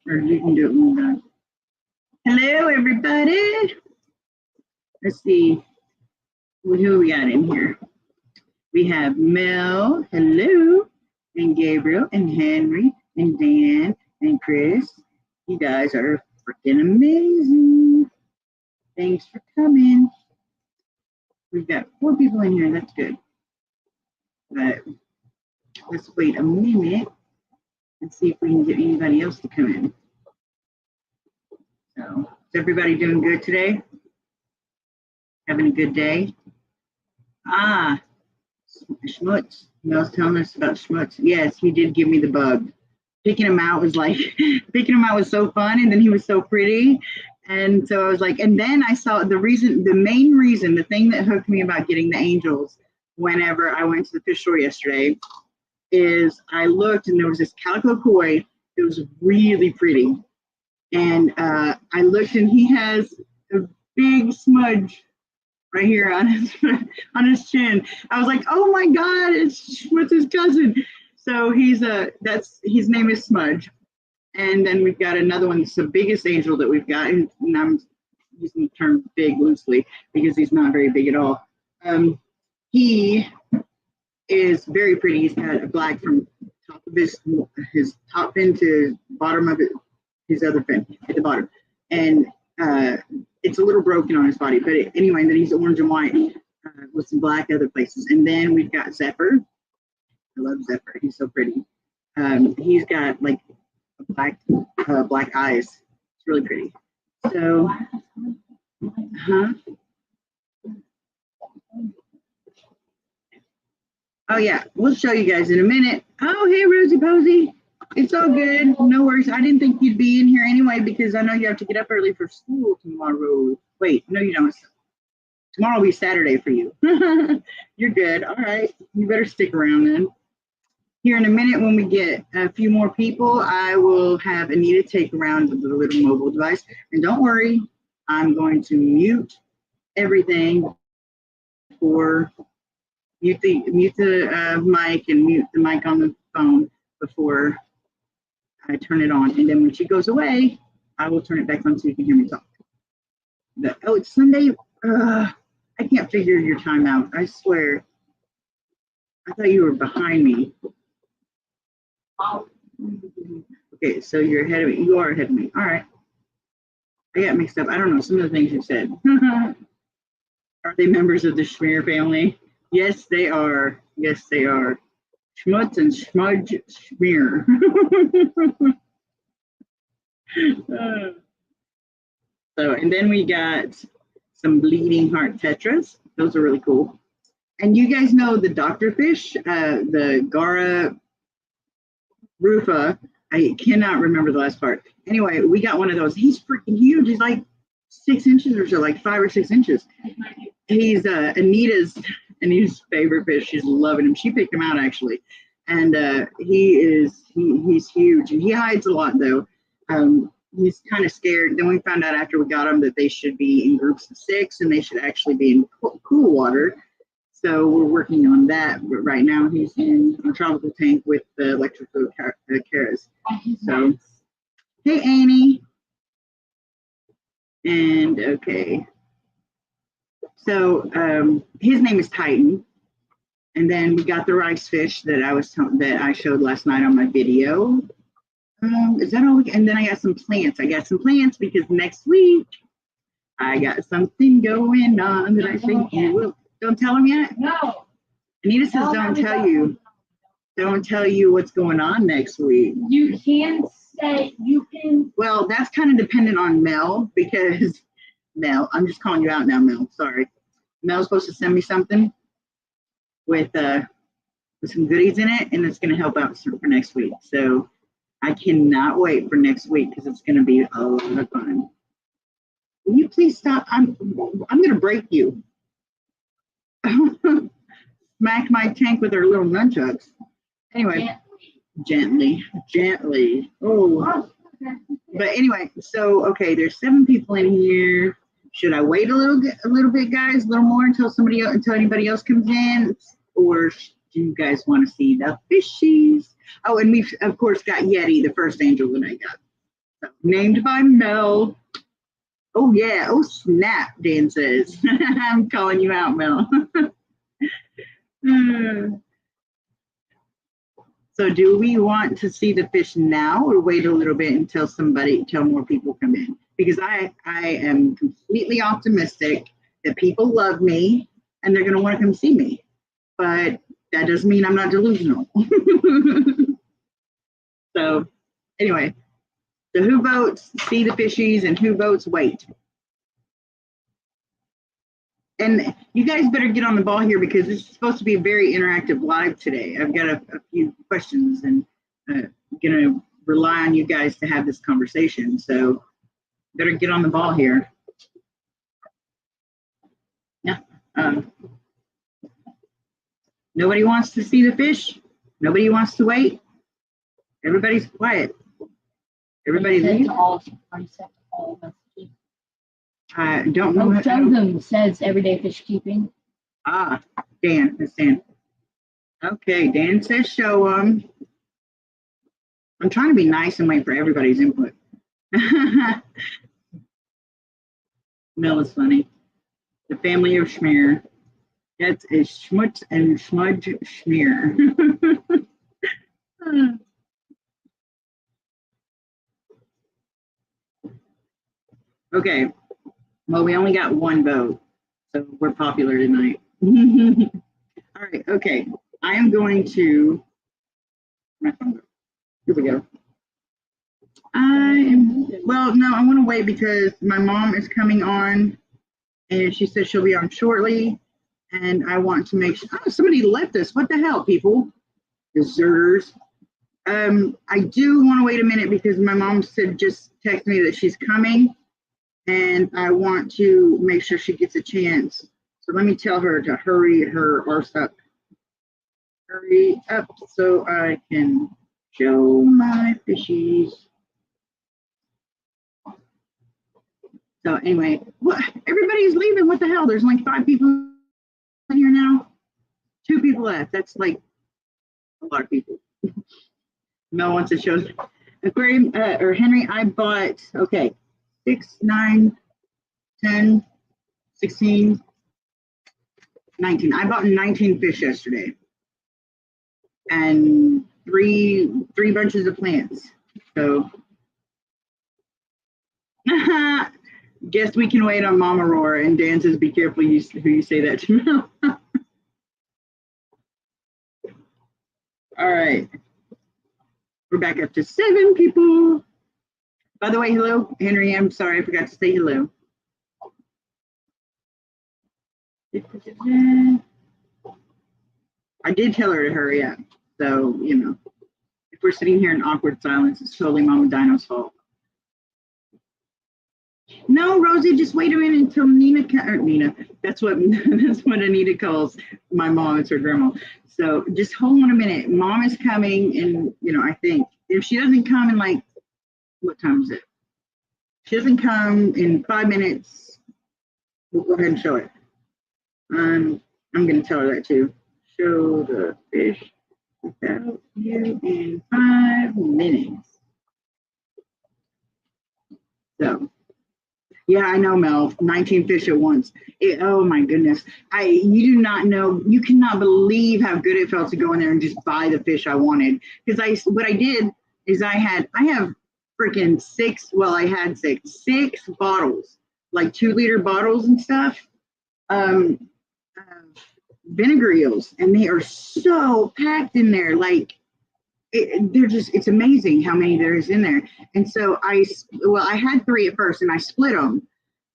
Or you can do it when we're done. Hello, everybody. Let's see who we got in here. We have Mel, hello, and Gabriel, and Henry, and Dan, and Chris. You guys are freaking amazing. Thanks for coming. We've got 4 people in here. That's good. But let's wait a minute and see if we can get anybody else to come in. So, is everybody doing good today? Having a good day? Ah, Schmutz. Mel's telling us about Schmutz. Yes, he did give me the bug. Picking him out was so fun, and then he was so pretty. And so I was like, and then I saw the main reason, the thing that hooked me about getting the angels whenever I went to the fish store yesterday is I looked and there was this calico koi that was really pretty. And I looked and he has a big smudge right here on his chin. I was like, oh my God, it's his cousin. So his name is Smudge. And then we've got another one. It's the biggest angel that we've got. And I'm using the term big loosely because he's not very big at all. He is very pretty. He's got a black from top of his top fin to bottom of his other fin at the bottom. And it's a little broken on his body. But anyway, and then he's orange and white with some black other places. And then we've got Zephyr. I love Zephyr. He's so pretty. He's got like black eyes. It's really pretty. So, oh yeah, we'll show you guys in a minute. Oh, hey, Rosie Posey. It's all good. No worries. I didn't think you'd be in here anyway because I know you have to get up early for school tomorrow. Wait, no, you don't. Tomorrow will be Saturday for you. You're good. All right. You better stick around then. Here in a minute, when we get a few more people, I will have Anita take around the little mobile device. And don't worry, I'm going to mute everything for mute the mic and mute the mic on the phone before I turn it on. And then when she goes away, I will turn it back on so you can hear me talk. Oh, it's Sunday. I can't figure your time out. I swear. I thought you were behind me. Okay, so you're ahead of me. You are ahead of me. All right. I got mixed up. I don't know some of the things you said. Are they members of the Schmear family? Yes, they are. Yes, they are. Schmutz and Schmudge Schmear. So, and then we got some bleeding heart tetras. Those are really cool. And you guys know the doctor fish, the Gara Rufa. I cannot remember the last part. Anyway, we got one of those. He's freaking huge. He's like 6 inches or so, like 5 or 6 inches. He's Anita's favorite fish. She's loving him. She picked him out actually, and he's huge. And he hides a lot though. He's kind of scared. Then we found out after we got him that they should be in groups of 6 and they should actually be in cool water. So we're working on that. But right now he's in a tropical tank with the electrical caras. So, hey, Annie. And okay. So his name is Titan. And then we got the rice fish that I showed last night on my video. Is that all? And then I got some plants. Because next week I got something going on that I think you will. Don't tell him yet? No. Anita says don't tell you. Don't tell you what's going on next week. You can say, you can. Well, that's kind of dependent on Mel because Mel, I'm just calling you out now, Mel. Sorry. Mel's supposed to send me something with some goodies in it, and it's going to help out for next week. So I cannot wait for next week because it's going to be a lot of fun. Will you please stop? I'm going to break you. Smack my tank with her little nunchucks. Anyway, gently. Oh. But anyway, so okay, there's 7 people in here. Should I wait a little bit, guys, a little more until anybody else comes in, or do you guys want to see the fishies? Oh, and we've of course got Yeti, the first angel that I got. Named by Mel. Oh, yeah. Oh, snap, Dan says. I'm calling you out, Mel. So do we want to see the fish now or wait a little bit until more people come in? Because I am completely optimistic that people love me and they're going to want to come see me. But that doesn't mean I'm not delusional. So anyway, so who votes see the fishies and who votes wait? And you guys better get on the ball here because this is supposed to be a very interactive live today. I've got a few questions and going to rely on you guys to have this conversation. So better get on the ball here. Yeah. Nobody wants to see the fish. Nobody wants to wait. Everybody's quiet. Everybody's leaving. All messages. I don't know. Some of them says everyday fish keeping. Ah, Dan, that's Dan. Okay, Dan says show them. I'm trying to be nice and wait for everybody's input. Mel is funny. The family of Schmear. That's a Schmutz and Smudge Schmear. Okay. Well, we only got one vote, so we're popular tonight. All right, okay. I am going to, here we go. Well, no, I want to wait because my mom is coming on and she said she'll be on shortly. And I want to make sure, oh, somebody left us. What the hell, people? Deserters. I do want to wait a minute because my mom said just text me that she's coming. And I want to make sure she gets a chance. So let me tell her to hurry her arse up. Hurry up so I can show my fishies. So anyway, what? Everybody's leaving. What the hell? There's like 5 people in here now. 2 people left. That's like a lot of people. Mel wants to show Aquarium or Henry. I bought 6, 9, 10, 16, 19. I bought 19 fish yesterday and three bunches of plants. So guess we can wait on Mama Roar. And Dan says, be careful who you say that to. All right. We're back up to 7 people. By the way, hello, Henry. I'm sorry, I forgot to say hello. I did tell her to hurry up. So, you know, if we're sitting here in awkward silence, it's totally Mama Dino's fault. No, Rosie, just wait a minute until Nina, that's what Anita calls my mom. It's her grandma. So just hold on a minute. Mom is coming, and, you know, I think if she doesn't come in like, what time is it? She doesn't come in 5 minutes. We'll go ahead and show it. I'm going to tell her that too. Show the fish without you in 5 minutes. So, yeah, I know, Mel. 19 fish at once. Oh my goodness. You do not know. You cannot believe how good it felt to go in there and just buy the fish I wanted. Because what I did is I have freaking 6 bottles, like 2-liter bottles and stuff, vinegar eels, and they are so packed in there. Like it's amazing how many there is in there. And so I had 3 at first and I split them,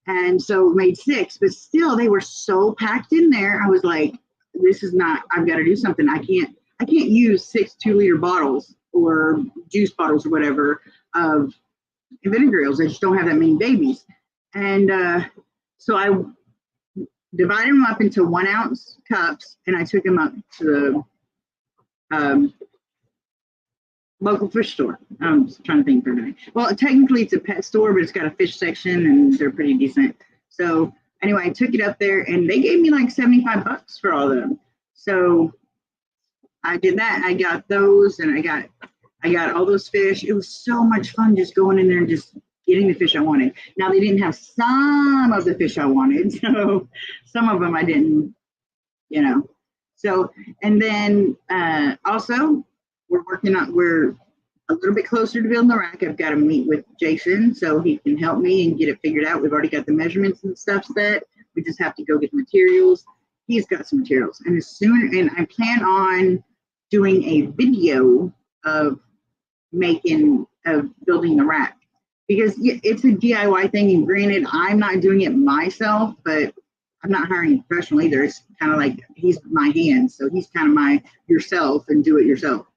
and so made 6, but still they were so packed in there. I was like, this is not, I've got to do something. I can't use 6 2-liter bottles or juice bottles or whatever of vinegar eels. I just don't have that many babies. And so I divided them up into 1-ounce cups, and I took them up to the local fish store. I'm trying to think for a minute. Well, technically it's a pet store, but it's got a fish section, and they're pretty decent. So anyway, I took it up there, and they gave me like $75 for all of them. So I did that. I got those, and I got I got all those fish. It was so much fun just going in there and just getting the fish I wanted. Now they didn't have some of the fish I wanted, so some of them I didn't, you know. So, and then also we're a little bit closer to building the rack. I've got to meet with Jason so he can help me and get it figured out. We've already got the measurements and stuff set. We just have to go get the materials. He's got some materials, and and I plan on doing a video of building the rack, because it's a DIY thing. And granted, I'm not doing it myself, but I'm not hiring a professional either. It's kind of like he's my hand, so he's kind of my yourself and do it yourself.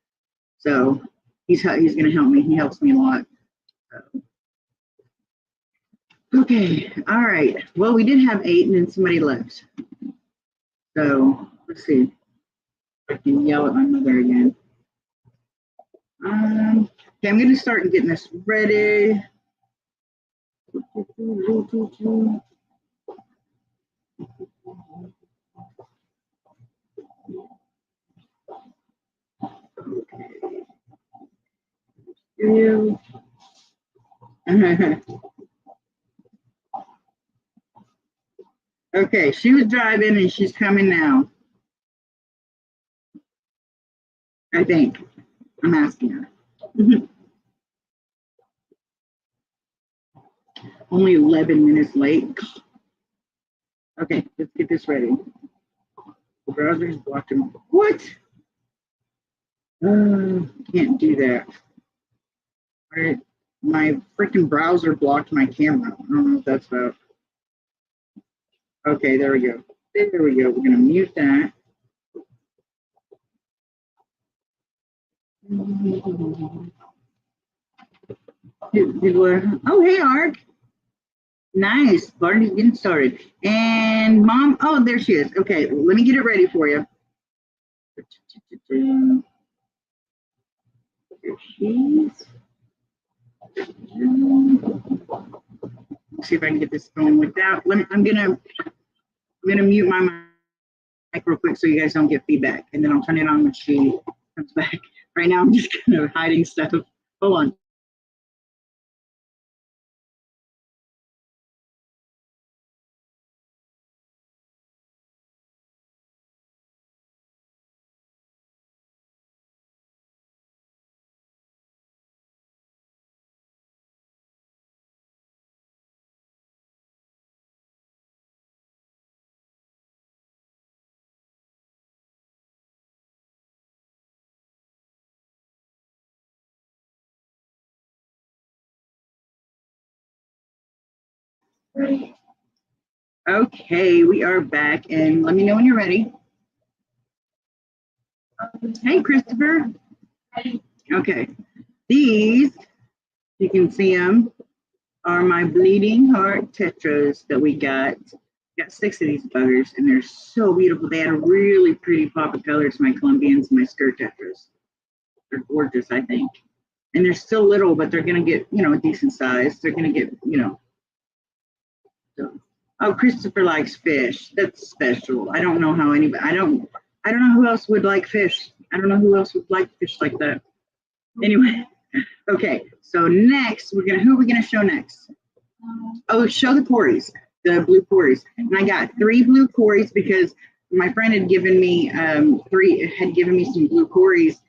So he's going to help me. He helps me a lot. Okay, all right. Well, we did have 8, and then somebody left. So let's see. I can yell at my mother again. Okay, I'm going to start getting this ready. Okay, she was driving and she's coming now. I think. I'm asking her. Only 11 minutes late. Okay, let's get this ready. The browser is blocking. What? Can't do that. All right, my freaking browser blocked my camera. I don't know what that's about. Okay, there we go. There we go. We're gonna mute that. Oh, hey, Ark. Nice. Party's getting started. And Mom, oh, there she is. Okay, let me get it ready for you. Here she is. Let's see if I can get this going without. I'm gonna mute my mic real quick so you guys don't get feedback, and then I'll turn it on when she comes back. Right now, I'm just kind of hiding stuff. Hold on. Okay, we are back, and let me know when you're ready. Hey, Christopher. Okay, these, you can see them, are my bleeding heart tetras that we got. Got 6 of these buggers, and they're so beautiful. They had a really pretty pop of colors, my Colombians and my skirt tetras. They're gorgeous, I think. And they're still little, but they're going to get, a decent size. They're going to get, So. Oh, Christopher likes fish. That's special. I don't know how anybody, I don't know who else would like fish. I don't know who else would like fish like that. Anyway, okay. So next, who are we going to show next? Oh, show the Corys, the blue Corys. And I got 3 blue Corys because my friend had given me some blue Corys,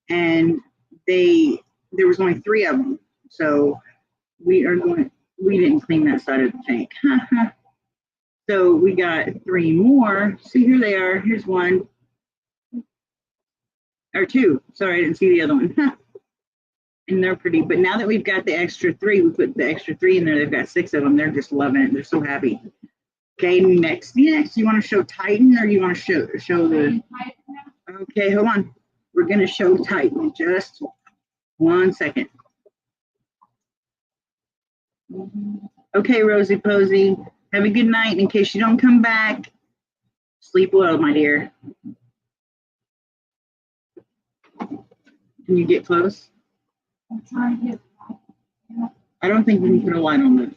and there was only 3 of them. So we didn't clean that side of the tank. So we got 3 more. See, here they are. Here's 1. Or 2. Sorry, I didn't see the other one. And they're pretty. But now that we've got the extra 3, we put the extra 3 in there. They've got 6 of them. They're just loving it. They're so happy. Okay, next. You want to show Titan, or you want to show the... Okay, hold on. We're going to show Titan. Just 1 second. Okay, Rosie Posey. Have a good night. In case you don't come back, sleep well, my dear. Can you get close? I don't think we can put a light on it.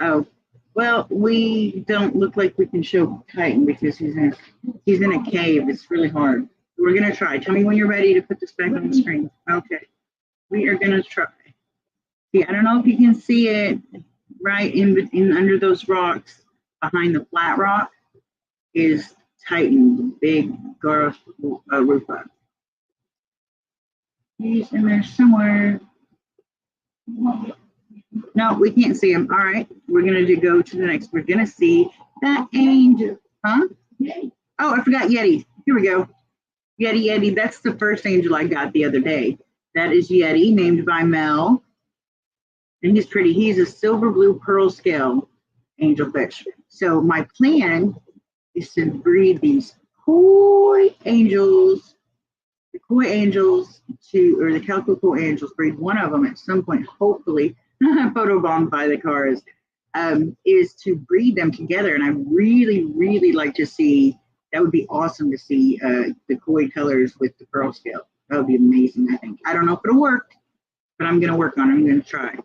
Oh, Well, we don't look like we can show Titan because he's in a cave. It's really hard. We're gonna try. Tell me when you're ready to put this back on the screen. Okay. We are gonna try. See, I don't know if you can see it right in under those rocks behind the flat rock is Titan, the big Garth Rufa. He's in there somewhere. No, we can't see him. All right, we're gonna go to the next. We're gonna see that angel, huh? Oh, I forgot Yeti. Here we go. Yeti. That's the first angel I got the other day. That is Yeti, named by Mel, and he's pretty. He's a silver blue pearl scale angelfish. So my plan is to breed these koi angels, the koi angels or the calico koi angels, breed one of them at some point, hopefully, photobombed by the cars, is to breed them together. And I really, really like to see, that would be awesome to see the koi colors with the pearl scale. That would be amazing, I think. I don't know if it'll work, but I'm going to work on it. I'm going to try.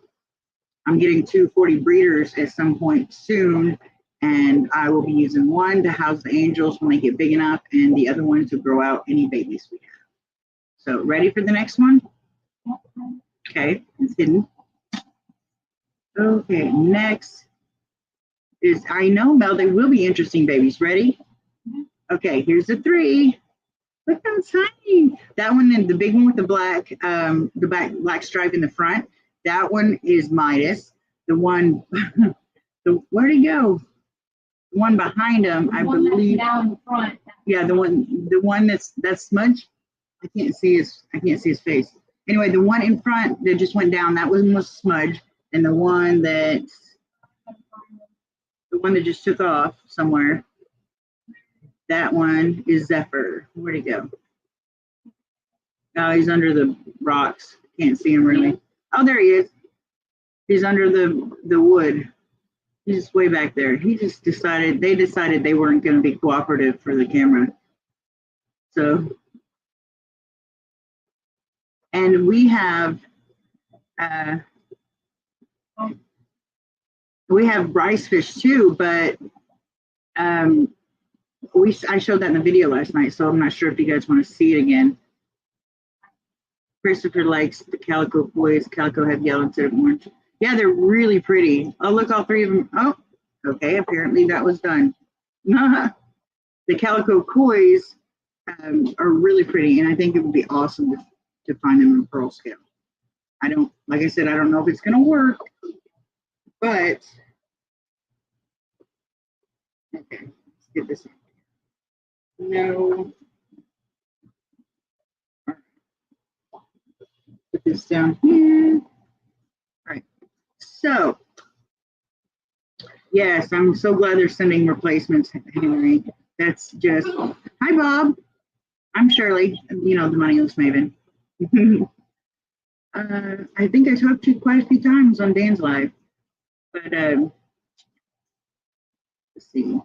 I'm getting 240 breeders at some point soon, and I will be using one to house the angels when they get big enough, and the other one to grow out any babies we have. So ready for the next one? Okay, it's hidden. Okay, next is, I know, Mel, they will be interesting babies. Ready? Okay, here's the three. Look how tiny. That one, then the big one with the black stripe in the front, that one is Midas. The one, where'd he go? The one behind him, I believe. Down front. Yeah, the one that's Smudge. I can't see his face. Anyway, the one in front that just went down, that one was Smudge, and the one that just took off somewhere, that one is Zephyr. Where'd he go? Oh, he's under the rocks. Can't see him really. Oh, there he is. He's under the wood. He's just way back there. They decided they weren't going to be cooperative for the camera. So, and we have rice fish too, but I showed that in the video last night, so I'm not sure if you guys want to see it again. Christopher likes the calico kois. Calico have yellow instead of orange. Yeah, they're really pretty. Oh, look, all three of them. Oh, okay, apparently that was done. The calico kois are really pretty, and I think it would be awesome to find them in pearl scale. Like I said, I don't know if it's going to work, but okay, let's get this one. No. Put this down here. All right. So, yes, I'm so glad they're sending replacements, Henry. That's just, hi, Bob. I'm Shirley, the Moneyless Maven. I think I talked to you quite a few times on Dan's Live, but let's see.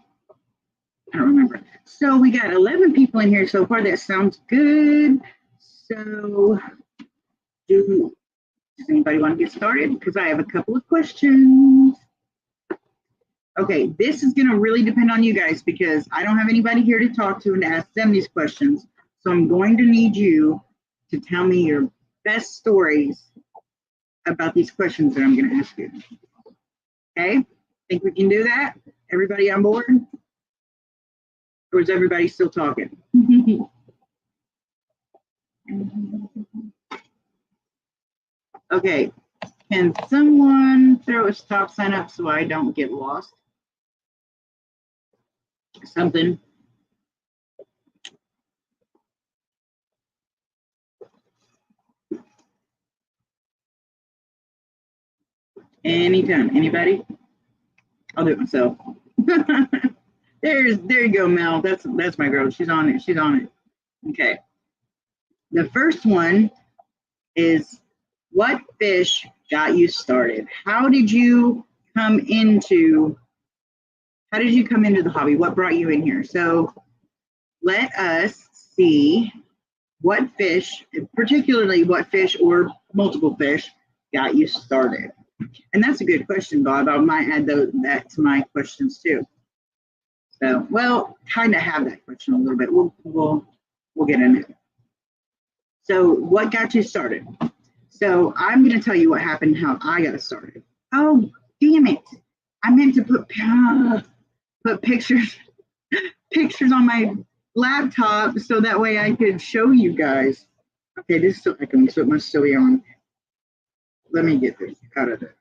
I don't remember. So we got 11 people in here so far. That sounds good. So does anybody want to get started? Because I have a couple of questions. Okay, this is going to really depend on you guys because I don't have anybody here to talk to and to ask them these questions. So I'm going to need you to tell me your best stories about these questions that I'm going to ask you. Okay, think we can do that? Everybody on board? Or is everybody still talking? Okay, can someone throw a stop sign up so I don't get lost? Something. Anytime. Anybody? I'll do it myself. There you go, Mel. That's my girl. She's on it. She's on it. Okay. The first one is, what fish got you started? How did you come into the hobby? What brought you in here? So let us see what fish, particularly what fish or multiple fish, got you started. And that's a good question, Bob. I might add that to my questions too. So, well, kind of have that question a little bit. We'll get into it. So, what got you started? So, I'm going to tell you what happened, how I got started. Oh, damn it! I meant to put pictures on my laptop so that way I could show you guys. Okay, this is still echoing, so it must still be on. Let me get this out of it.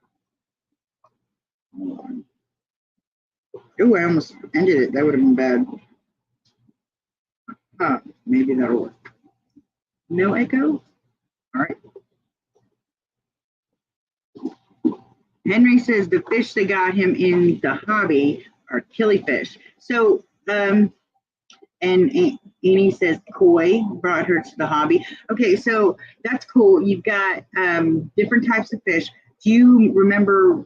Hold on. Oh, I almost ended it. That would have been bad. Maybe that'll work. No echo? All right. Henry says the fish that got him in the hobby are killifish. So, and Annie says koi brought her to the hobby. Okay, so that's cool. You've got different types of fish. Do you remember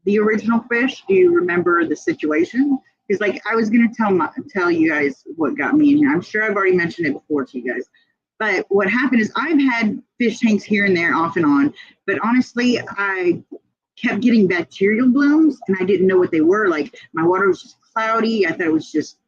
the original fish? Do you remember the situation? Because like I was gonna tell you guys what got me in here. I'm sure I've already mentioned it before to you guys. But what happened is I've had fish tanks here and there off and on, but honestly, I kept getting bacterial blooms and I didn't know what they were. Like my water was just cloudy. I thought it was just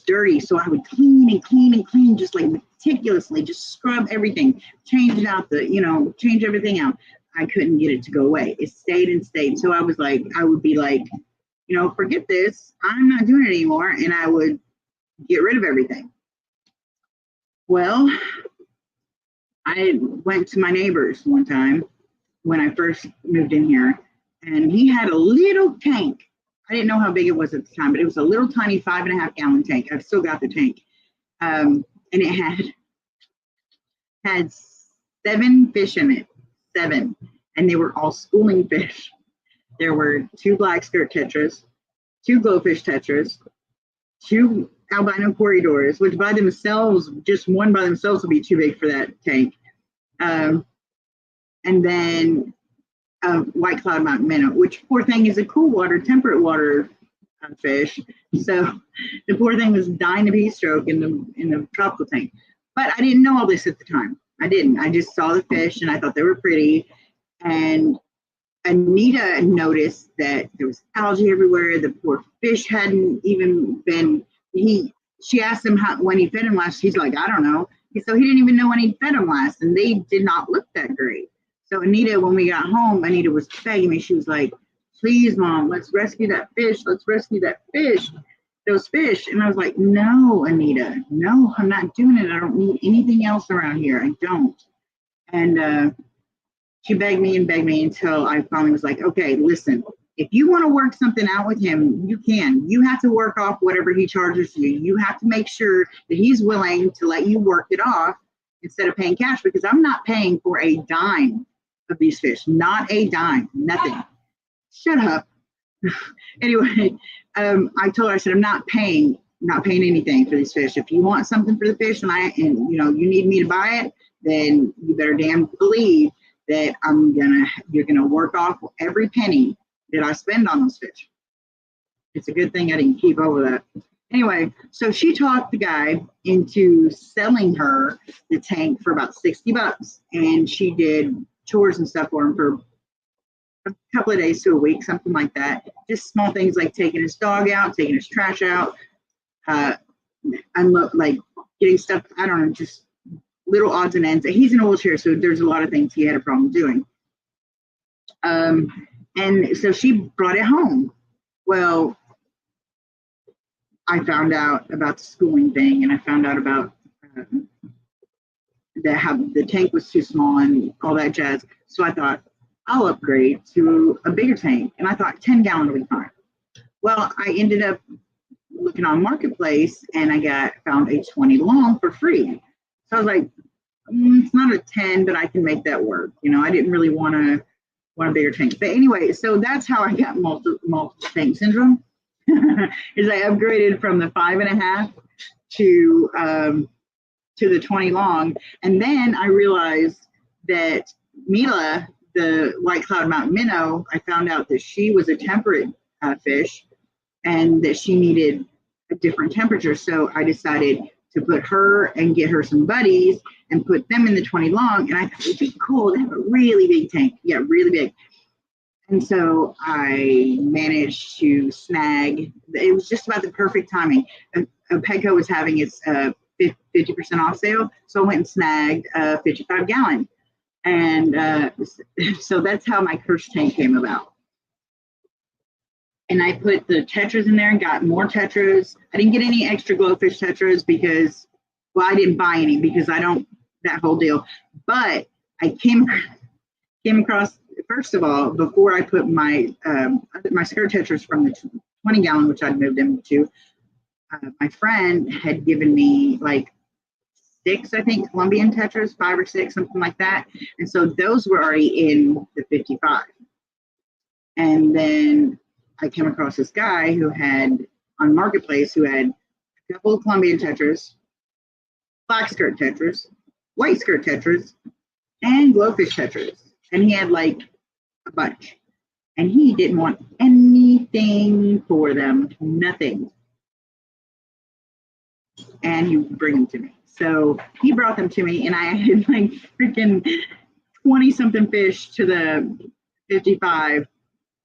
dirty. So I would clean and clean and clean, just like meticulously, just scrub everything, change everything out. I couldn't get it to go away. It stayed and stayed. So I would be like, forget this. I'm not doing it anymore. And I would get rid of everything. Well, I went to my neighbor's one time when I first moved in here, and he had a little tank. I didn't know how big it was at the time, but it was a little tiny 5.5 gallon tank. I've still got the tank. And it had 7 fish in it, 7. And they were all schooling fish. There were 2 black skirt tetras, 2 glowfish tetras, 2 albino corridors, which by themselves, just one by themselves would be too big for that tank. And then white cloud mountain minnow, which poor thing is a cool water, temperate water fish. So the poor thing was dying of heat stroke in the tropical tank. But I didn't know all this at the time. I didn't. I just saw the fish and I thought they were pretty. And Anita noticed that there was algae everywhere. The poor fish hadn't even been. She asked him when he fed him last. He's like, I don't know. So he didn't even know when he fed him last, and they did not look that great. So Anita, when we got home, Anita was begging me. She was like, please, Mom, let's rescue that fish. Let's rescue that fish, those fish. And I was like, no, Anita, no, I'm not doing it. I don't need anything else around here. I don't. And she begged me until I finally was like, okay, listen, if you want to work something out with him, you can. You have to work off whatever he charges you. You have to make sure that he's willing to let you work it off instead of paying cash, because I'm not paying for a dime of these fish, not a dime, nothing. Shut up. Anyway, I told her, I said, I'm not paying anything for these fish. If you want something for the fish and you need me to buy it, then you better damn believe that you're gonna work off every penny that I spend on those fish. It's a good thing I didn't keep over that. Anyway, so she talked the guy into selling her the tank for about $60, and she did chores and stuff for him for a couple of days to a week, something like that. Just small things like taking his dog out, taking his trash out, like getting stuff, I don't know, just little odds and ends. He's in a wheelchair, so there's a lot of things he had a problem doing. And so she brought it home. Well, I found out about the schooling thing, and I found out about how the tank was too small and all that jazz. So I thought, I'll upgrade to a bigger tank. And I thought 10 gallon will be fine. Well, I ended up looking on Marketplace, and I found a 20 long for free. So I was like, it's not a 10, but I can make that work. I didn't really want a bigger tank. But anyway, so that's how I got multiple tank syndrome. Is I upgraded from the 5.5 to the 20 long. And then I realized that Mila, the white cloud mountain minnow, I found out that she was a temperate fish and that she needed a different temperature. So I decided to put her and get her some buddies and put them in the 20 long. And I thought it'd be cool to have a really big tank. Yeah, really big. And so I managed to snag, it was just about the perfect timing. Petco was having its 50% off sale. So I went and snagged a 55 gallon. And so that's how my Kirsch tank came about. And I put the tetras in there and got more tetras. I didn't get any extra glowfish tetras because, well, I didn't buy any because I don't, that whole deal. But I came across, first of all, before I put my skirt tetras from the 20 gallon, which I'd moved them to, my friend had given me like 6, I think, Colombian tetras, 5 or 6, something like that. And so those were already in the 55. And then I came across this guy who had, on Marketplace, who had a couple of Colombian tetras, black skirt tetras, white skirt tetras, and glowfish tetras. And he had like a bunch. And he didn't want anything for them, nothing. And he would bring them to me. So he brought them to me, and I had like freaking 20-something fish to the 55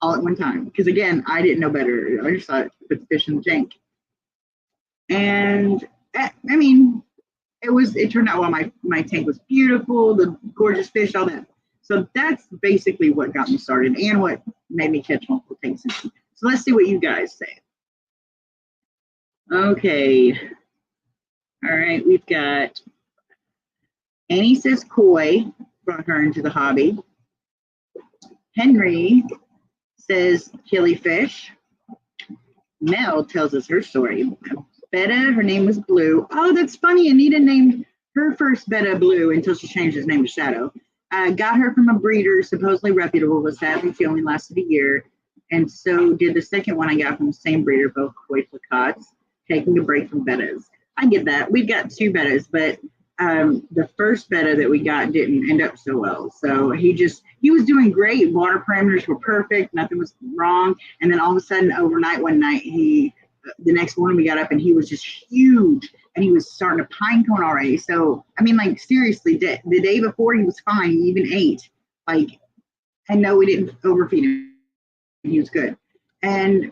all at one time. Because again, I didn't know better. I just thought put the fish in the tank. And I mean, it turned out well. My tank was beautiful, the gorgeous fish, all that. So that's basically what got me started and what made me catch multiple tanks. So let's see what you guys say. Okay. All right, we've got Annie says koi brought her into the hobby. Henry says killifish. Mel tells us her story. Betta, her name was Blue. Oh, that's funny. Anita named her first Betta Blue until she changed his name to Shadow. Got her from a breeder, supposedly reputable, but sadly she only lasted a year. And so did the second one I got from the same breeder, both koi placottes, taking a break from Bettas. I get that. We've got 2 Bettas, but the first Betta that we got didn't end up so well. So he was doing great. Water parameters were perfect. Nothing was wrong. And then all of a sudden, overnight, one night, the next morning we got up and he was just huge and he was starting to pine cone already. So, I mean, like seriously, the day before he was fine. He even ate. Like, and no, we didn't overfeed him. He was good. And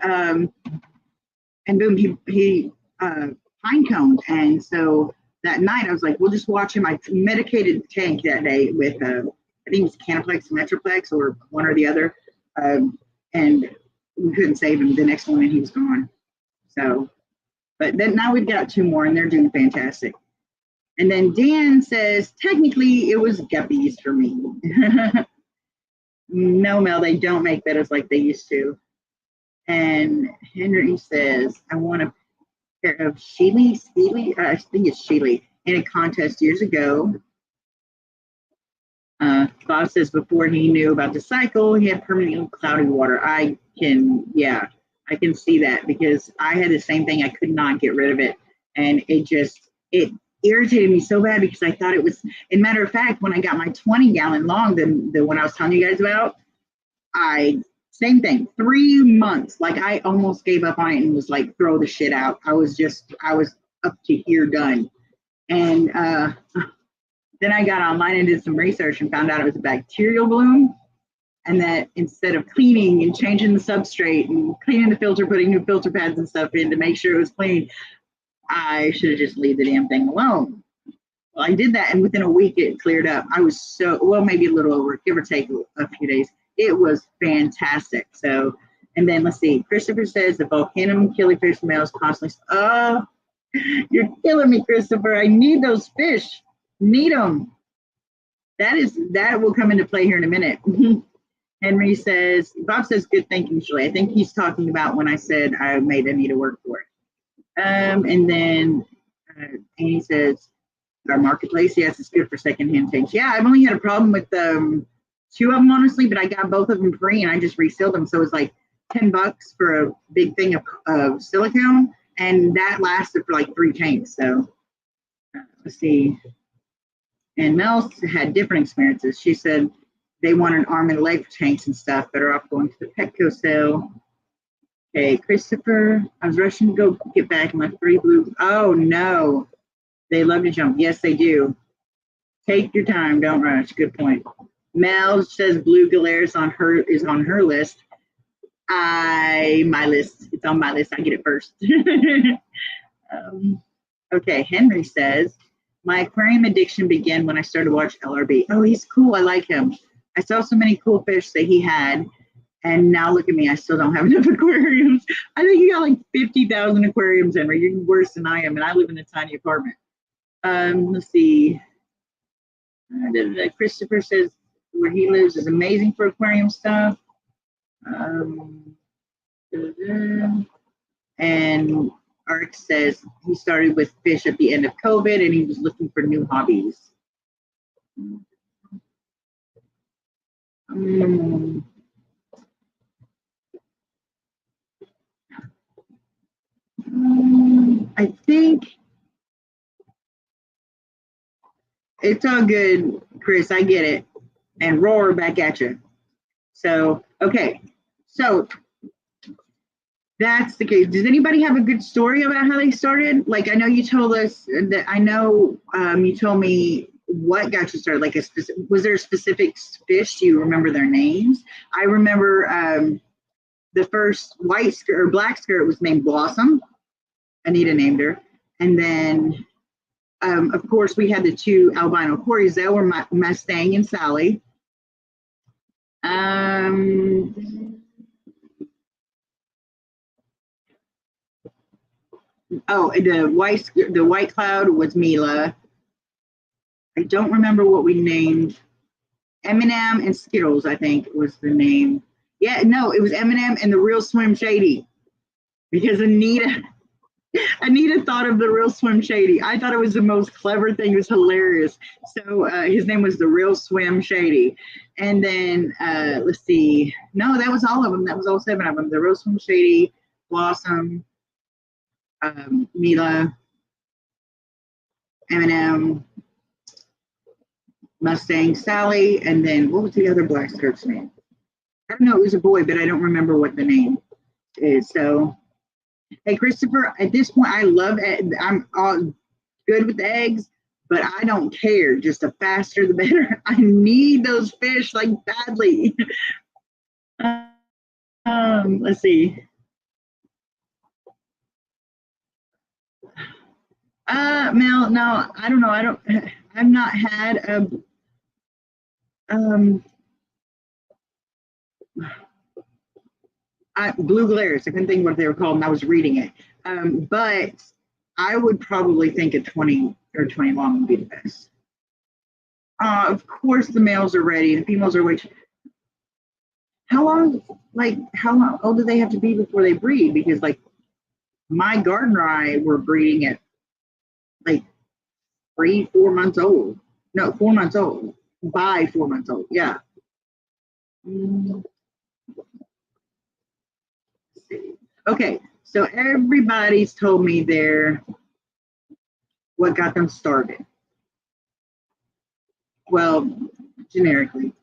boom, he pine coned. And so that night I was like, we'll just watch him. I medicated the tank that day with, I think it was Canaplex, Metroplex, or one or the other. And we couldn't save him. The next morning he was gone. So, but then now we've got 2 more and they're doing fantastic. And then Dan says, technically it was guppies for me. No, Mel, they don't make Bettas like they used to. And Henry says, I want a pair of Sheely, I think it's Sheely, in a contest years ago. Bob says before he knew about the cycle, he had permanently cloudy water. I can see that because I had the same thing. I could not get rid of it. And it irritated me so bad because I thought it was, and matter of fact, when I got my 20 gallon long, the one I was telling you guys about, same thing, 3 months. Like I almost gave up on it and was like, throw the shit out. I was up to here done. And then I got online and did some research and found out it was a bacterial bloom. And that instead of cleaning and changing the substrate and cleaning the filter, putting new filter pads and stuff in to make sure it was clean, I should have just leave the damn thing alone. Well, I did that, and within a week it cleared up. I was maybe a little over, give or take a few days. It was fantastic. So, and then let's see. Christopher says the Volcanum killifish males constantly. Oh, you're killing me, Christopher. I need those fish. Need them. That will come into play here in a minute. Henry says, Bob says, good thinking, Shirley. I think he's talking about when I said I made Anita work for it. And then Annie says, our Marketplace, yes, it's good for secondhand tanks. Yeah, I've only had a problem with 2 of them, honestly, but I got both of them free and I just resealed them. So it was like $10 for a big thing of silicone, and that lasted for like 3 tanks. So let's see. And Mel had different experiences. She said they want an arm and a leg for tanks and stuff, better off going to the Petco sale. Okay, Christopher, I was rushing to go get back in my 3 blue. Oh no. They love to jump. Yes, they do. Take your time. Don't rush. Good point. Mel says blue Galaris is on her list. My list. It's on my list. I get it first. Okay. Henry says my aquarium addiction began when I started watching LRB. Oh, he's cool. I like him. I saw so many cool fish that he had. And now look at me, I still don't have enough aquariums. I think you got like 50,000 aquariums, Henry. You're worse than I am, and I live in a tiny apartment. Let's see. Christopher says where he lives is amazing for aquarium stuff. And Art says he started with fish at the end of COVID, and he was looking for new hobbies. I think it's all good, Chris. I get it. And roar back at you. So, okay. So that's the case. Does anybody have a good story about how they started? Like, I know you told us that, I know you told me what got you started. Like, was there a specific fish? Do you remember their names? I remember the first white skirt or black skirt was named Blossom. Anita named her. And then, of course, we had the two albino Corys. They were Mustang and Sally. Oh, the white cloud was Mila. I don't remember what we named. Eminem and Skittles, I think, was the name. Yeah, no, it was Eminem and the Real Swim Shady. Because Anita thought of the Real Swim Shady. I thought it was the most clever thing. It was hilarious. So his name was the Real Swim Shady. And then, let's see. No, that was all of them. That was all 7 of them. The Real Swim Shady, Blossom, Mila, Eminem, Mustang, Sally, and then what was the other black skirt's name? I don't know. It was a boy, but I don't remember what the name is. So, hey, Christopher, at this point, I love it. I'm all good with eggs, but I don't care. Just the faster, the better. I need those fish like badly. Let's see. Mel, no, I don't know. I've not had a, blue glares. I couldn't think what they were called, and I was reading it. But I would probably think a 20 or 20 long would be the best. Of course, the males are ready. The females are waiting. How long old do they have to be before they breed? Because like my gardener I were breeding at like 4 months old. No, 4 months old. By 4 months old. Yeah. Okay, so everybody's told me what got them started. Well, generically.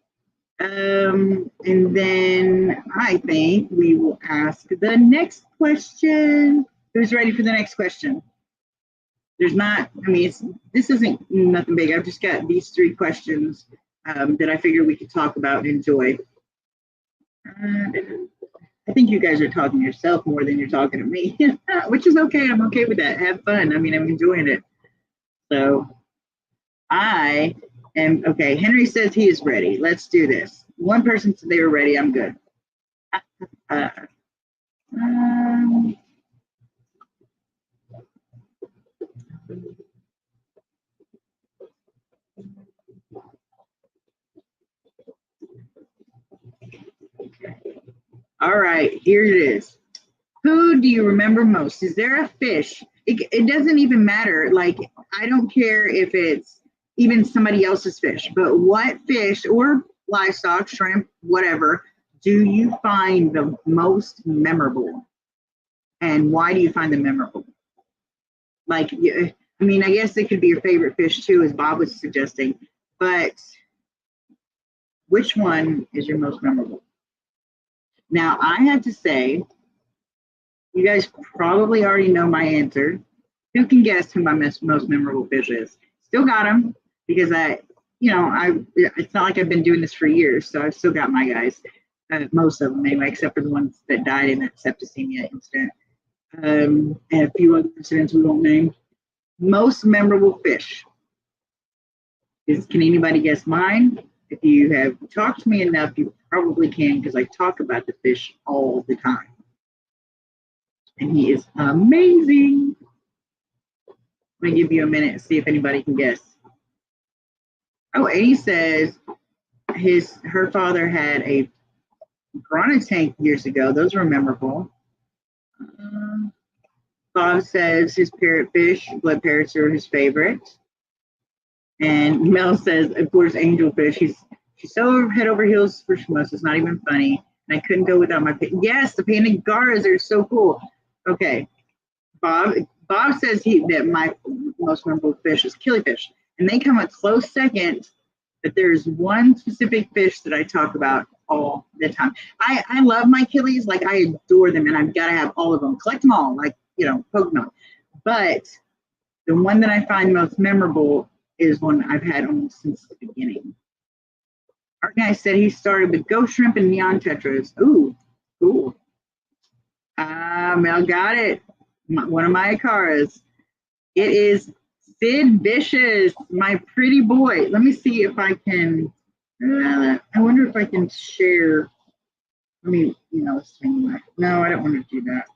And then I think we will ask the next question. Who's ready for the next question? There's not, I mean, this isn't nothing big. I've just got these 3 questions that I figure we could talk about and enjoy. I think you guys are talking to yourself more than you're talking to me, which is okay. I'm okay with that. Have fun. I mean, I'm enjoying it. So I am, okay, Henry says he is ready. Let's do this. One person said they were ready. I'm good. All right, here it is. Who do you remember most? Is there a fish? It doesn't even matter. Like, I don't care if it's even somebody else's fish, but what fish or livestock, shrimp, whatever, do you find the most memorable? And why do you find them memorable? Like, I mean, I guess it could be your favorite fish too, as Bob was suggesting, but which one is your most memorable? Now, I have to say, you guys probably already know my answer, Who can guess who my most memorable fish is? Still got them because it's not like I've been doing this for years, so I've still got my guys, most of them anyway, except for the ones that died in that septicemia incident, and a few other incidents we won't name. Most memorable fish. Can anybody guess mine? If you have talked to me enough, you probably can, because I talk about the fish all the time. And he is amazing. Let me give you a minute and see if anybody can guess. Oh, Amy says her father had a piranha tank years ago. Those were memorable. Bob says his parrotfish, blood parrots, are his favorite. And Mel says, of course, angelfish. She's so head over heels for Schmutz. It's not even funny. And I couldn't go without my yes, the Panagaras are so cool. Okay, Bob says that my most memorable fish is killifish, and they come a close second. But there's one specific fish that I talk about all the time. I love my killies, like I adore them, and I've got to have all of them, collect them all, like Pokemon. But the one that I find most memorable is one I've had almost since the beginning. Our guy said he started with ghost shrimp and neon tetras. Ooh, cool. Mel got it. One of my Ikaras. It is Sid Vicious, my pretty boy. Let me see if I can. I wonder if I can share. Let me, let's see. No, I don't want to do that.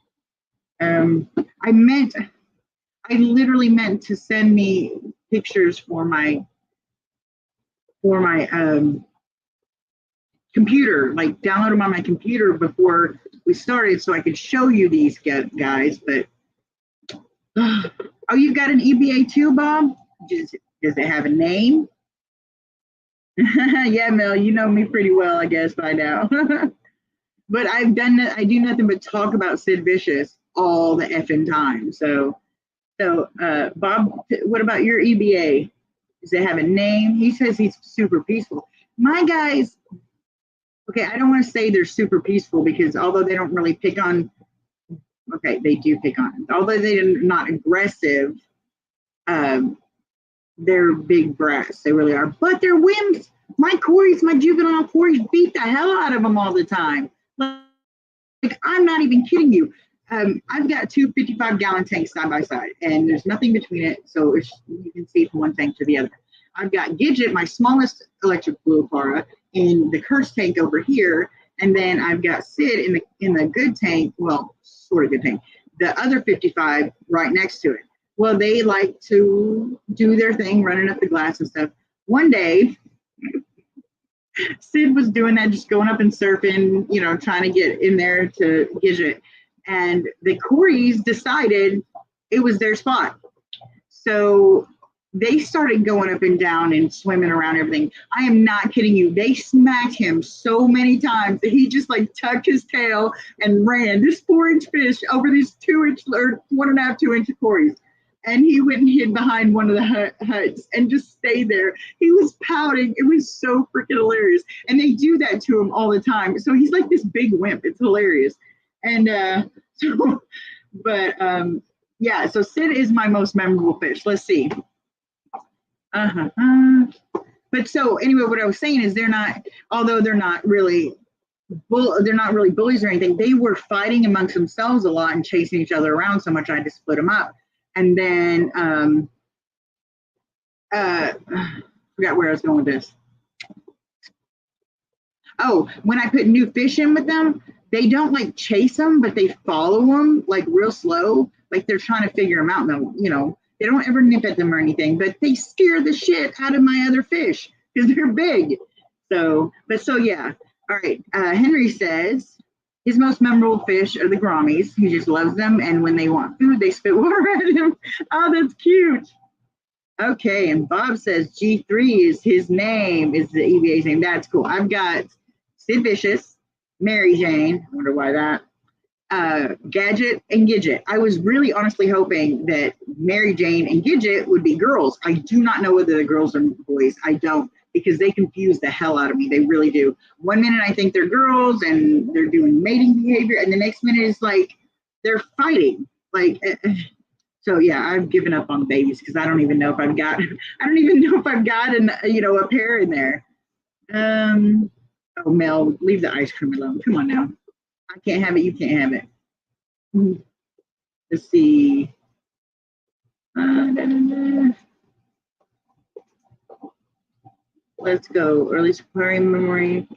I literally meant to send me pictures for my computer, like download them on my computer before we started so I could show you these guys, but oh, you've got an EBA too, Bob? Does it have a name? Yeah, Mel, you know me pretty well, I guess, by now. But I do nothing but talk about Sid Vicious all the effing time. So Bob, what about your EBA? Does it have a name? He says he's super peaceful. My guys, okay, I don't want to say they're super peaceful because although they don't really pick on, okay, they do pick on, although they're not aggressive, they're big brats. They really are. But they're wimps. My juvenile Corys beat the hell out of them all the time. Like, I'm not even kidding you. I've got two 55-gallon tanks side by side, and there's nothing between it, so you can see from one tank to the other. I've got Gidget, my smallest electric blue Ikara, in the curse tank over here, and then I've got Sid in the good tank, well, sort of good tank, the other 55 right next to it. Well, they like to do their thing, running up the glass and stuff. One day, Sid was doing that, just going up and surfing, trying to get in there to Gidget. And the Corys decided it was their spot. So they started going up and down and swimming around everything. I am not kidding you. They smacked him so many times that he just tucked his tail and ran this 4-inch fish over these 2-inch or 1.5, 2-inch Corys. And he went and hid behind one of the huts and just stayed there. He was pouting. It was so freaking hilarious. And they do that to him all the time. So he's like this big wimp. It's hilarious. And so Sid is my most memorable fish. Let's see. But so anyway, what I was saying is they're not really bullies or anything. They were fighting amongst themselves a lot and chasing each other around so much I had to split them up. And then forgot where I was going with this. Oh, when I put new fish in with them, they don't chase them, but they follow them real slow, like they're trying to figure them out. Now, they don't ever nip at them or anything, but they scare the shit out of my other fish because they're big. So yeah. All right. Henry says his most memorable fish are the Grommies. He just loves them, and when they want food, they spit water at him. Oh, that's cute. Okay, and Bob says G3 is his name, is the EVA's name. That's cool. I've got Sid Vicious, Mary Jane, I wonder why that, Gadget, and Gidget. I was really honestly hoping that Mary Jane and Gidget would be girls. I do not know whether the girls are boys. I don't, because they confuse the hell out of me. They really do. One minute I think they're girls and they're doing mating behavior, and the next minute is they're fighting. So yeah, I've given up on babies because I don't even know if I've got I don't even know if I've got an a pair in there. Oh Mel, leave the ice cream alone. Come on now. I can't have it, you can't have it. Let's see. Let's go. Earliest aquarium memory.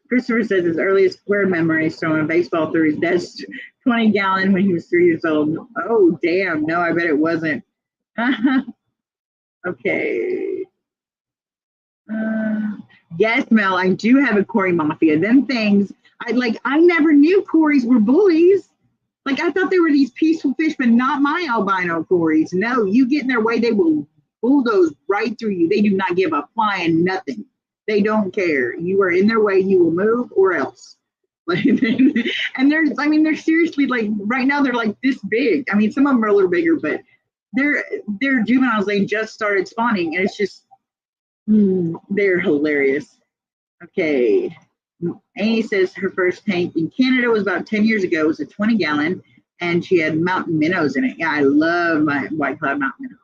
Christopher says his earliest square memory is throwing a baseball through his dad's 20-gallon when he was 3 years old. Oh, damn. No, I bet it wasn't. Okay. Yes, Mel, I do have a Cory Mafia. Them things, I never knew Corys were bullies. Like, I thought they were these peaceful fish, but not my albino Corys. No, you get in their way, they will bulldoze right through you. They do not give a flying nothing. They don't care. You are in their way, you will move or else. And they're seriously like right now they're like this big. I mean, some of them are a little bigger, but they're juveniles. They just started spawning, and it's just they're hilarious. Okay, Amy says her first tank in Canada was about 10 years ago. It was a 20-gallon, and she had mountain minnows in it. Yeah, I love my white cloud mountain minnows.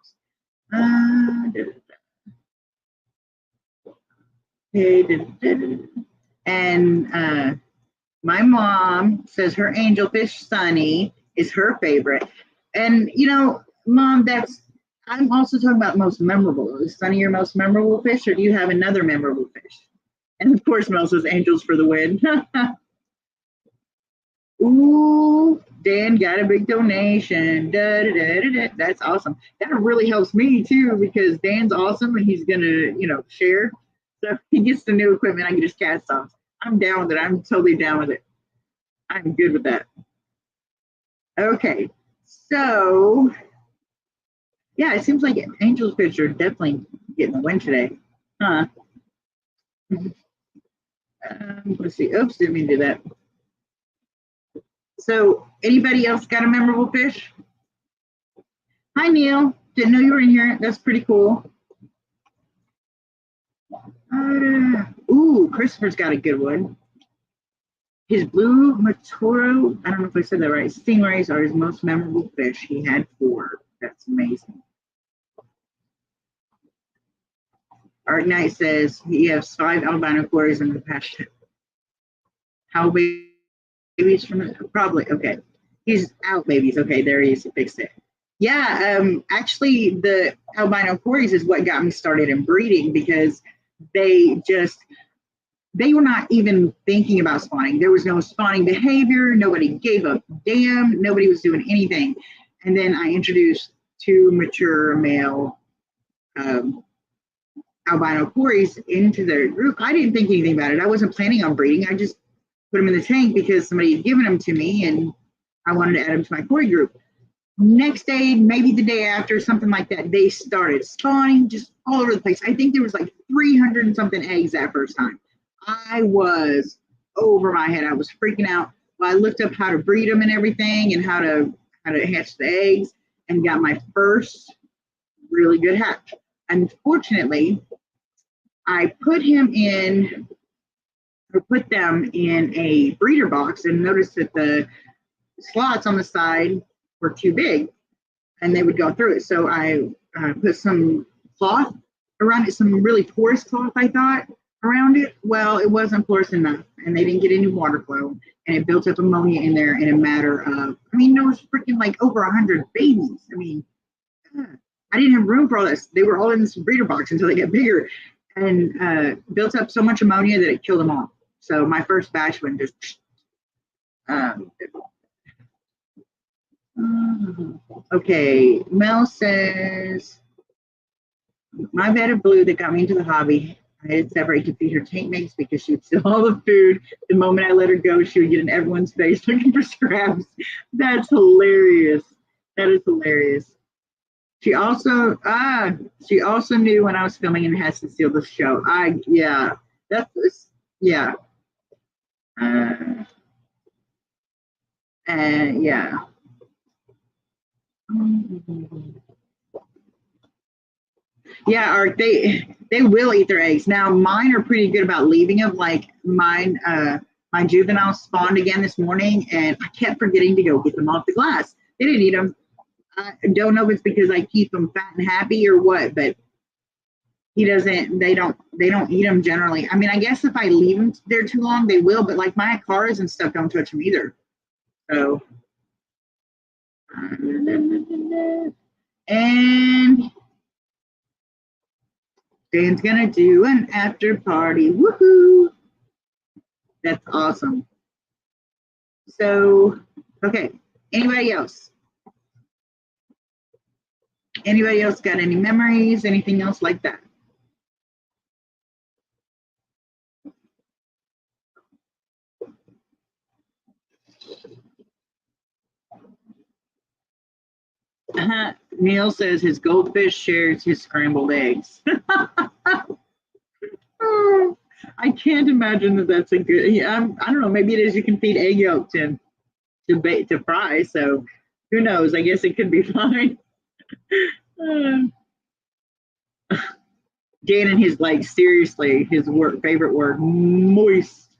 And my mom says her angelfish Sunny is her favorite. And Mom, I'm also talking about most memorable. Is Sunny your most memorable fish, or do you have another memorable fish? And of course, Mel says angels for the win. Ooh, Dan got a big donation. Da, da, da, da, da. That's awesome. That really helps me too, because Dan's awesome and he's gonna, share. So if he gets the new equipment, I can just cast off. I'm down with it. I'm totally down with it. I'm good with that. Okay, so yeah, it seems like Angel's fish are definitely getting the win today, huh? Let's see. Oops, didn't mean to do that. So, anybody else got a memorable fish? Hi, Neil. Didn't know you were in here. That's pretty cool. Ooh, Christopher's got a good one. His blue Matoro, I don't know if I said that right, stingrays are his most memorable fish. He had 4. That's amazing. Art Knight says he has 5 albino Corys in the pasture. How babies from it? Probably, okay. He's out babies. Okay, there he is. He fixed it. Yeah, actually, the albino Corys is what got me started in breeding, because they were not even thinking about spawning. There was no spawning behavior. Nobody gave a damn. Nobody was doing anything. And then I introduced 2 mature male albino Corys into their group. I didn't think anything about it. I wasn't planning on breeding. I just put them in the tank because somebody had given them to me and I wanted to add them to my Cory group. Next day, maybe the day after, something like that, they started spawning just all over the place. I think there was like 300 and something eggs that first time. I was over my head. I was freaking out. Well, I looked up how to breed them and everything, and how to hatch the eggs, and got my first really good hatch. Unfortunately, I put them in a breeder box and noticed that the slots on the side were too big and they would go through it. So I put some cloth around it, some really porous cloth, I thought, around it. Well, it wasn't porous enough and they didn't get any water flow, and it built up ammonia in there in a matter of, there was freaking like over 100 babies. I didn't have room for all this. They were all in this breeder box until they get bigger, and built up so much ammonia that it killed them all. So my first batch went just okay, Mel says, my vet of blue that got me into the hobby, I had to separate to feed her tank mates because she would steal all the food. The moment I let her go, she would get in everyone's face looking for scraps. That's hilarious. That is hilarious. She also knew when I was filming and has to steal the show. Yeah. Yeah, Art, they will eat their eggs. Now, mine are pretty good about leaving them. Like mine, my juvenile spawned again this morning, and I kept forgetting to go get them off the glass. They didn't eat them. I don't know if it's because I keep him fat and happy or what, but they don't eat them generally. I mean, I guess if I leave them there too long, they will, but like my cars and stuff don't touch them either. So, and Dan's gonna do an after party. Woohoo! That's awesome. So, okay. Anybody else? Anybody else got any memories? Anything else like that? Neil says his goldfish shares his scrambled eggs. Oh, I can't imagine that that's a good. Yeah, I don't know. Maybe it is. You can feed egg yolk to fry. So who knows? I guess it could be fine. Dan and his like seriously his favorite word moist.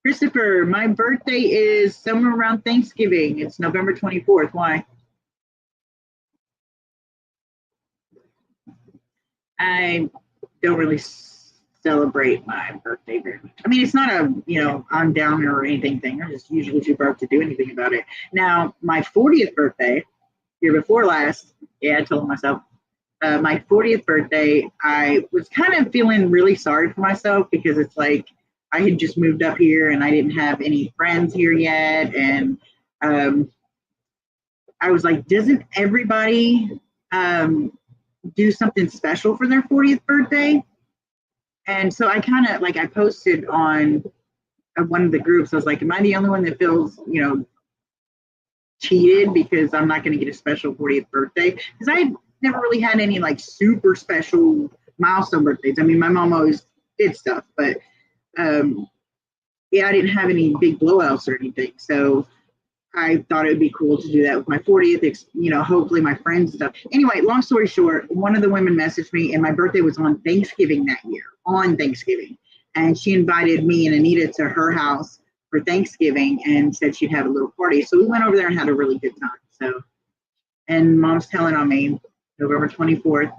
Christopher, my birthday is somewhere around Thanksgiving. It's November 24th. Why? I don't really celebrate my birthday very much. I mean, it's not a, I'm down or anything thing. I'm just usually too broke to do anything about it. Now, my 40th birthday, year before last, yeah, I told myself, my 40th birthday, I was kind of feeling really sorry for myself because it's like I had just moved up here and I didn't have any friends here yet. And I was like, doesn't everybody do something special for their 40th birthday? And so I kind of like I posted on one of the groups. I was like, am I the only one that feels, cheated because I'm not going to get a special 40th birthday? Because I never really had any like super special milestone birthdays. I mean, my mom always did stuff, but yeah, I didn't have any big blowouts or anything. So I thought it would be cool to do that with my 40th, hopefully my friends and stuff. Anyway, long story short, one of the women messaged me and my birthday was on Thanksgiving that year, on Thanksgiving. And she invited me and Anita to her house for Thanksgiving and said she'd have a little party. So we went over there and had a really good time. So, and Mom's telling on me, November 24th.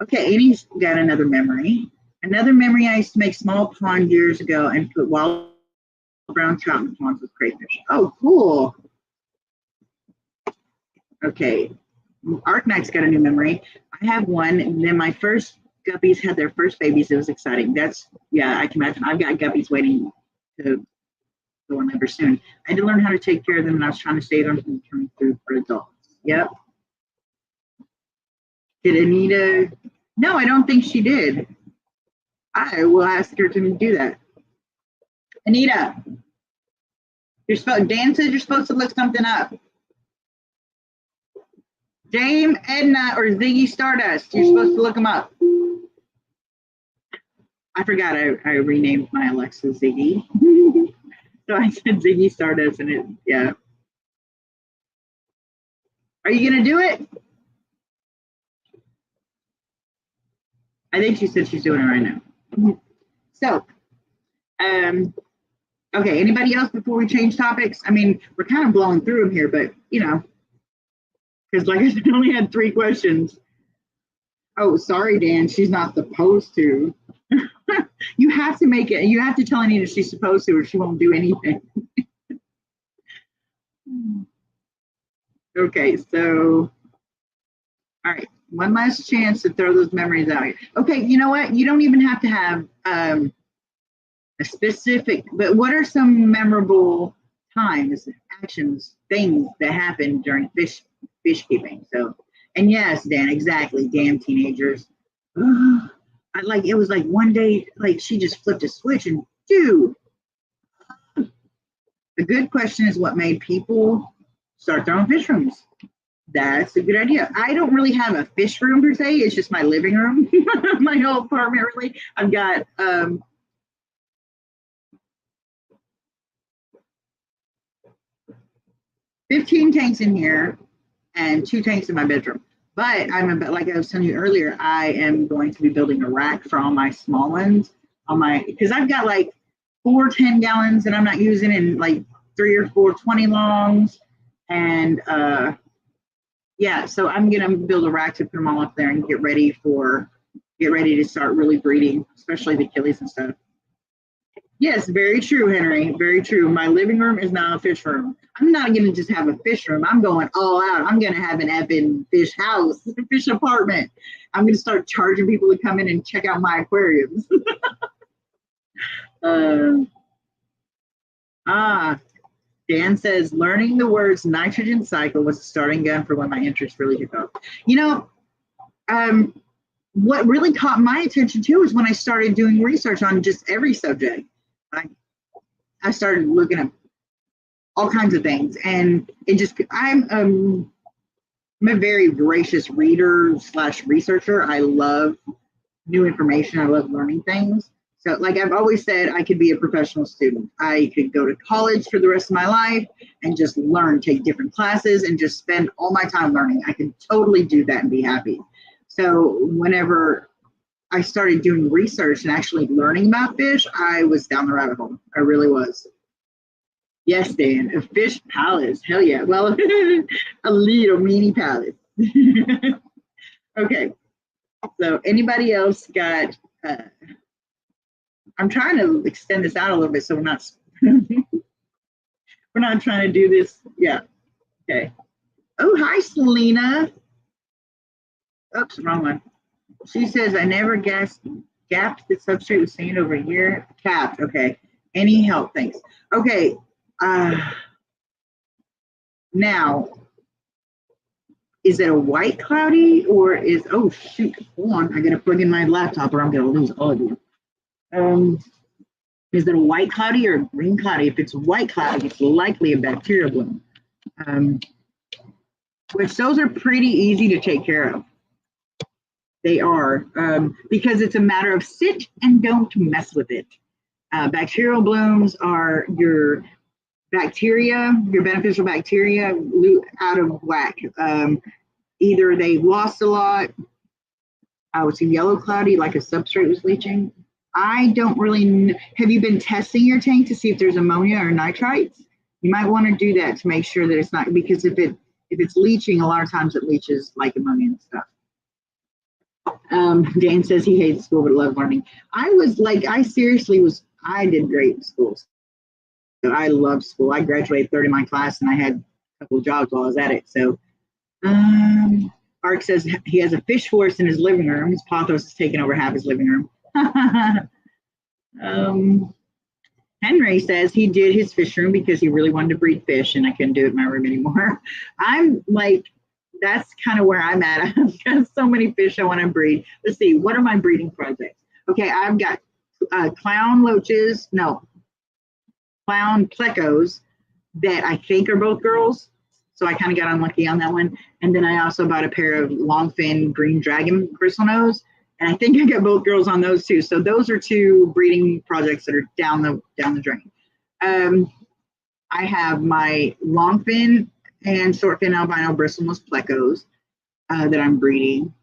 Okay, Annie's got another memory. Another memory, I used to make small pond years ago and put wild brown trout in ponds with crayfish. Oh, cool. Okay, Arknight's got a new memory. I have one, and then my first guppies had their first babies. It was exciting. Yeah, I can imagine. I've got guppies waiting to go on labor soon. I had to learn how to take care of them, and I was trying to save them from turning food for adults. Yep. Did Anita? No, I don't think she did. I will ask her to do that. Anita, Dan said you're supposed to look something up. Dame, Edna, or Ziggy Stardust, you're supposed to look them up. I forgot I renamed my Alexa Ziggy. So I said Ziggy Stardust and yeah. Are you gonna do it? I think she said she's doing it right now. So, okay, anybody else before we change topics? I mean, we're kind of blowing through them here, but because like I said, I only had 3 questions. Oh, sorry, Dan, she's not supposed to. You have to make it, you have to tell Anita she's supposed to or she won't do anything. Okay, so, all right, one last chance to throw those memories out here. Okay, you know what? You don't even have to have a specific, but what are some memorable times, actions, things that happened during fish keeping? So, and yes, Dan, exactly. Damn teenagers. It was like one day, like she just flipped a switch and dude. The good question is what made people start their own fish rooms. That's a good idea. I don't really have a fish room per se. It's just my living room, my whole apartment. Really, I've got 15 tanks in here and 2 tanks in my bedroom. But like I was telling you earlier, I am going to be building a rack for all my small ones because I've got like 4 10 gallons that I'm not using and like 3 or 4 20 longs And yeah, so I'm gonna build a rack to put them all up there and get ready to start really breeding, especially the Achilles and stuff. Yes, very true, Henry. Very true. My living room is now a fish room. I'm not going to just have a fish room. I'm going all out. I'm going to have an effing fish house, a fish apartment. I'm going to start charging people to come in and check out my aquariums. Dan says, learning the words nitrogen cycle was a starting gun for when my interest really took off. You know, what really caught my attention too is when I started doing research on just every subject. I started looking at all kinds of things, and it just I'm a very voracious reader / researcher. I love new information. I love learning things. So like I've always said, I could be a professional student. I could go to college for the rest of my life and just learn, take different classes, and just spend all my time learning. I could totally do that and be happy. So whenever I started doing research and actually learning about fish, I was down the rabbit hole. I really was. Yes, Dan, a fish palace. Hell yeah. Well, a little mini palace. Okay. So anybody else got, I'm trying to extend this out a little bit so we're not trying to do this. Yeah. Okay. Oh, hi, Selena. Oops, wrong one. She says, I never gapped the substrate with sand over a year. Capped, okay. Any help, thanks. Okay, now, is it a white cloudy or is, oh shoot, hold on. I gotta plug in my laptop or I'm gonna lose all of you. Is it a white cloudy or a green cloudy? If it's a white cloudy, it's likely a bacterial bloom. Which those are pretty easy to take care of. They are, because it's a matter of sit and don't mess with it. Bacterial blooms are your bacteria, your beneficial bacteria out of whack. Either they lost a lot, I would see yellow cloudy, like a substrate was leaching. I don't really know. Have you been testing your tank to see if there's ammonia or nitrites? You might want to do that to make sure that it's not, because if it's leaching, a lot of times it leaches like ammonia and stuff. Dan says he hates school but loved learning. I did great in school. So I love school. I graduated third in my class and I had a couple of jobs while I was at it. So Ark says he has a fish forest in his living room. His pothos has taken over half his living room. Henry says he did his fish room because he really wanted to breed fish and I couldn't do it in my room anymore. I'm like, that's kind of where I'm at. I've got so many fish I want to breed. Let's see, what are my breeding projects? Okay, I've got clown plecos that I think are both girls. So I kind of got unlucky on that one. And then I also bought a pair of longfin green dragon bristlenose. And I think I got both girls on those too. So those are two breeding projects that are down the drain. I have my longfin and shortfin albino bristlenose plecos that I'm breeding.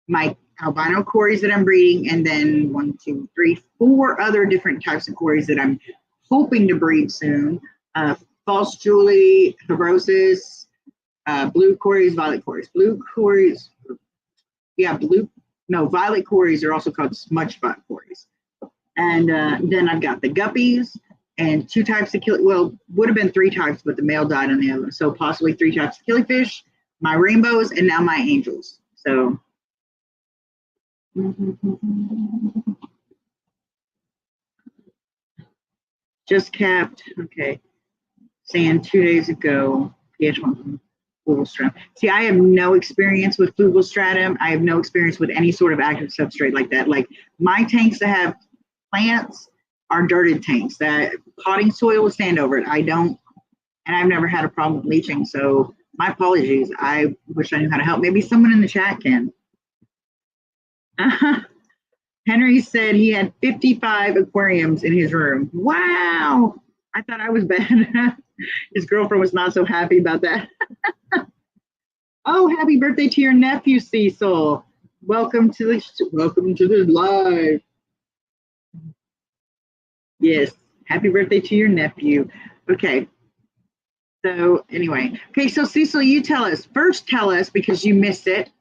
My albino cories that I'm breeding, and then 1, 2, 3, 4 other different types of cories that I'm hoping to breed soon. False Julie, Hebrosis, blue cories, violet cories. Violet cories are also called smudge spot cories. And then I've got the guppies and 2 types of would have been 3 types, but the male died on the other. So possibly 3 types of killifish, my rainbows, and now my angels. So just capped, okay. Sand 2 days ago, pH 1 fluvial. See, I have no experience with fluvial stratum. I have no experience with any sort of active substrate like that. Like my tanks that have plants are dirted tanks. That potting soil will stand over it. I don't, and I've never had a problem with leaching. So my apologies. I wish I knew how to help. Maybe someone in the chat can. Henry said he had 55 aquariums in his room. Wow. I thought I was bad. His girlfriend was not so happy about that. Oh, happy birthday to your nephew, Cecil. Welcome to the live. Yes, happy birthday to your nephew. Okay. So anyway, okay, so Cecil, you tell us, because you missed it,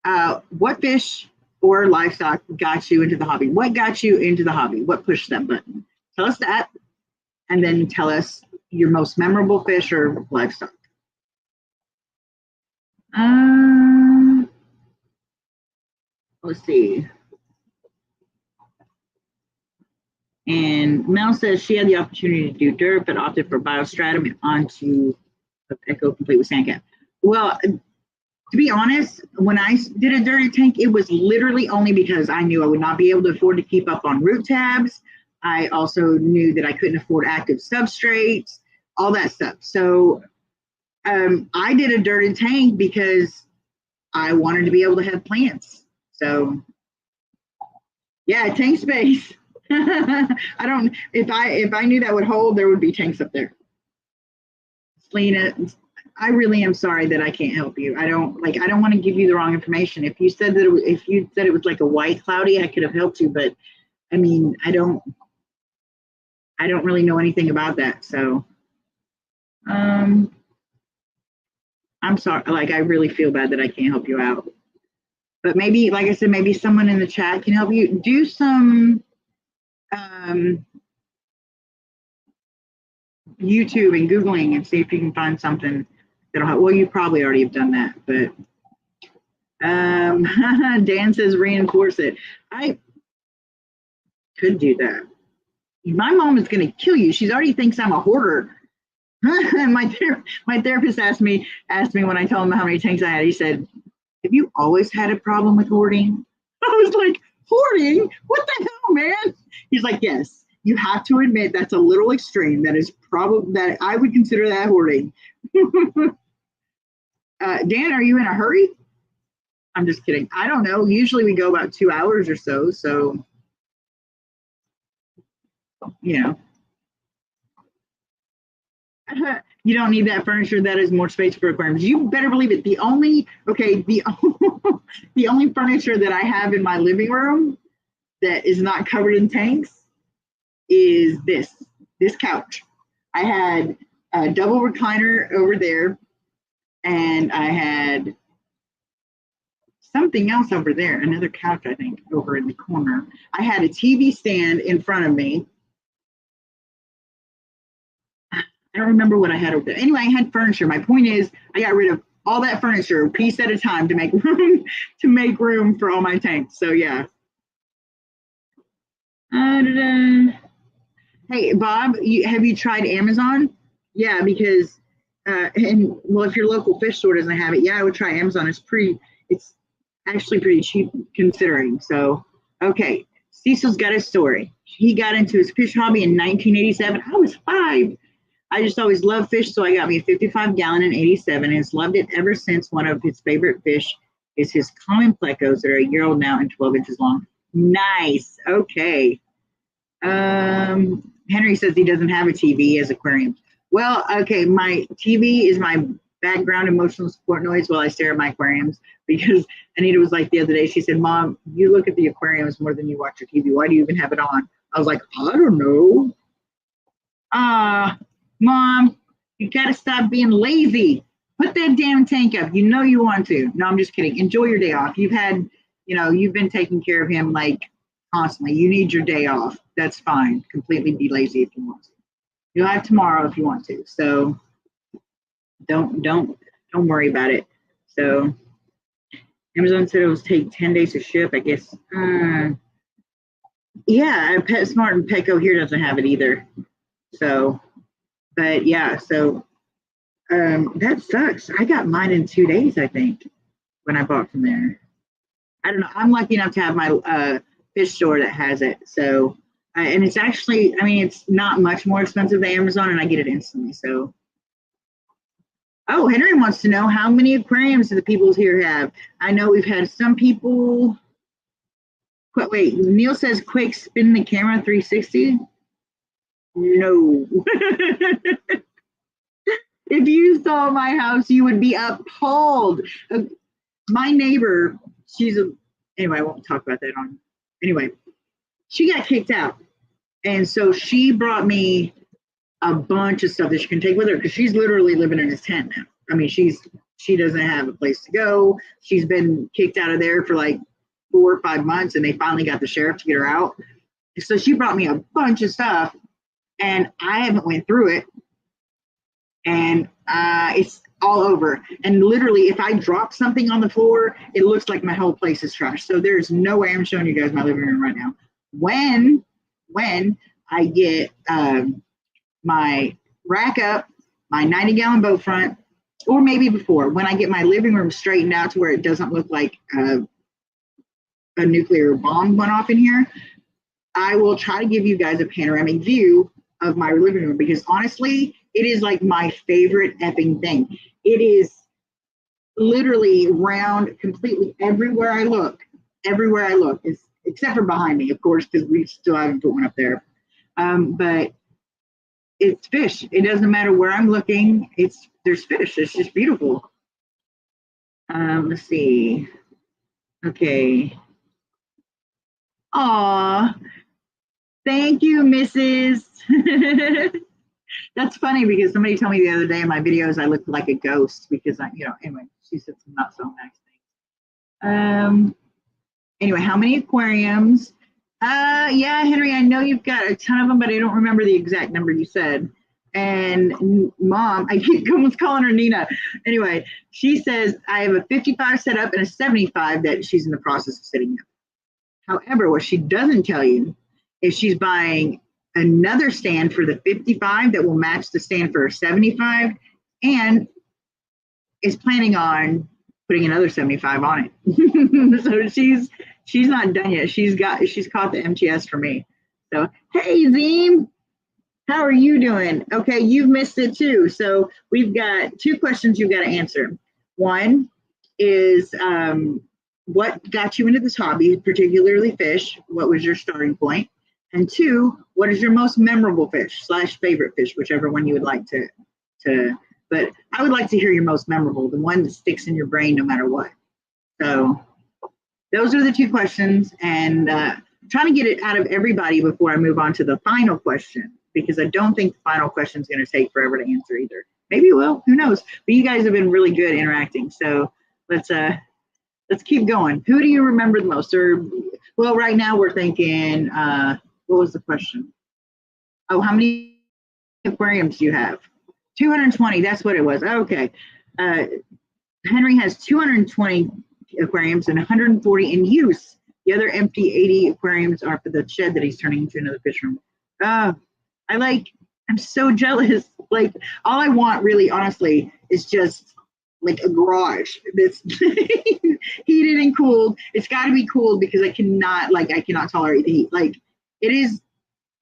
what fish or livestock got you into the hobby? What got you into the hobby? What pushed that button? Tell us that, and then tell us your most memorable fish or livestock. Let's see. And Mel says she had the opportunity to do dirt, but opted for biostratum and onto Echo Complete with Sandcap. Well, to be honest, when I did a dirty tank, it was literally only because I knew I would not be able to afford to keep up on root tabs. I also knew that I couldn't afford active substrates, all that stuff. So I did a dirty tank because I wanted to be able to have plants. So yeah, tank space. I don't, if I knew that would hold, there would be tanks up there. Selena, I really am sorry that I can't help you. I don't want to give you the wrong information. If you said that it was like a white cloudy, I could have helped you, but I mean, I don't really know anything about that. So, I'm sorry. Like, I really feel bad that I can't help you out, but maybe, like I said, maybe someone in the chat can help you. Do some, YouTube and Googling and see if you can find something that'll help. Well, you probably already have done that, but Dan says reinforce it. I could do that. My mom is going to kill you. She already thinks I'm a hoarder. my therapist asked me when I told him how many tanks I had. He said, "Have you always had a problem with hoarding?" I was like, "Hoarding? What the hell, man?" He's like, "Yes. You have to admit that's a little extreme. That is probably that I would consider that hoarding." Dan, are you in a hurry? I'm just kidding. I don't know. Usually we go about 2 hours or so. So, you know, you don't need that furniture. That is more space for aquariums. You better believe it. The only furniture that I have in my living room that is not covered in tanks is this couch. I had a double recliner over there, and I had something else over there, another couch, I think, over in the corner. I had a TV stand in front of me. I don't remember what I had over there. Anyway, I had furniture. My point is, I got rid of all that furniture, a piece at a time, to make room for all my tanks. So yeah. Hey, Bob, have you tried Amazon? Yeah, because, and well, if your local fish store doesn't have it, yeah, I would try Amazon. It's actually pretty cheap considering. So, okay, Cecil's got a story. He got into his fish hobby in 1987. I was 5. I just always loved fish, so I got me a 55-gallon in 87 and has loved it ever since. One of his favorite fish is his common plecos that are a year old now and 12 inches long. Nice. Okay. Henry says he doesn't have a TV as aquarium. Well, okay, my TV is my background emotional support noise while I stare at my aquariums, because Anita was like the other day, she said, "Mom, you look at the aquariums more than you watch your TV. Why do you even have it on?" I was like, "I don't know." Mom, you gotta stop being lazy. Put that damn tank up. You know you want to. No, I'm just kidding. Enjoy your day off. You've been taking care of him like constantly. You need your day off. That's fine. Completely be lazy if you want to. You'll have tomorrow if you want to. So don't worry about it. So Amazon said it will take 10 days to ship, I guess. Yeah, PetSmart and Petco here doesn't have it either. So, but yeah, so that sucks. I got mine in 2 days, I think, when I bought from there. I don't know. I'm lucky enough to have my fish store that has it. So, and it's actually, I mean, it's not much more expensive than Amazon, and I get it instantly. So, oh, Henry wants to know how many aquariums do the people here have. I know we've had some people. Wait, Neil says, quick, spin the camera 360. No. If you saw my house, you would be appalled. My neighbor, anyway, I won't talk about that anyway, she got kicked out. And so she brought me a bunch of stuff that she can take with her because she's literally living in a tent now. I mean, she doesn't have a place to go. She's been kicked out of there for like 4 or 5 months, and they finally got the sheriff to get her out. So she brought me a bunch of stuff, and I haven't went through it, and it's all over. And literally, if I drop something on the floor, it looks like my whole place is trashed. So there's no way I'm showing you guys my living room right now. When I get my rack up, my 90-gallon boat front, or maybe before, when I get my living room straightened out to where it doesn't look like a nuclear bomb went off in here, I will try to give you guys a panoramic view of my living room, because honestly, it is like my favorite effing thing. It is literally round completely everywhere I look, except for behind me, of course, because we still haven't put one up there. But it's fish. It doesn't matter where I'm looking. There's fish. It's just beautiful. Let's see. Okay. Aw. Thank you, Mrs. That's funny because somebody told me the other day in my videos I looked like a ghost because anyway, she said some not so nice things. Anyway, how many aquariums? Yeah, Henry, I know you've got a ton of them, but I don't remember the exact number you said. And Mom, I keep almost calling her Nina. Anyway, she says I have a 55 set up and a 75 that she's in the process of setting up. However, what she doesn't tell you is she's buying another stand for the 55 that will match the stand for her 75, and is planning on putting another 75 on it. So she's not done yet. She's caught the MTS for me. So hey Zeem, how are you doing? Okay, you've missed it too. So we've got 2 questions you've got to answer. One is what got you into this hobby, particularly fish? What was your starting point? And 2, what is your most memorable fish / favorite fish, whichever one you would like to, but I would like to hear your most memorable, the one that sticks in your brain no matter what. So those are the 2 questions, and trying to get it out of everybody before I move on to the final question, because I don't think the final question is going to take forever to answer either. Maybe it will, who knows? But you guys have been really good interacting, so let's keep going. Who do you remember the most? Or, well, right now we're thinking, what was the question? Oh, how many aquariums do you have? 220, that's what it was. Okay. Henry has 220 aquariums and 140 in use. The other empty 80 aquariums are for the shed that he's turning into another fish room. I'm so jealous. Like, all I want really, honestly, is just like a garage that's heated and cooled. It's got to be cooled because I cannot tolerate the heat. Like, it is,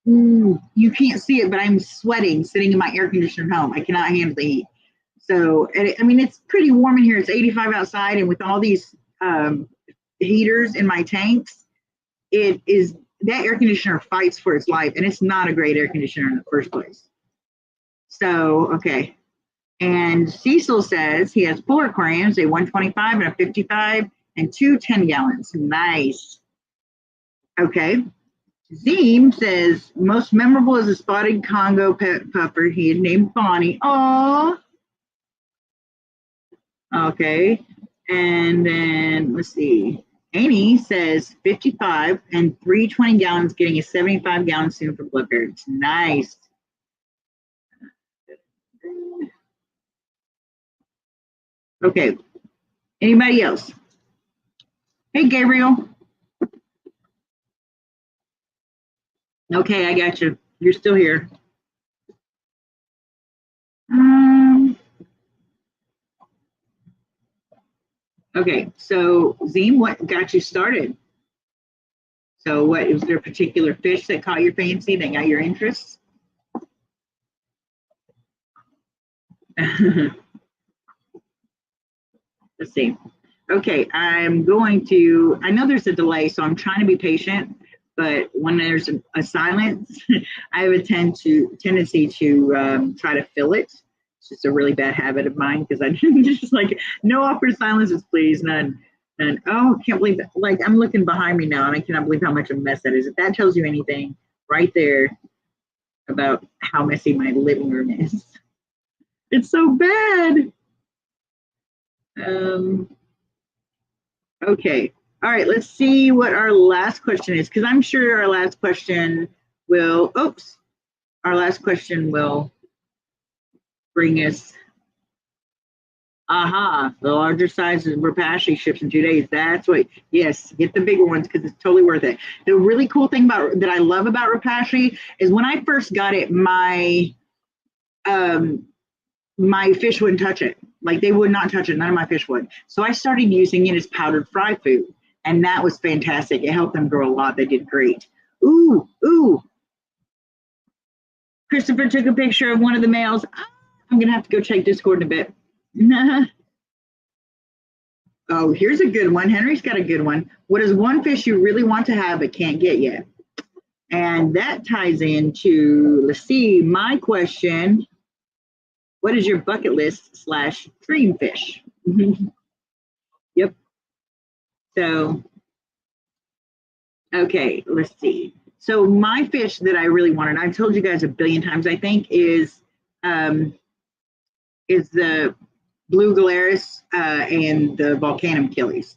you can't see it, but I'm sweating sitting in my air conditioned home. I cannot handle the heat. So, I mean, it's pretty warm in here. It's 85 outside, and with all these heaters in my tanks, that air conditioner fights for its life, and it's not a great air conditioner in the first place. So, okay. And Cecil says he has 4 aquariums, a 125 and a 55, and 2 10-gallons. Nice. Okay. Zeem says most memorable is a spotted Congo pet pupper. He is named Bonnie. Aww. Okay. And then let's see. Amy says 55 and 3 20-gallons, getting a 75-gallon soon for blood parrots. Nice. Okay. Anybody else? Hey, Gabriel. Okay, I got you. You're still here. Okay, so Zeem, what got you started? So what, was there a particular fish that caught your fancy, that got your interest? Let's see. Okay, I know there's a delay, so I'm trying to be patient, but when there's a silence, I have a tendency to try to fill it. It's just a really bad habit of mine, because I just like, no awkward silences, please, none. And oh, can't believe that. Like, I'm looking behind me now, and I cannot believe how much of a mess that is. If that tells you anything, right there. about how messy my living room is. It's so bad. Okay. All right, let's see what our last question is, because I'm sure our last question will, our last question will bring us, the larger sizes of Repashy ships in 2 days. That's what, yes, get the bigger ones because it's totally worth it. The really cool thing that I love about Repashy is when I first got it, my fish wouldn't touch it. Like they would not touch it. None of my fish would. So I started using it as powdered fry food. And that was fantastic. It helped them grow a lot. They did great. Ooh. Christopher took a picture of one of the males. I'm going to have to go check Discord in a bit. Oh, here's a good one. Henry's got a good one. What is one fish you really want to have but can't get yet? And that ties into, let's see, my question. What is your bucket list / dream fish? Yep. So, okay, let's see. So my fish that I really wanted, I've told you guys a billion times, I think, is the blue Galaris and the Volcanum Achilles.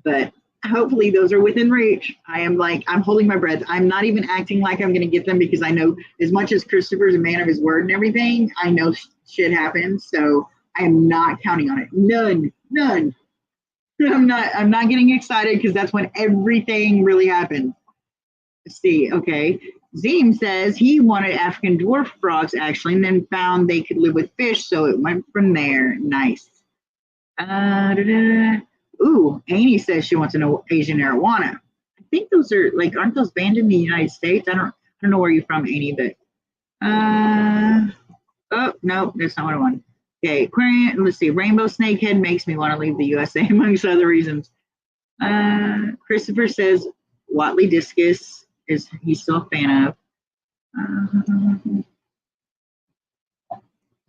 But hopefully those are within reach. I'm holding my breath. I'm not even acting like I'm going to get them because I know as much as Christopher's a man of his word and everything, I know shit happens. So I am not counting on it. None. I'm not getting excited because that's when everything really happens. Let's see. Okay. Zeem says he wanted African dwarf frogs actually, and then found they could live with fish, so it went from there. Nice. Ooh, Amy says she wants to know Asian arowana. I think those are aren't those banned in the United States? I don't know where you're from, Amy, but oh no, that's not what I want. Okay, aquarium. Let's see. Rainbow snakehead makes me want to leave the USA amongst other reasons. Christopher says Watley discus is he's still a fan of.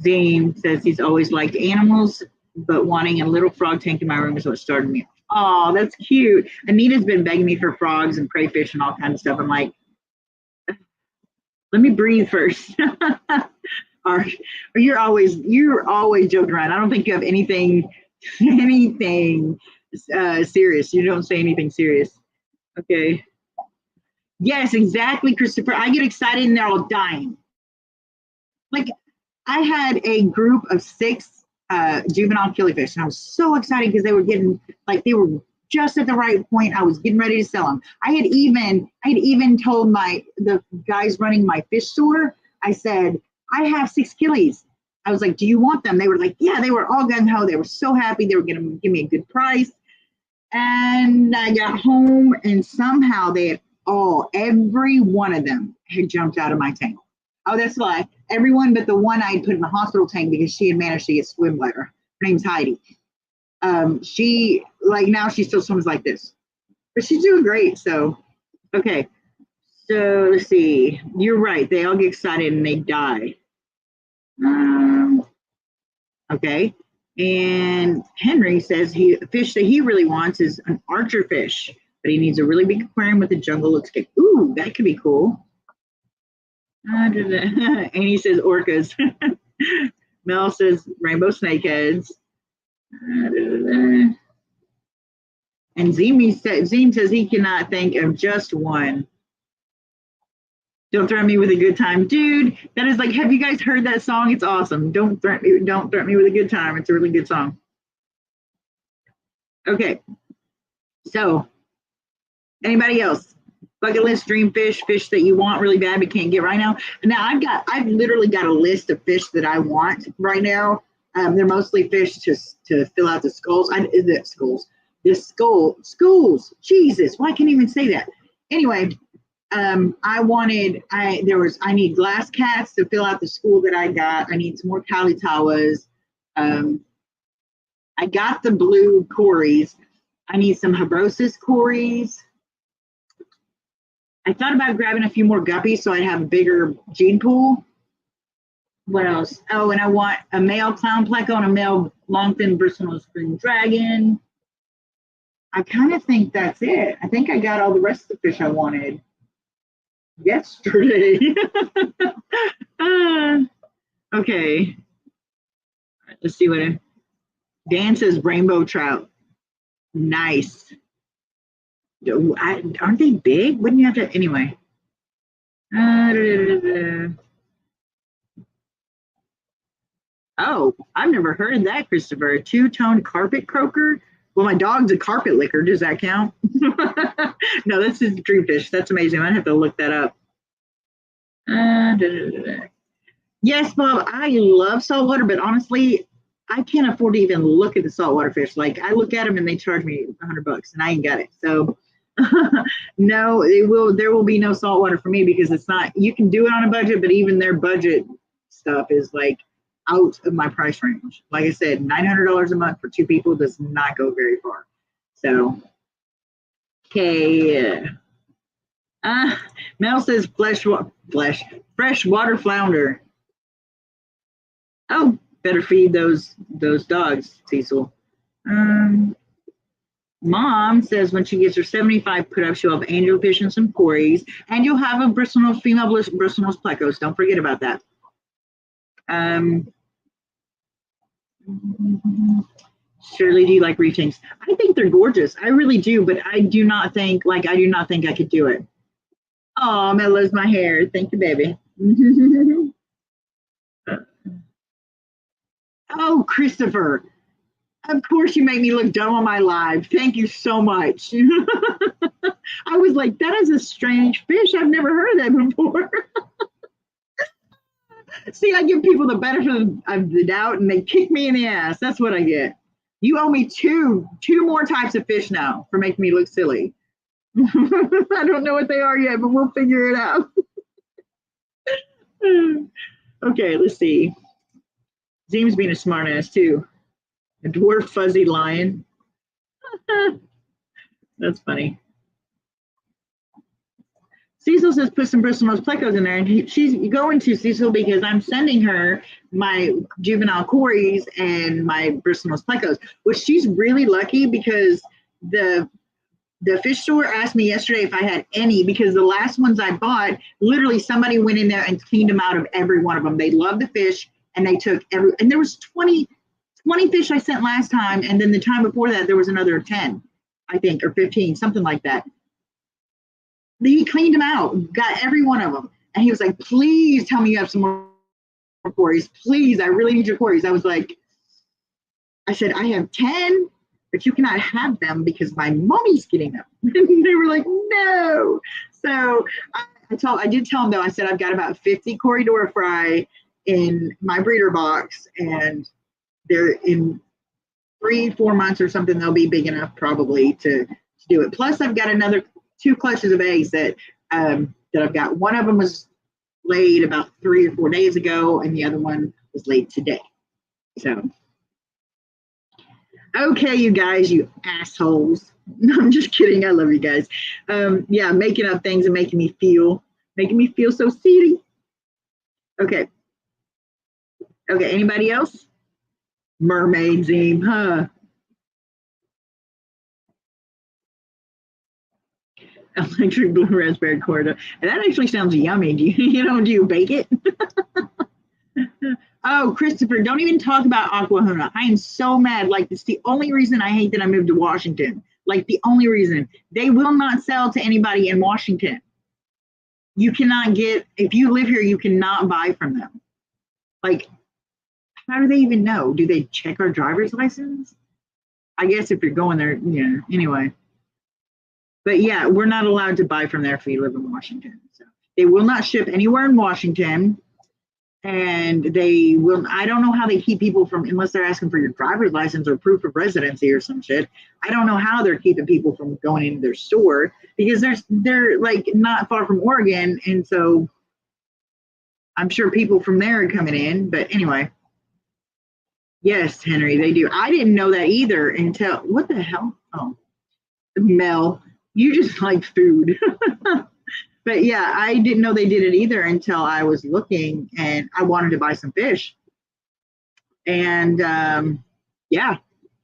Zane says he's always liked animals, but wanting a little frog tank in my room is what started me. Oh, that's cute. Anita's been begging me for frogs and crayfish and all kinds of stuff. I'm like, let me breathe first. Or you're always joking around. I don't think you have anything serious. You don't say anything serious. Okay. Yes, exactly, Christopher. I get excited and they're all dying. Like I had a group of 6 juvenile killifish, and I was so excited because they were they were just at the right point. I was getting ready to sell them. I had even told the guys running my fish store, I said, I have 6 killies. I was like, do you want them? They were like, yeah, they were all gung ho. They were so happy. They were going to give me a good price. And I got home and somehow every one of them had jumped out of my tank. Oh, that's a lie. Everyone but the one I had put in the hospital tank because she had managed to get swim bladder. Her name's Heidi. She now she still swims like this, but she's doing great. So, okay. So let's see. You're right. They all get excited and they die. Okay. And Henry says the fish that he really wants is an archer fish, but he needs a really big aquarium with a jungle lookscape. Ooh, that could be cool. And he says orcas. Mel says rainbow snakeheads. And Zeem says he cannot think of just one. Don't threaten me with a good time, dude. That is have you guys heard that song? It's awesome. Don't threaten me with a good time. It's a really good song. Okay. So, anybody else? Bucket list, dream fish that you want really bad but can't get right now. And now I've literally got a list of fish that I want right now. They're mostly fish to fill out the skulls. Schools. Jesus, why can't I even say that? Anyway. I need glass cats to fill out the school that I got. I need some more Kalitawas. I got the blue cories. I need some Habrosus cories. I thought about grabbing a few more guppies so I'd have a bigger gene pool. What else? Oh, and I want a male clown pleco and a male long-fin bristlenose green dragon. I kind of think that's it. I think I got all the rest of the fish I wanted. yesterday. uh, okay, let's see what Dan says. Rainbow trout, nice. Aren't they big? Wouldn't you have to anyway? Da, da, da, da. Oh, I've never heard of that, Christopher. A two-tone carpet croaker. Well, my dog's a carpet licker. Does that count? No, that's his dreamfish. That's amazing. I have to look that up. Da, da, da. Yes, Bob, I love saltwater, but honestly, I can't afford to even look at the saltwater fish. Like I look at them and they charge me $100 and I ain't got it. So no, there will be no saltwater for me because it's not, you can do it on a budget, but even their budget stuff is like out of my price range. Like I said, $900 a month for two people does not go very far. So, okay. Mel says freshwater flounder. Oh, better feed those dogs, Cecil. Mom says when she gets her 75 put up, she'll have angelfish and some cories, and you'll have a female bristlenose plecos. Don't forget about that. Shirley, do you like reef tanks? I think they're gorgeous. I really do, but I do not think I could do it. Oh, Mella's my hair. Thank you, baby. Oh, Christopher. Of course you make me look dumb on my live. Thank you so much. I was like, that is a strange fish. I've never heard of that before. See, I give people the benefit of the doubt and they kick me in the ass. That's what I get. You owe me two more types of fish now for making me look silly. I don't know what they are yet, but we'll figure it out. Okay, let's see. Zeem's being a smartass too. A dwarf fuzzy lion. That's funny. Cecil says put some bristlenose plecos in there, and she's going to, Cecil, because I'm sending her my juvenile cories and my bristlenose plecos, which she's really lucky because the fish store asked me yesterday if I had any, because the last ones I bought, literally somebody went in there and cleaned them out of every one of them. They loved the fish and they took and there was 20 fish I sent last time, and then the time before that there was another 10, I think, or 15, something like that. He cleaned them out, got every one of them, and he was like, please tell me you have some more cories. Please, I really need your cories. I said, I have 10, but you cannot have them because my mommy's getting them. They were like, no. So I did tell them though, I said, I've got about 50 Corridor fry in my breeder box, and they're in 3-4 months or something, they'll be big enough probably to do it. Plus I've got another 2 clutches of eggs that I've got. One of them was laid about 3 or 4 days ago, and the other one was laid today. So, okay, you guys, you assholes. No, I'm just kidding. I love you guys. Yeah, making up things and making me feel so silly. Okay. Okay, anybody else? Mermaid Zeem, huh? Electric blue raspberry cordial. And that actually sounds yummy. Do you bake it? Oh, Christopher, don't even talk about Aquahuna. I am so mad. Like, it's the only reason I hate that I moved to Washington. Like, the only reason. They will not sell to anybody in Washington. You cannot if you live here, you cannot buy from them. Like, how do they even know? Do they check our driver's license? I guess if you're going there, yeah, anyway. But yeah, we're not allowed to buy from there if we live in Washington. So they will not ship anywhere in Washington. And they will, I don't know how they keep people from, unless they're asking for your driver's license or proof of residency or some shit. I don't know how they're keeping people from going into their store, because they're like not far from Oregon. And so I'm sure people from there are coming in. But anyway, yes, Henry, they do. I didn't know that either until, what the hell? Oh, Mel, you just like food. But yeah, I didn't know they did it either until I was looking and I wanted to buy some fish. And yeah,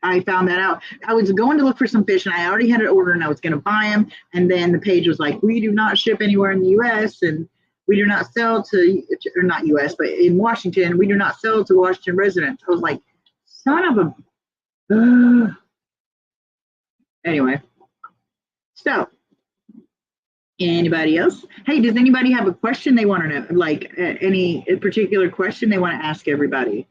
I found that out. I was going to look for some fish and I already had an order and I was going to buy them. And then the page was like, we do not ship anywhere in the US and we do not sell to, or not US, but in Washington, we do not sell to Washington residents. I was like, son of a, anyway. So, anybody else? Hey, does anybody have a question they want to know? Like any particular question they want to ask everybody?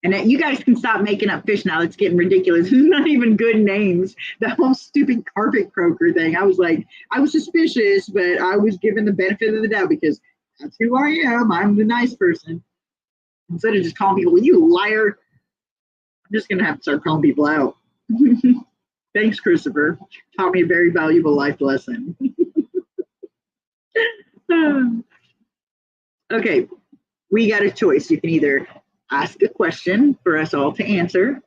And you guys can stop making up fish now. It's getting ridiculous. It's not even good names. The whole stupid carpet croaker thing. I was like, I was suspicious, but I was given the benefit of the doubt because that's who I am. I'm the nice person. Instead of just calling people, you liar. I'm just going to have to start calling people out. Thanks, Christopher. Taught me a very valuable life lesson. Okay, we got a choice. You can either ask a question for us all to answer,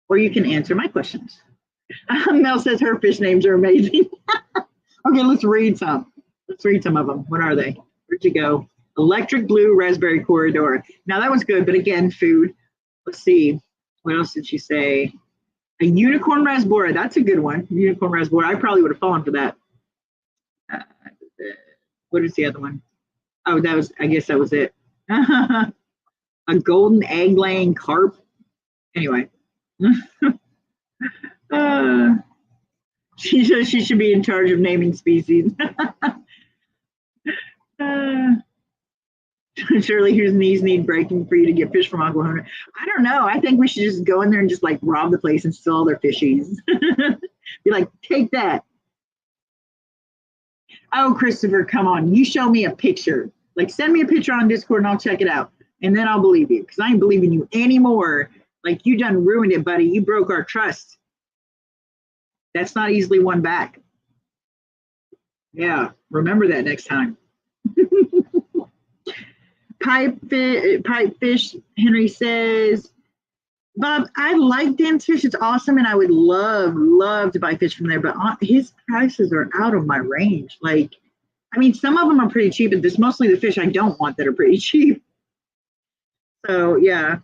or you can answer my questions. Mel says her fish names are amazing. Okay, let's read some. Let's read some of them. What are they? Where'd you go? Electric blue raspberry corridor. Now that was good, but again, food. Let's see. What else did she say? A unicorn rasbora. That's a good one. Unicorn rasbora. I probably would have fallen for that. What is the other one? Oh, that was, I guess that was it. A golden egg laying carp. Anyway. She says she should be in charge of naming species. Surely his knees need breaking for you to get fish from Oklahoma. I don't know. I think we should just go in there and just like rob the place and steal all their fishies. Be like, take that. Oh, Christopher, come on. You show me a picture. Like, send me a picture on Discord and I'll check it out. And then I'll believe you. Because I ain't believing you anymore. Like, you done ruined it, buddy. You broke our trust. That's not easily won back. Yeah, remember that next time. Pipefish, Henry says, Bob, I like Dan's Fish. It's awesome, and I would love to buy fish from there, but his prices are out of my range. Like, I mean, some of them are pretty cheap, but there's mostly the fish I don't want that are pretty cheap. So, yeah.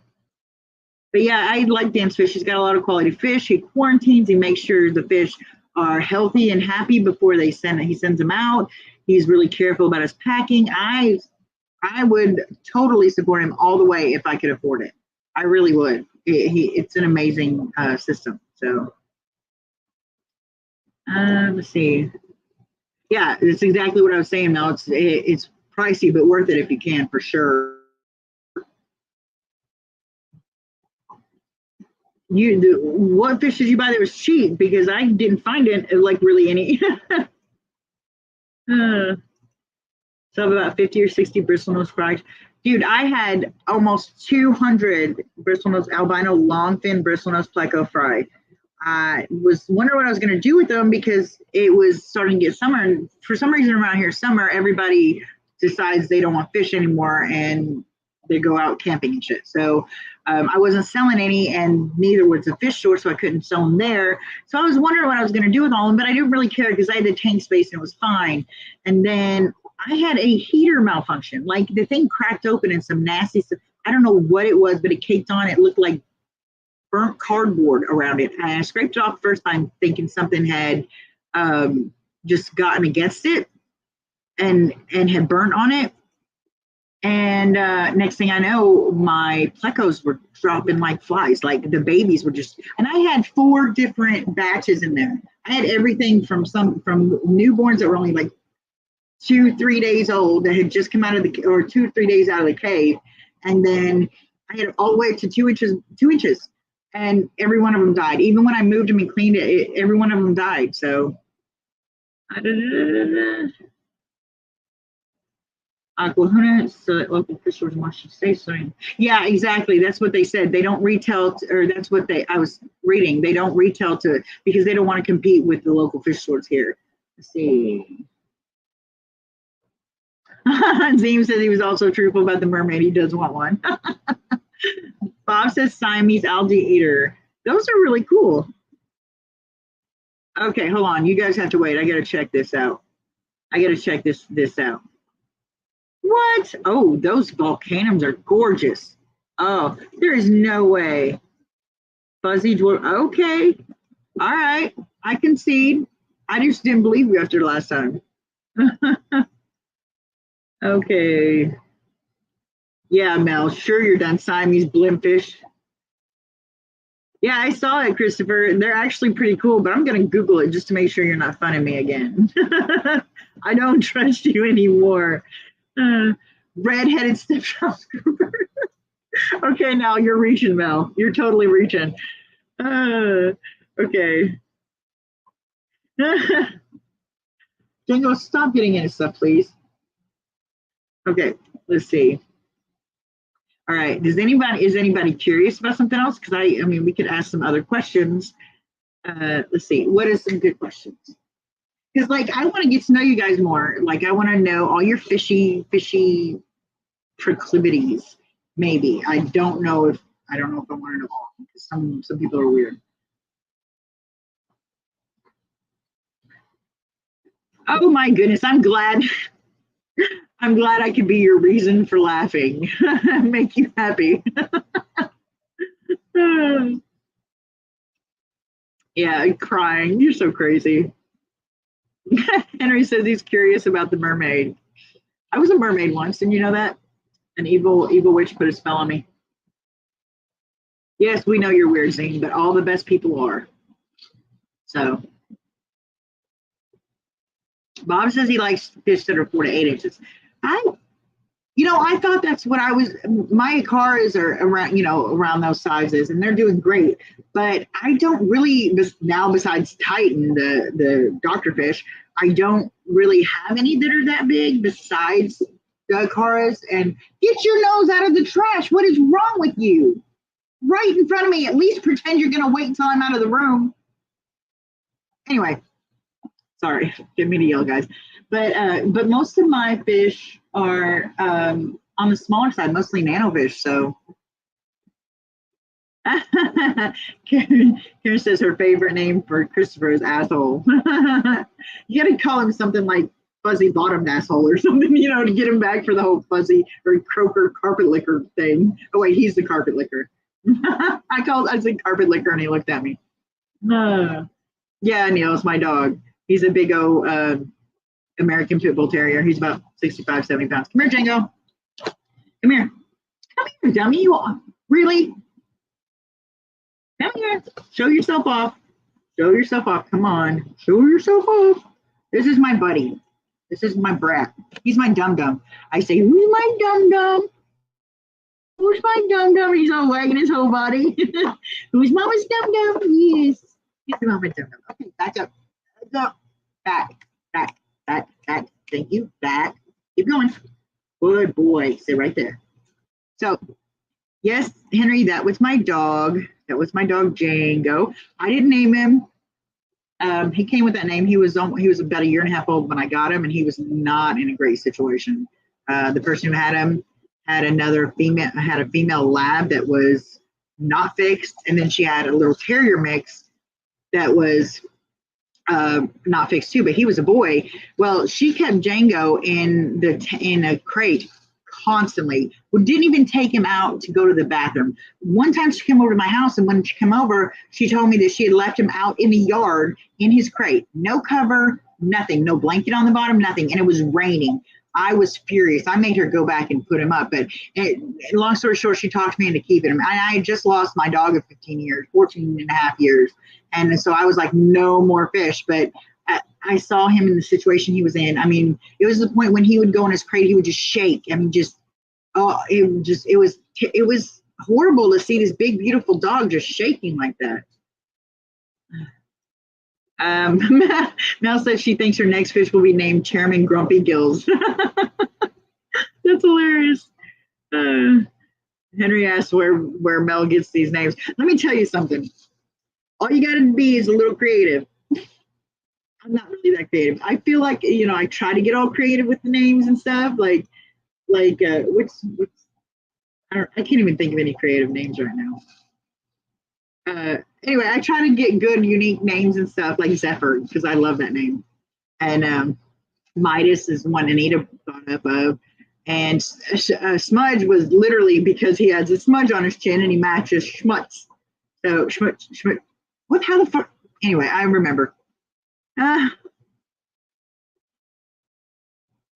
But yeah, I like Dan's Fish. He's got a lot of quality fish. He quarantines. He makes sure the fish are healthy and happy before he sends them out. He's really careful about his packing. I would totally support him all the way if I could afford it. I really would. It's an amazing system. So let's see. Yeah, it's exactly what I was saying. Now it's pricey, but worth it if you can, for sure. What fish did you buy that was cheap? Because I didn't find it like really any. So about 50 or 60 bristlenose fries. Dude, I had almost 200 bristlenose albino longfin bristlenose pleco fry. I was wondering what I was going to do with them because it was starting to get summer. And for some reason around here, summer, everybody decides they don't want fish anymore and they go out camping and shit. So I wasn't selling any, and neither was the fish store, so I couldn't sell them there. So I was wondering what I was going to do with all of them, but I didn't really care because I had the tank space and it was fine. And then I had a heater malfunction. Like, the thing cracked open and some nasty stuff. I don't know what it was, but it caked on. It looked like burnt cardboard around it. And I scraped it off the first time thinking something had just gotten against it and had burnt on it. And next thing I know, my plecos were dropping like flies. Like, the babies were just, and I had 4 different batches in there. I had everything from newborns that were only like 2-3 days old that had just come out of or 2 or 3 days out of the cave. And then I had all the way up to 2 inches. And every one of them died. Even when I moved them and cleaned it, every one of them died. So, Aquahuna, so local fish stores in Washington State. So, yeah, exactly. That's what they said. They don't retail, or that's what I was reading. They don't retail to it because they don't want to compete with the local fish stores here. Let's see. Zim says he was also truthful about the mermaid. He does want one. Bob says Siamese algae eater. Those are really cool. Okay, hold on. You guys have to wait. I got to check this out. I got to check this out. What? Oh, those volcanums are gorgeous. Oh, there is no way. Fuzzy dwarf. Okay. All right. I concede. I just didn't believe you after last time. Okay. Yeah, Mel. Sure, you're done. Siamese blimpfish. Yeah, I saw it, Christopher. They're actually pretty cool, but I'm going to Google it just to make sure you're not funning me again. I don't trust you anymore. Red-headed stepchild Cooper. Okay, now you're reaching, Mel. You're totally reaching. Okay. Django, stop getting into stuff, please. Okay, let's see. All right. Is anybody curious about something else? Because I mean, we could ask some other questions. Let's see. What are some good questions? Because like I want to get to know you guys more. Like I want to know all your fishy proclivities. Maybe I don't know if I want to know all. Because some people are weird. Oh my goodness! I'm glad. I'm glad I could be your reason for laughing. Make you happy. Yeah, crying. You're so crazy. Henry says he's curious about the mermaid. I was a mermaid once, and you know that? An evil witch put a spell on me. Yes, we know you're weird, Zane, but all the best people are. So Bob says he likes fish that are 4 to 8 inches. I thought that's what I was. My cars are around those sizes, and they're doing great. But I don't really now. Besides Titan, the Dr. Fish, I don't really have any that are that big. Besides the cars, and get your nose out of the trash. What is wrong with you? Right in front of me. At least pretend you're gonna wait until I'm out of the room. Anyway, sorry, didn't mean to yell, guys. But most of my fish are on the smaller side, mostly nanofish. So Karen says her favorite name for Christopher is asshole. You got to call him something like fuzzy bottomed asshole or something, to get him back for the whole fuzzy or croaker carpet licker thing. Oh wait, he's the carpet licker. I said carpet licker and he looked at me. Yeah, Neil's my dog. He's a big old American Pit Bull Terrier. He's about 65, 70 pounds. Come here, Django. Come here. Come here, dummy. You are. Really? Come here. Show yourself off. Show yourself off. Come on. Show yourself off. This is my buddy. This is my brat. He's my dum-dum. I say, who's my dum-dum? Who's my dum-dum? He's all wagging his whole body. Who's mama's dum-dum? Yes. He's mama's dum-dum. Okay, back up. Back up. Back. Thank you. Back. Keep going. Good boy. Sit right there. So, yes, Henry, that was my dog. That was my dog, Django. I didn't name him. He came with that name. He was about a year and a half old when I got him, and he was not in a great situation. The person who had him had a female lab that was not fixed, and then she had a little terrier mix that was not fixed too, but he was a boy. Well, she kept Django in a crate constantly. We didn't even take him out to go to the bathroom. One time she came over to my house, and when she came over, she told me that she had left him out in the yard in his crate. No cover, nothing, no blanket on the bottom, nothing. And it was raining. I was furious. I made her go back and put him up. But long story short, she talked me into keeping him. I had just lost my dog of 14 and a half years. And so I was like, no more fish. But I saw him in the situation he was in. I mean, it was the point when he would go in his crate, he would just shake. I mean, it was horrible to see this big, beautiful dog just shaking like that. Mel says she thinks her next fish will be named Chairman Grumpy Gills. That's hilarious. Henry asks where Mel gets these names. Let me tell you something. All you got to be is a little creative. I'm not really that creative. I feel like, I try to get all creative with the names and stuff. I can't even think of any creative names right now. Anyway, I try to get good, unique names and stuff like Zephyr, because I love that name. And Midas is one Anita brought up of. And Smudge was literally because he has a smudge on his chin and he matches Schmutz. So Schmutz, what, how the fuck? Anyway, I remember.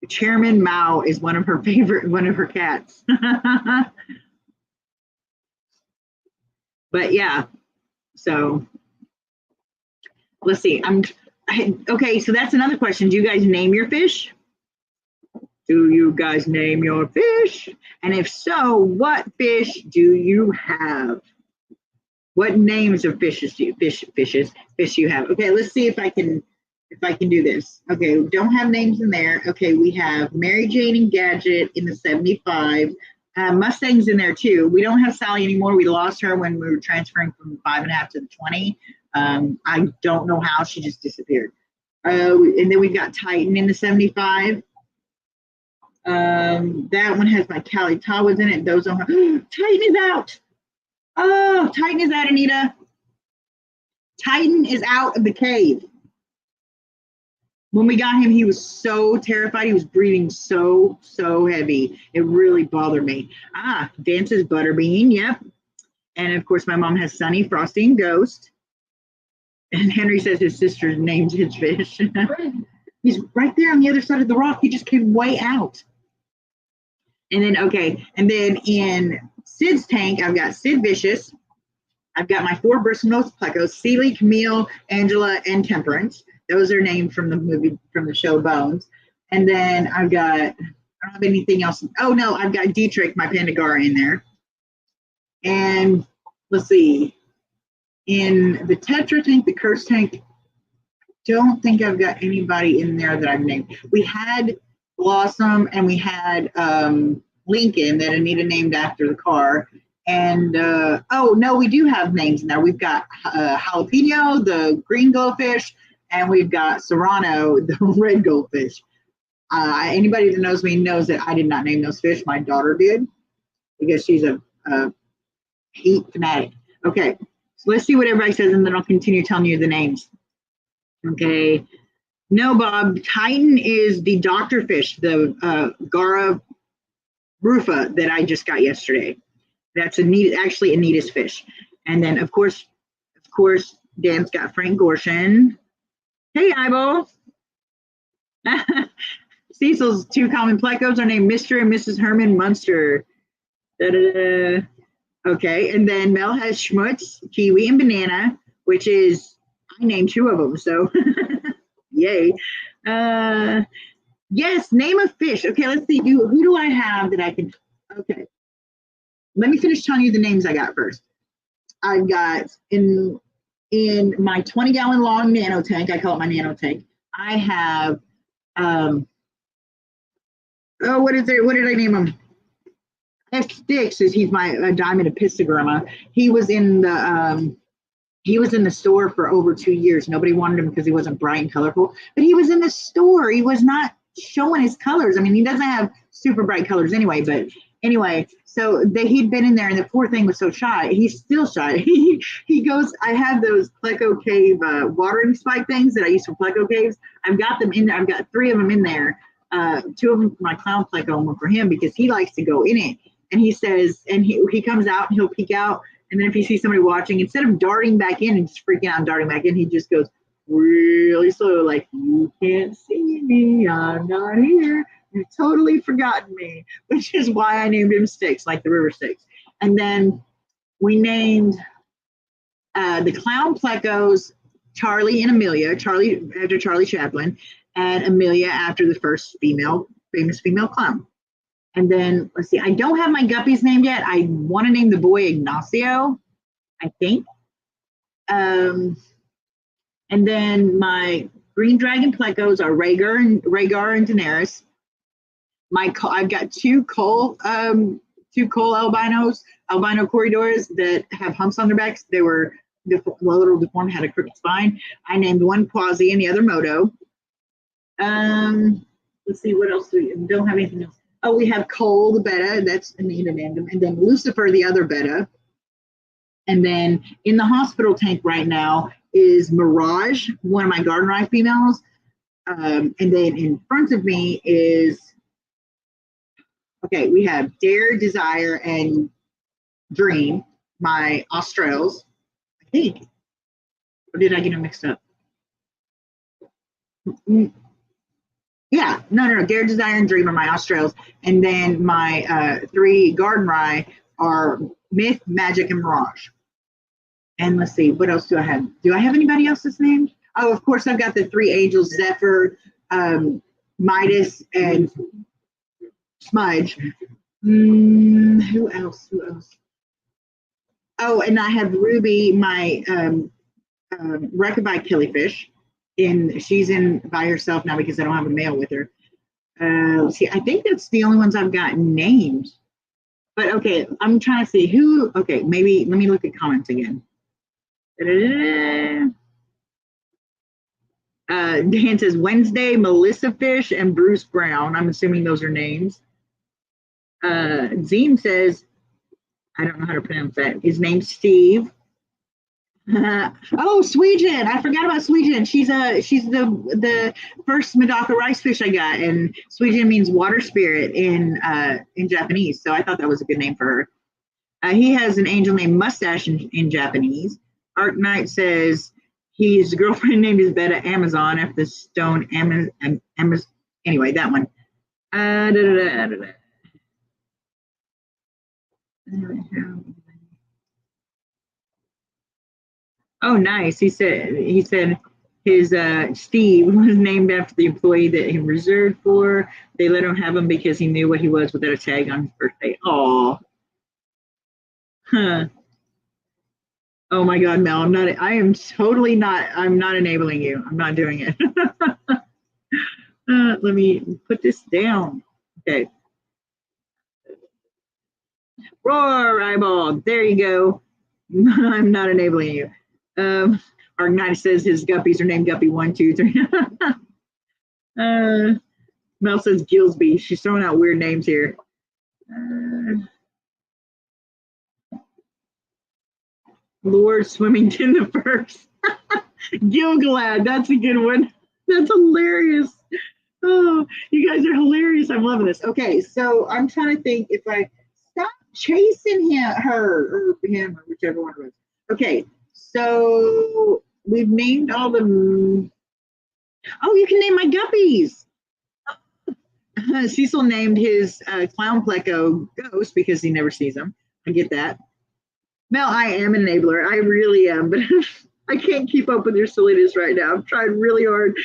Chairman Mao is one of her cats. But yeah, so let's see. Okay, so that's another question. Do you guys name your fish? Do you guys name your fish? And if so, what fish do you have? What names of fishes do you have? Okay, let's see if I can do this. Okay, don't have names in there. Okay, we have Mary Jane and Gadget in the 75. Mustang's in there too. We don't have Sally anymore. We lost her when we were transferring from 5.5 to the 20. I don't know how, she just disappeared. And then we've got Titan in the 75. That one has my Cali Tawas in it. Those don't have. Titan is out. Oh, Titan is out, Anita. Titan is out of the cave. When we got him, he was so terrified. He was breathing so heavy. It really bothered me. Dance's Butterbean, yep. And of course, my mom has Sunny, Frosty, and Ghost. And Henry says his sister named his fish. He's right there on the other side of the rock. He just came way out. And then, okay, and then in Sid's tank, I've got Sid Vicious. I've got my 4 bristlenose plecos, Celie, Camille, Angela, and Temperance. Those are named from the movie, from the show Bones. And then I don't have anything else. Oh no, I've got Dietrich, my Pandagara, in there. And let's see, in the Tetra tank, the Curse tank, don't think I've got anybody in there that I've named. We had Blossom and we had Lincoln that Anita named after the car. And oh no, we do have names in there. We've got Jalapeno, the green goldfish, and we've got Serrano, the red goldfish. Anybody that knows me knows that I did not name those fish. My daughter did, because she's a heat fanatic. Okay, so let's see what everybody says, and then I'll continue telling you the names. Okay. No, Bob, Titan is the doctor fish, the Gara rufa that I just got yesterday. That's actually Anita's fish. And then of course, Dan's got Frank Gorshin. Hey, Eyeball. Cecil's 2 common plecos are named Mr. and Mrs. Herman Munster. Da-da-da. Okay, and then Mel has Schmutz, Kiwi, and Banana, which is, I named 2 of them, so yay. Yes, name a fish. Okay, let's see, who do I have that I can, okay. Let me finish telling you the names I got first. I've got, in my 20-gallon long nano tank, I call it my nano tank, I have, what did I name him? F Sticks, he's my diamond epistogramma. He was in the store for over 2 years. Nobody wanted him because he wasn't bright and colorful, but he was in the store. He was not showing his colors. I mean, he doesn't have super bright colors anyway, but anyway, so he'd been in there, and the poor thing was so shy. He's still shy. He goes, I have those Pleco Cave watering spike things that I use for Pleco Caves. I've got them in there. I've got 3 of them in there. 2 of them for my clown Pleco and 1 for him, because he likes to go in it. And he says, and he comes out and he'll peek out. And then if he sees somebody watching, instead of darting back in and just freaking out and darting back in, he just goes really slow, like, you can't see me, I'm not here. You've totally forgotten me, which is why I named him Sticks, like the river Styx. And then we named the clown plecos Charlie and Amelia, Charlie after Charlie Chaplin, and Amelia after the first famous female clown. And then, let's see, I don't have my guppies named yet. I want to name the boy Ignacio, I think. And then my green dragon plecos are Rhaegar and Daenerys. I've got 2 coal albino corridors that have humps on their backs. They were a little deformed, had a crooked spine. I named one Quasi and the other Moto. Let's see, what else do we don't have anything else. Oh, we have Cole, the betta, that's Anita named him, and then Lucifer, the other betta. And then in the hospital tank right now is Mirage, one of my garden rye females. And then in front of me is, okay, we have Dare, Desire, and Dream, my Australs. think. Or did I get them mixed up? Mm, yeah, no. Garrett Desire and Dream are my Australs. And then my 3 Garden Rye are Myth, Magic, and Mirage. And let's see, what else do I have? Do I have anybody else that's named? Oh, of course, I've got the 3 Angels, Zephyr, Midas, and Smudge. Who else? Oh, and I have Ruby, my Recondite Killifish. She's in by herself now because I don't have a male with her. Let's see, I think that's the only ones I've got named. But okay, I'm trying to see who. Okay, maybe let me look at comments again. Dan says Wednesday, Melissa Fish, and Bruce Brown. I'm assuming those are names. Zine says, I don't know how to pronounce that. His name's Steve. Oh, Sweejan. I forgot about Sweejan. She's the first Medaka rice fish I got, and Sweejan means water spirit in Japanese. So I thought that was a good name for her. He has an angel named Mustache in Japanese. Arc Knight says his girlfriend named his Beta Amazon after the stone Amazon. Anyway, that one. Oh, nice. He said his Steve was named after the employee that he reserved for. They let him have him because he knew what he was without a tag on his birthday. Aw. Huh. Oh my God, Mel, I'm not enabling you. I'm not doing it. Let me put this down. Okay. Roar, eyeball. There you go. I'm not enabling you. Argnite says his guppies are named Guppy 1, 2, 3. Mel says Gillsby. She's throwing out weird names here. Lord Swimmington the first. Gilgalad, that's a good one. That's hilarious. Oh, you guys are hilarious. I'm loving this. Okay, so I'm trying to think if I stop chasing her or him or whichever one it was. Okay, so we've named all the. Oh, you can name my guppies. Cecil named his clown pleco Ghost because he never sees them. I get that. Mel, I am an enabler. I really am, but I can't keep up with your silliness right now. I'm trying really hard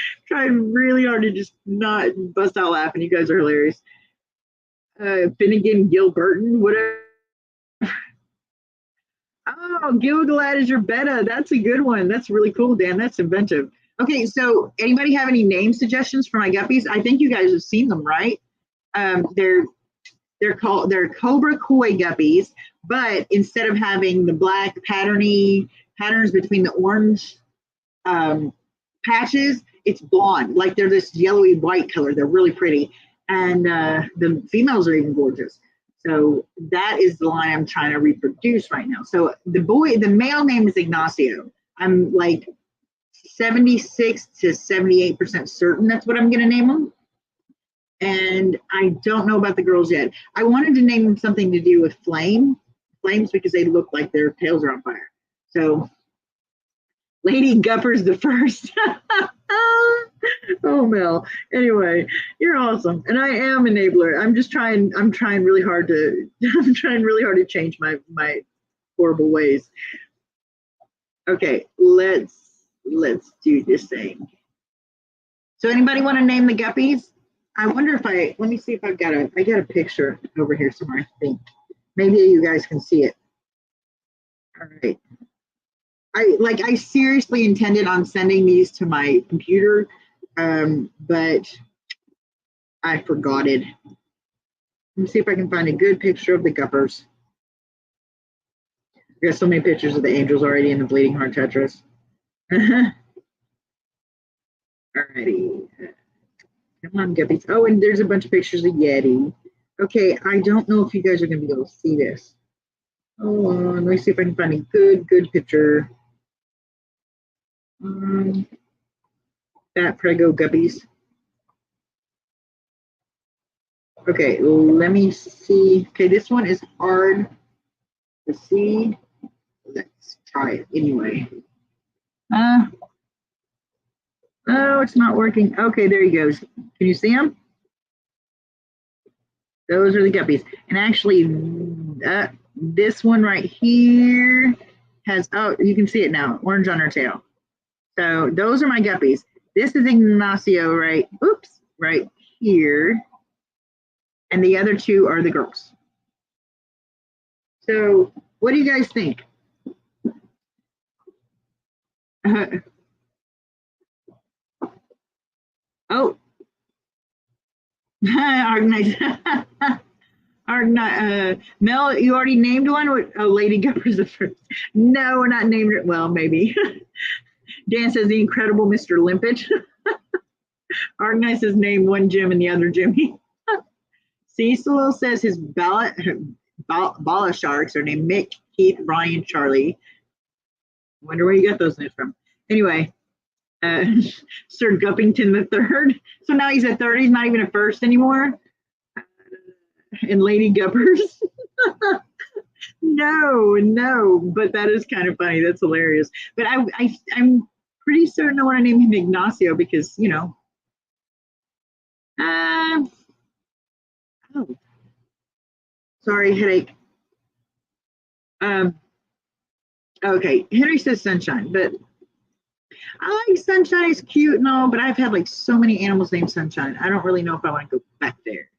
to just not bust out laughing. You guys are hilarious. Finnegan Gilberton, whatever. Oh, Gilgalad is your beta. That's a good one. That's really cool, Dan. That's inventive. Okay, so anybody have any name suggestions for my guppies? I think you guys have seen them, right? They're Cobra Koi guppies, but instead of having the black patterns between the orange patches, it's blonde. Like they're this yellowy white color. They're really pretty, and the females are even gorgeous. So that is the line I'm trying to reproduce right now. So the male name is Ignacio. I'm like 76 to 78% certain that's what I'm going to name him. And I don't know about the girls yet. I wanted to name them something to do with flames because they look like their tails are on fire. So Lady Gupper's the first. Oh, Mel. Anyway, you're awesome. And I am enabler. I'm trying really hard to change my horrible ways. Okay, let's do this thing. So anybody want to name the guppies? I wonder if let me see if I got a picture over here somewhere, I think. Maybe you guys can see it. All right. I seriously intended on sending these to my computer, but I forgot it. Let me see if I can find a good picture of the guppers. I got so many pictures of the angels already in the Bleeding Heart Tetris. Alrighty. Come on, guppies. Oh, and there's a bunch of pictures of Yeti. Okay, I don't know if you guys are going to be able to see this. Hold on, let me see if I can find a good picture. Fat Prego guppies. Okay, let me see. Okay, this one is hard to see. Let's try it anyway. Oh, it's not working. Okay, there he goes. Can you see him? Those are the guppies. And actually, this one right here has, oh, you can see it now, orange on her tail. So those are my guppies. This is Ignacio right here. And the other two are the girls. So what do you guys think? Oh, Argonite. Argonite. Mel, you already named one? Oh, Lady Gupper's the first. No, we're not named it. Well, maybe. Dan says the incredible Mr. Limpet. Argonite says name one Jim and the other Jimmy. Cecil says his bala sharks are named Mick, Keith, Brian, Charlie. Wonder where you got those names from. Anyway, Sir Guppington the Third. So now he's a third. He's not even a first anymore. And Lady Guppers. No, but that is kind of funny. That's hilarious. But I'm pretty certain I want to name him Ignacio because, you know. Oh, sorry, headache. Okay, Henry says Sunshine, but I like Sunshine. It's cute and all, but I've had like so many animals named Sunshine. I don't really know if I want to go back there.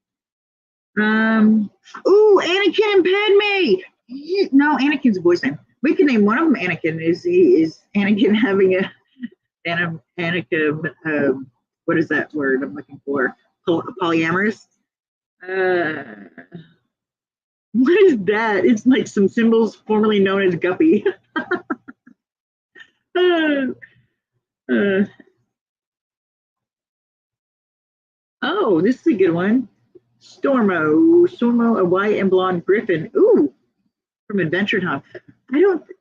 Ooh, Anakin and Padme. No, Anakin's a boy's name. We can name one of them Anakin. Is Anakin having a Anakin? What is that word I'm looking for? Polyamorous. What is that? It's like some symbols formerly known as Guppy. Oh, this is a good one. Stormo, a white and blonde griffin. Ooh, from Adventure Time.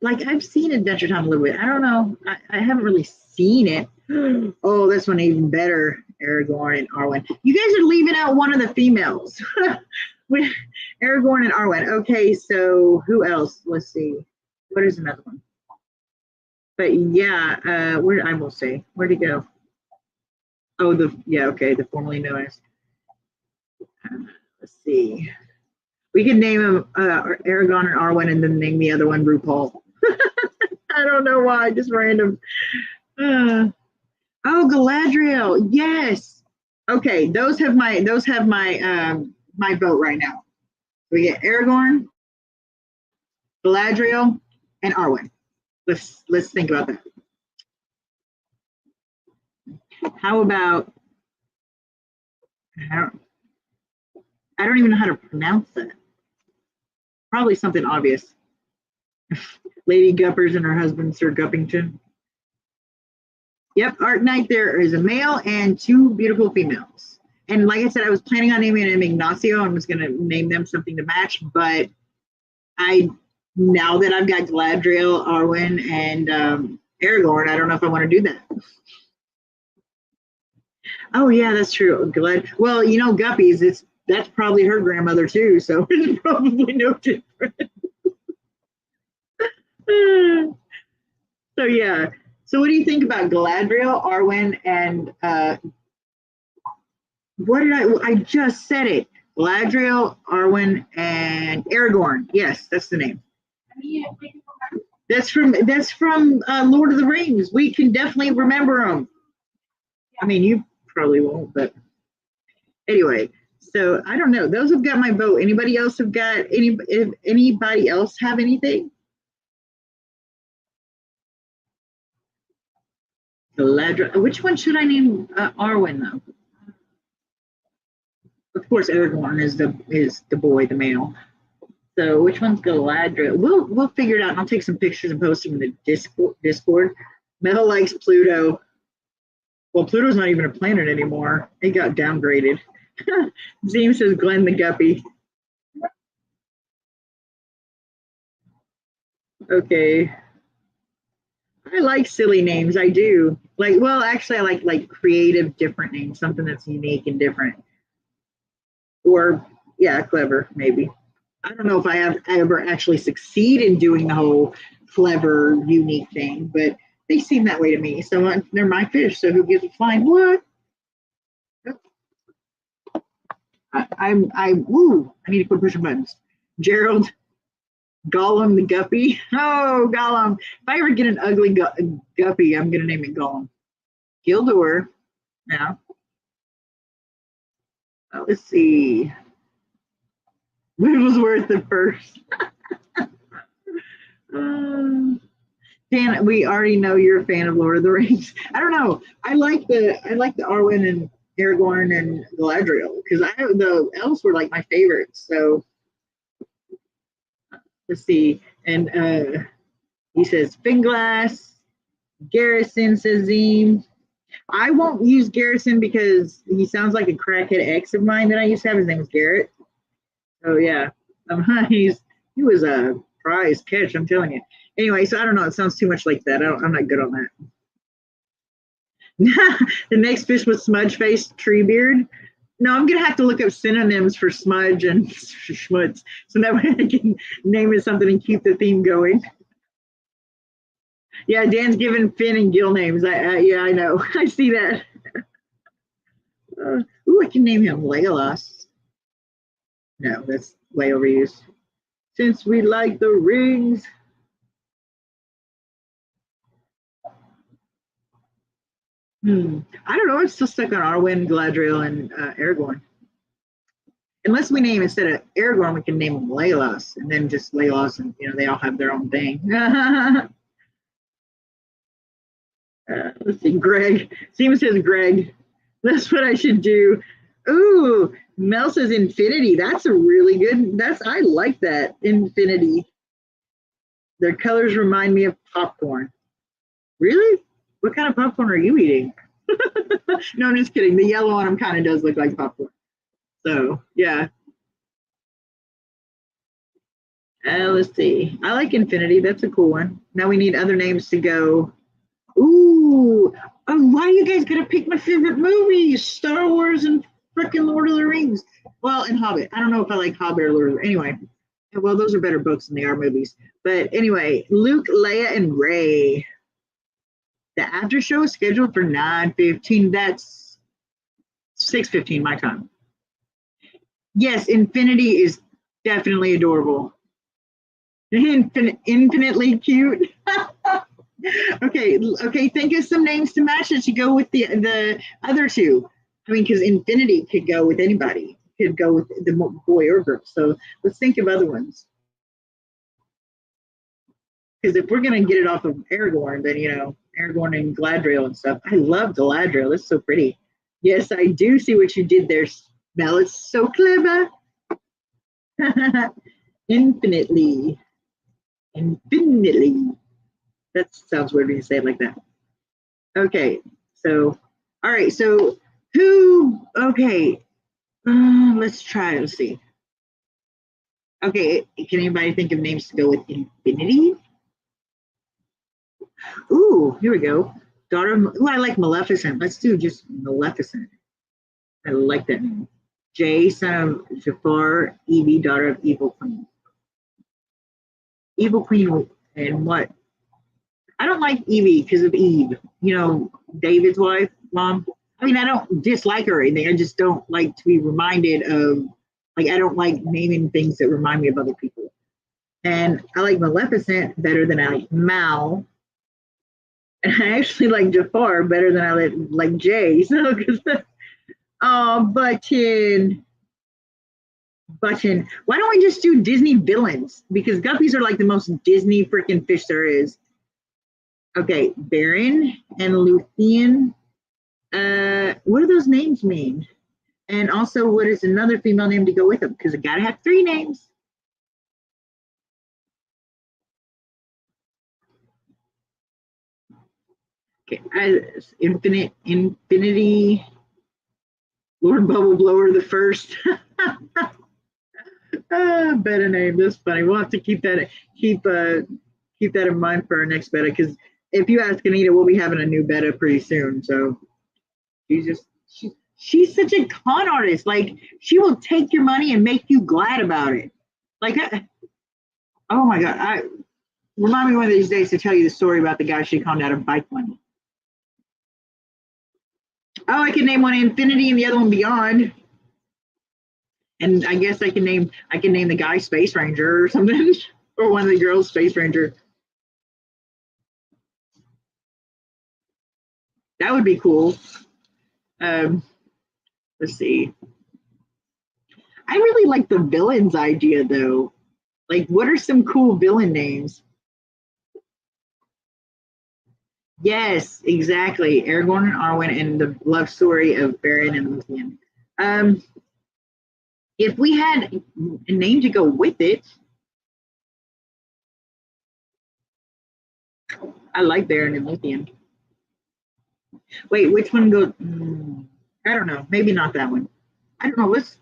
I've seen Adventure Time a little bit. I don't know. I haven't really seen it. Oh, this one even better. Aragorn and Arwen. You guys are leaving out one of the females. With Aragorn and Arwen. Okay, so who else? Let's see. What is another one? But yeah, where I will say, where'd he go? Oh, okay, the formerly known as. Let's see. We can name him Aragorn and Arwen, and then name the other one RuPaul. I don't know why, just random. Oh, Galadriel, yes. Okay, those have my my vote right now. We get Aragorn, Galadriel, and Arwen. Let's think about that. How about? I don't even know how to pronounce that. Probably something obvious. Lady Guppers and her husband, Sir Guppington. Yep, Arknight, there is a male and two beautiful females. And like I said, I was planning on naming him Ignacio. I was going to name them something to match, but now that I've got Galadriel, Arwen, and Aragorn, I don't know if I want to do that. Oh yeah, that's true. Well, you know, Guppies, that's probably her grandmother too, so it's probably no different. So yeah. So what do you think about Galadriel, Arwen, and what did I just said it. Galadriel, Arwen, and Aragorn. Yes, that's the name. That's from Lord of the Rings. We can definitely remember them. I mean, you probably won't, but anyway. So I don't know. Those have got my vote. Anybody else have got anybody else have anything? Galadriel. Which one should I name Arwen though? Of course, Aragorn is the boy, the male. So which one's Galadriel? We'll figure it out. And I'll take some pictures and post them in the Discord. Mel likes Pluto. Well, Pluto's not even a planet anymore. It got downgraded. Zeem says Glenn the Guppy. Okay. I like silly names. I do. Well, actually, I like creative, different names, something that's unique and different. Or, yeah, clever, maybe. I don't know if I ever actually succeed in doing the whole clever, unique thing, but they seem that way to me. So they're my fish. So who gives a flying what? I need to quit pushing buttons. Gerald, Gollum the Guppy. Oh, Gollum. If I ever get an ugly guppy, I'm going to name it Gollum. Gildor. Yeah. Let's see. Wigglesworth the first. Dan, we already know you're a fan of Lord of the Rings. I don't know. I like the Arwen and Aragorn and Galadriel because the elves were like my favorites. So let's see. And he says Finglass. Garrison says Zim. I won't use Garrison because he sounds like a crackhead ex of mine that I used to have. His name was Garrett. Oh yeah, he was a prize catch. I'm telling you. Anyway, so I don't know. It sounds too much like that. I'm not good on that. The next fish was Smudge Face Treebeard. No, I'm gonna have to look up synonyms for smudge and schmutz, so that way I can name it something and keep the theme going. Yeah, Dan's giving Finn and Gil names. Yeah, I know. I see that. I can name him Legolas. No, that's way overused. Since we like the rings. I don't know. I'm still stuck on Arwen, Galadriel, and Aragorn. Unless we name, instead of Aragorn, we can name him Legolas, and then just Legolas, and they all have their own thing. Let's see, Greg. Seamus says Greg. That's what I should do. Ooh, Mel says Infinity. That's a really good. I like that. Infinity. Their colors remind me of popcorn. Really? What kind of popcorn are you eating? No, I'm just kidding. The yellow on them kind of does look like popcorn. So, yeah. Let's see. I like Infinity. That's a cool one. Now we need other names to go. Ooh. Oh, why are you guys going to pick my favorite movies? Star Wars and frickin' Lord of the Rings. Well, and Hobbit. I don't know if I like Hobbit or Lord of the Rings. Anyway. Well, those are better books than they are movies. But anyway, Luke, Leia, and Rey. The after show is scheduled for 9:15. That's 6:15 my time. Yes, Infinity is definitely adorable. Infinitely cute. Okay. Think of some names to match it to go with the other two. I mean, because Infinity could go with anybody. Could go with the boy or girl. So let's think of other ones. Because if we're gonna get it off of Aragorn, then Aragorn and Galadriel and stuff. I love Galadriel. It's so pretty. Yes, I do see what you did there, Mel. It's so clever. Infinitely. That sounds weird when you say it like that. Okay, so, all right, so let's try, let's see. Okay, can anybody think of names to go with Infinity? Ooh, here we go. I like Maleficent. Let's do just Maleficent. I like that name. Jay, son of Jafar, Evie, daughter of Evil Queen. Evil Queen and what? I don't like Evie because of Eve. David's wife, mom. I mean, I don't dislike her or anything. I just don't like to be reminded of, I don't like naming things that remind me of other people. And I like Maleficent better than I like Mal. And I actually like Jafar better than I like Jay. So, Button. Why don't we just do Disney villains? Because guppies are like the most Disney freaking fish there is. Okay, Baron and Luthien. What do those names mean? And also, what is another female name to go with them? Because I gotta have 3 names. Okay, Infinity, Lord Bubble Blower the first. Better name. That's funny. We'll have to keep that in mind for our next beta. Because if you ask Anita, we'll be having a new beta pretty soon. So she's such a con artist. Like, she will take your money and make you glad about it. Like, oh my god, Remind me one of these days to tell you the story about the guy she conned out of bike money. Oh, I can name one Infinity and the other one Beyond. And I guess I can name the guy Space Ranger or something. Or one of the girls Space Ranger. That would be cool. Let's see. I really like the villains idea though. Like, what are some cool villain names? Yes, exactly. Aragorn and Arwen and the love story of Beren and Luthien. If we had a name to go with it, I like Beren and Luthien. Wait, which one goes? I don't know. Maybe not that one. I don't know. Let's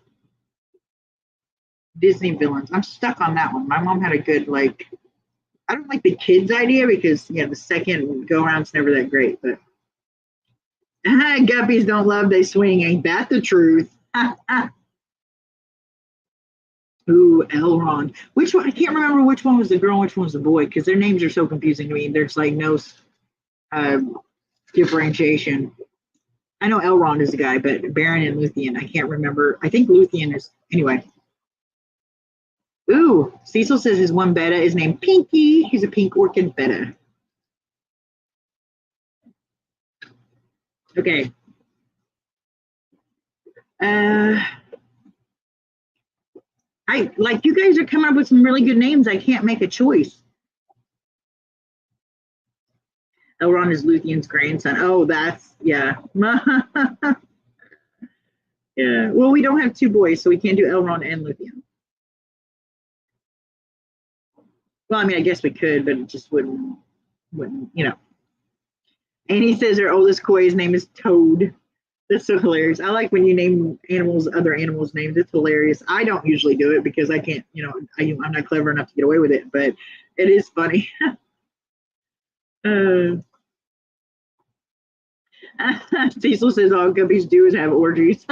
Disney villains. I'm stuck on that one. My mom had a good like. I don't like the kids idea because yeah, the second go around's never that great. But guppies don't love they swing. Ain't that the truth? Ooh, Elrond. Which one? I can't remember which one was the girl and which one was the boy because their names are so confusing to me. There's like no differentiation. I know Elrond is the guy, but Beren and Luthien, I can't remember. I think Luthien is anyway. Ooh, Cecil says his one betta is named Pinky. He's a pink orchid betta. Okay. I like you guys are coming up with some really good names. I can't make a choice. Elrond is Luthien's grandson. Oh, that's yeah. Yeah. Well, we don't have two boys, so we can't do Elrond and Luthien. Well, I mean, I guess we could, but it just wouldn't, you know. And he says her oldest Koi's name is Toad. That's so hilarious. I like when you name animals, other animals' names. It's hilarious. I don't usually do it because I can't, you know, I'm not clever enough to get away with it, but it is funny. Cecil says all guppies do is have orgies.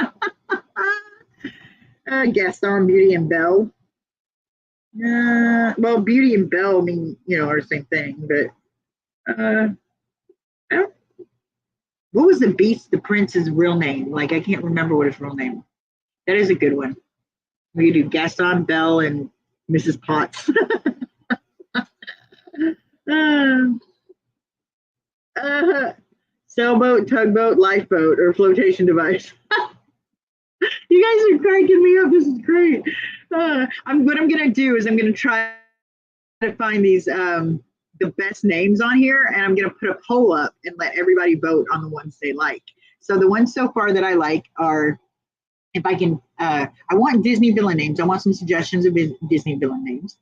Gaston, Beauty, and Belle. Well, Beauty and Belle mean, you know, are the same thing, but I don't. What was the Beast, the prince's real name? Like, I can't remember what his real name. That is a good one. We do Gaston, Belle, and Mrs. Potts. Sailboat, tugboat, lifeboat, or flotation device. You guys are cracking me up. This is great. What I'm gonna do is I'm gonna try to find these the best names on here, and I'm gonna put a poll up and let everybody vote on the ones they like. So the ones so far that I like are, if I can, I want Disney villain names. I want some suggestions of Disney villain names.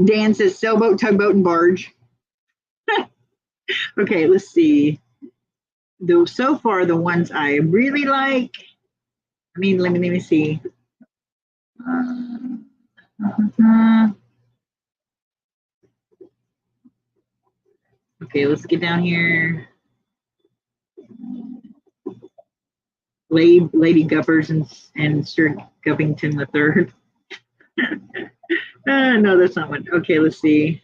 Dan says sailboat, tugboat, and barge. Okay, let's see. Though so far the ones I really like. I mean, let me see. Okay, let's get down here. Lady Guppers and Sir Guppington III. No, that's not one. Okay, let's see.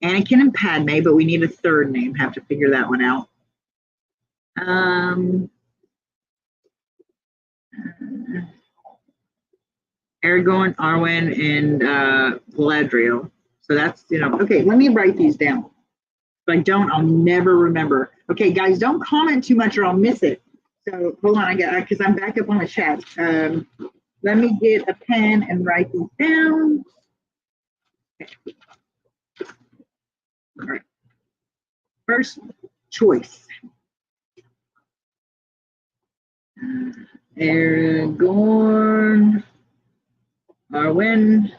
Anakin and Padme, but we need a third name. Have to figure that one out. Aragorn, Arwen, and Galadriel. So that's, you know, okay, let me write these down. If I don't, I'll never remember. Okay, guys, don't comment too much or I'll miss it. So hold on, because I'm back up on the chat. Let me get a pen and write these down. Okay. All right. First choice. Aragorn, Arwen,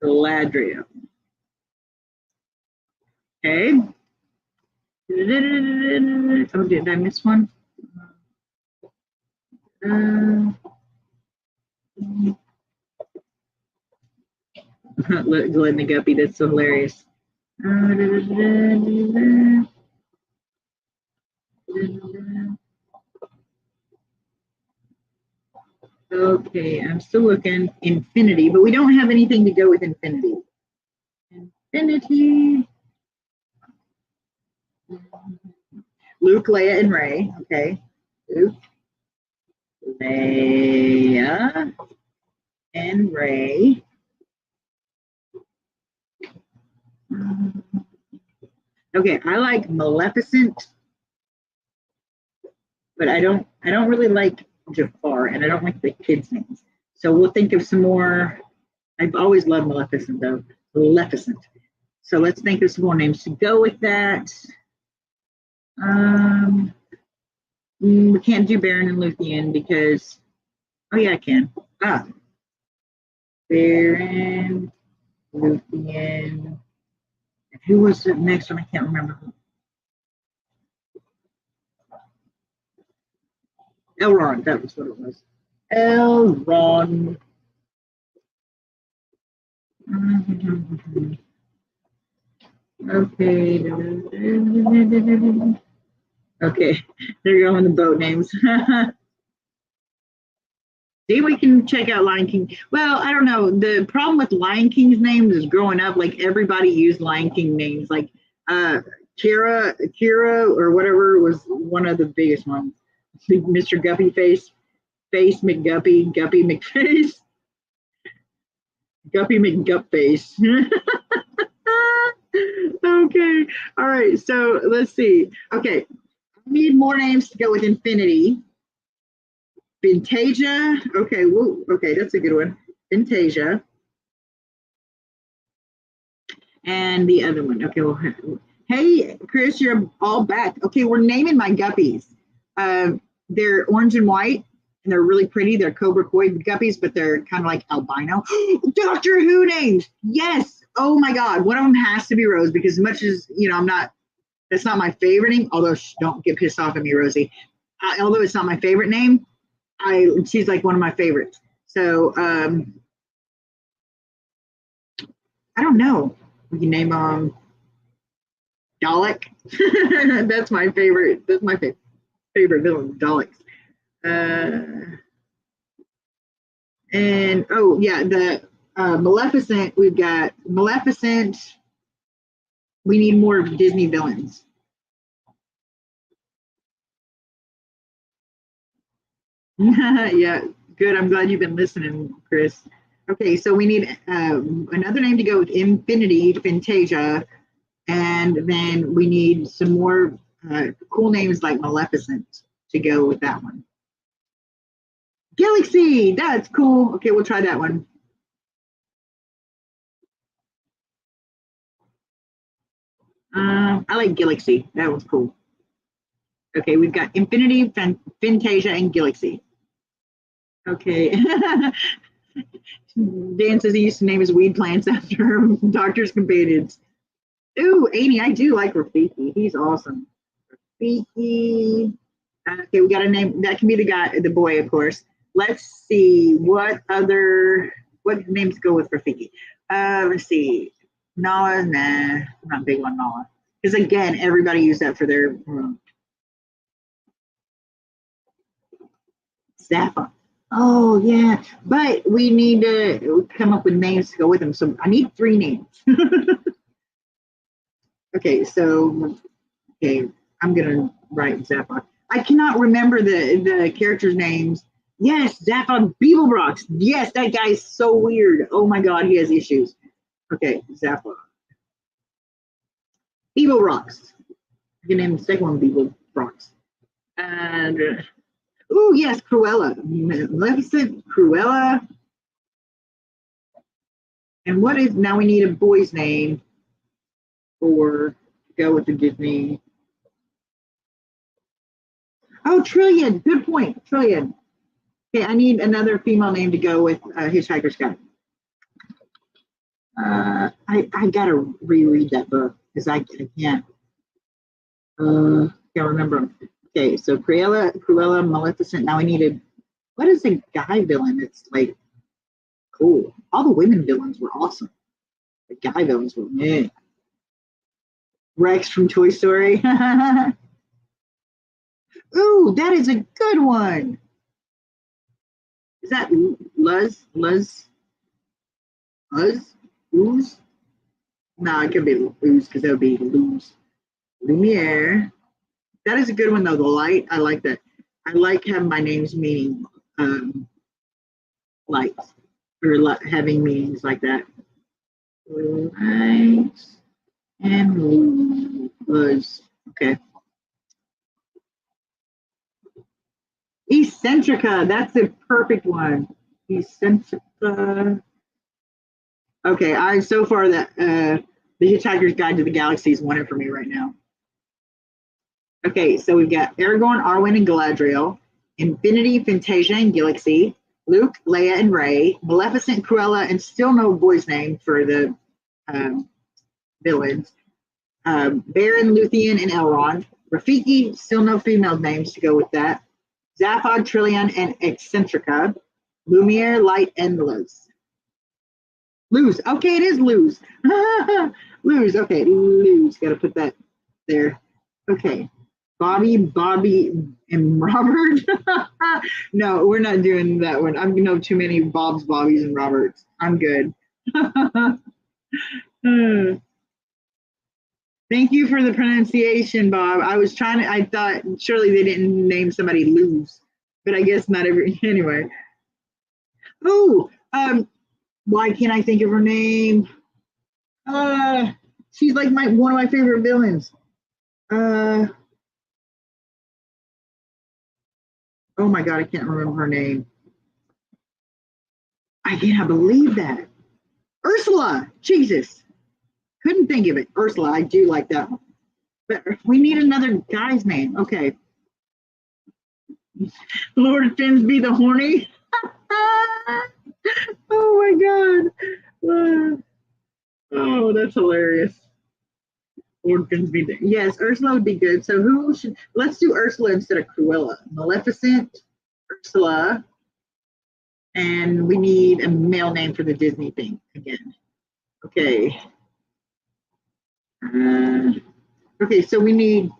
Galadriel. Okay. Oh, did I miss one? Glenn the Guppy, that's so hilarious. Okay, I'm still looking. Infinity, but we don't have anything to go with Infinity. Infinity. Luke, Leia, and Ray. Okay. Luke, Leia, and Ray. Okay, I like Maleficent, but I don't really like Jafar, and I don't like the kids' names. So we'll think of some more. I've always loved Maleficent though. Maleficent. So let's think of some more names to go with that. We can't do Baron and Luthien because, oh yeah, I can. Baron, Luthien. And who was the next one? I can't remember. Elrond, that was what it was. Elrond. Okay. Okay, there you go on the boat names. See, we can check out Lion King. Well, I don't know. The problem with Lion King's names is growing up, like everybody used Lion King names. Like Kira, or whatever was one of the biggest ones. Mr. Guppy Face McGuppy, Guppy McFace, Guppy McGupface. Okay, all right. So let's see. Okay, I need more names to go with Infinity. Fantasia. Okay, woo, okay, that's a good one. Fantasia. And the other one. Okay, well, hey, Chris, you're all back. Okay, we're naming my guppies. They're orange and white, and they're really pretty. They're Cobra Koi guppies, but they're kind of like albino. Doctor Who names. Yes. Oh my God. One of them has to be Rose because as much as, that's not my favorite name, although don't get pissed off at me, Rosie. Although it's not my favorite name, she's like one of my favorites. So I don't know. We can name Dalek. That's my favorite. That's my favorite villain, Daleks. And oh yeah, the Maleficent. We've got Maleficent. We need more Disney villains. Yeah, good. I'm glad you've been listening, Chris. Okay, so we need another name to go with Infinity, Fantasia, and then we need some more cool names like Maleficent to go with that one. Galaxy, that's cool. Okay, we'll try that one. I like Galaxy. That was cool. Okay, we've got Infinity, Fantasia, and Galaxy. Okay. Dan says he used to name his weed plants after doctor's companions. Ooh, Amy, I do like Rafiki. He's awesome. Rafiki. Okay, we got a name. That can be the boy, of course. Let's see what names go with Rafiki. Let's see. Nala, nah, I'm not big on Nala. Because again, everybody used that for their room. Sapphire. Oh yeah, but we need to come up with names to go with them. So I need 3 names. Okay, so I'm gonna write Zaphod. I cannot remember the characters' names. Yes, Zaphod Beeblebrox. Yes, that guy is so weird. Oh my God, he has issues. Okay, Zaphod. Beeblebrox. You can name the second one Beeblebrox. And oh yes, Cruella. Maleficent, Cruella. And now we need a boy's name for go with the Disney. Oh, Trillian. Good point. Trillian. Okay, I need another female name to go with Hitchhiker's Guide. I gotta reread that book because I can't remember. Okay, so Cruella, Maleficent. Now we needed. What is a guy villain that's like cool? All the women villains were awesome. The guy villains were meh. Rex from Toy Story. Ooh, that is a good one. Is that Luz? Ooze? No, it could be lose because that would be lose. Lumiere. That is a good one though. The light. I like that. I like having my names meaning lights or having meanings like that. Lights and lose. Okay. Eccentrica. That's the perfect one. Eccentrica. Okay, I so far that the Hitchhiker's Guide to the Galaxy is winning for me right now. Okay, so we've got Aragorn, Arwen, and Galadriel, Infinity, Fantasia, and Galaxy, Luke, Leia, and Rey, Maleficent, Cruella, and still no boy's name for the villains, Baron, Luthien, and Elrond, Rafiki, still no female names to go with that, Zaphod, Trillian, and Eccentrica, Lumiere, Light, and Luz. Lose. Okay, it is lose. Lose. Okay, lose. Got to put that there. Okay. Bobby, and Robert. No, we're not doing that one. I know too many Bobs, Bobbies, and Roberts. I'm good. Thank you for the pronunciation, Bob. I thought surely they didn't name somebody Lose, but I guess not every, anyway. Oh, why can't I think of her name? She's like one of my favorite villains. Oh my God, I can't remember her name. I cannot believe that. Ursula, Jesus. Couldn't think of it. Ursula, I do like that one. But we need another guy's name. Okay. Lord Finsby the Horny. Oh my God. Oh, that's hilarious. Lord Finsby. Yes, Ursula would be good. So let's do Ursula instead of Cruella. Maleficent, Ursula, and we need a male name for the Disney thing again. Okay. Okay, so we need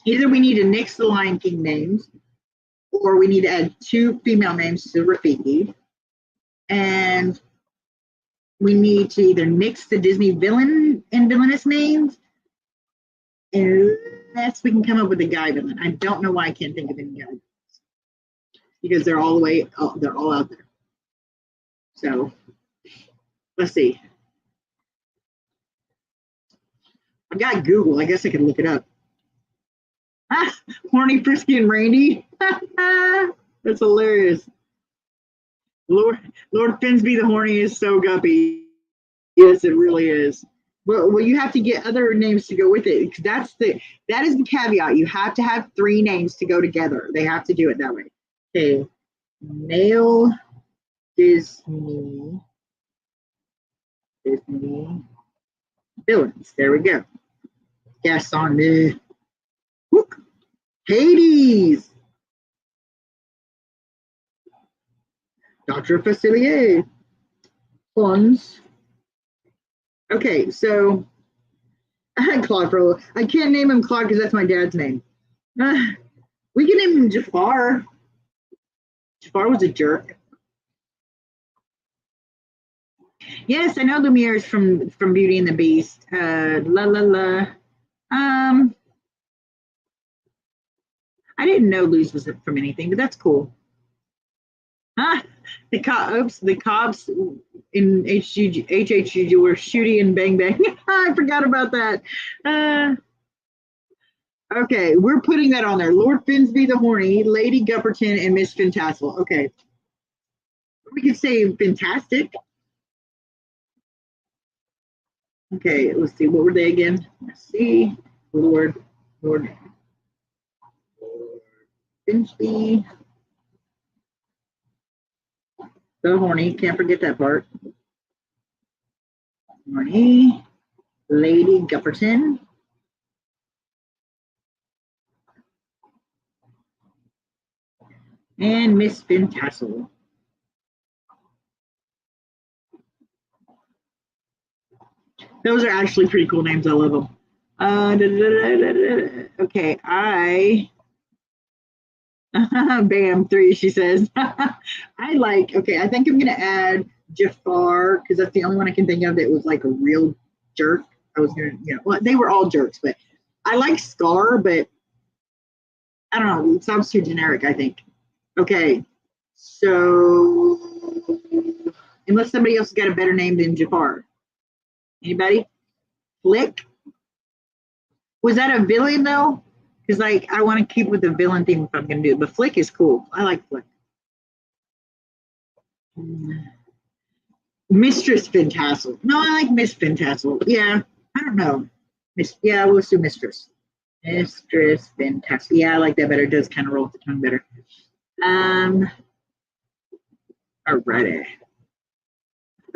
to nix the Lion King names, or we need to add 2 female names to Rafiki, and we need to either nix the Disney villain and villainess names, unless we can come up with a guy villain. I don't know why I can't think of any guy, because they're all out there. So let's see. I've got Google. I guess I can look it up. Horny, Frisky, and Randy. That's hilarious. Lord Finsby the Horny is so guppy. Yes, it really is. Well, you have to get other names to go with it. That is the caveat. You have to have 3 names to go together. They have to do it that way. Okay. Male Disney villains. There we go. Guess on the whoop. Hades. Dr. Facilier. Funds. Okay, so I had Claude Frollo. I can't name him Claude because that's my dad's name. We can name him Jafar. Jafar was a jerk. Yes, I know Lumiere is from Beauty and the Beast. I didn't know Luz was from anything, but that's cool. The cops in HHG were shooting and bang bang. I forgot about that. Okay, we're putting that on there. Lord Finsby the Horny, Lady Gupperton, and Miss Fantassel. Okay. We could say fantastic. Okay, let's see. What were they again? Let's see. Lord Finsby the Horny. Can't forget that part. Horny. Lady Gupperton. And Miss Fantassel. Those are actually pretty cool names. I love them. Okay, bam, 3, she says. Okay, I think I'm going to add Jafar because that's the only one I can think of that was like a real jerk. I was gonna, well, they were all jerks, but I like Scar, but I don't know. It sounds too generic, I think. Okay, so unless somebody else has got a better name than Jafar. Anybody? Flick? Was that a villain though? Because like I want to keep with the villain theme if I'm gonna do it, but Flick is cool. I like Flick. Mistress Fantassel. No, I like Miss Fantassel. Yeah, I don't know. Yeah, we'll do Mistress. Mistress Fantassel. Yeah, I like that better. It does kind of roll with the tongue better. Alrighty.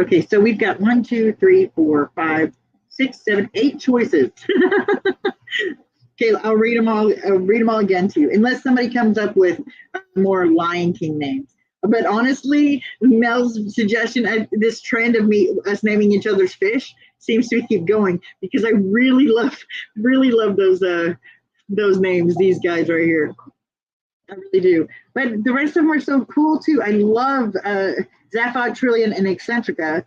Okay, so we've got 1, 2, 3, 4, 5, 6, 7, 8 choices. Okay, I'll read them all. I'll read them all again to you, unless somebody comes up with more Lion King names. But honestly, Mel's suggestion, this trend of us naming each other's fish seems to keep going because I really love those names. These guys right here, I really do. But the rest of them are so cool too. I love Zaphod, Trillian, and Eccentrica.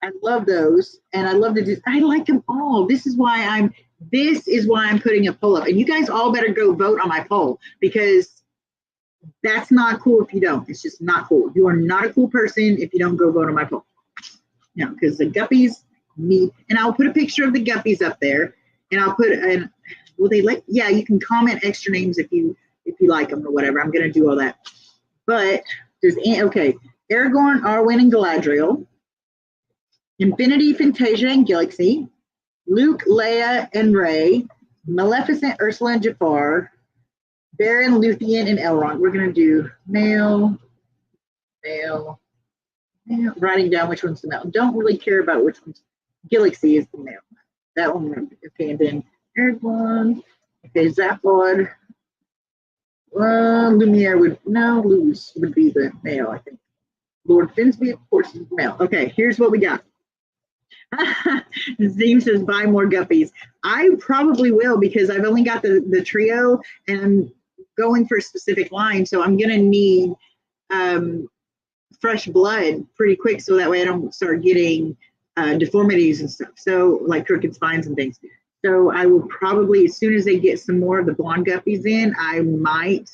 I love those, and I love I like them all. This is why I'm putting a poll up, and you guys all better go vote on my poll because that's not cool if you don't. It's just not cool. You are not a cool person if you don't go vote on my poll. No, because the guppies need, and I'll put a picture of the guppies up there, and I'll put an. Will they let? Yeah, you can comment extra names if you like them or whatever. I'm gonna do all that. But there's okay, Aragorn, Arwen, and Galadriel, Infinity, Fantasia, and Galaxy, Luke, Leia, and Rey, Maleficent, Ursula, and Jafar, Baron, Luthien, and Elrond. We're going to do male, writing down which one's the male. Don't really care about which one's. Galaxy is the male. That one. Okay, and then Aragorn. Okay, Zaphod. Lumiere would, no, Luz would be the male, I think. Lord Finsby, of course, is the male. Okay, here's what we got. Zeme says buy more guppies. I probably will because I've only got the trio and I'm going for a specific line, so I'm gonna need fresh blood pretty quick so that way I don't start getting deformities and stuff, so like crooked spines and things. So I will probably, as soon as they get some more of the blonde guppies in, I might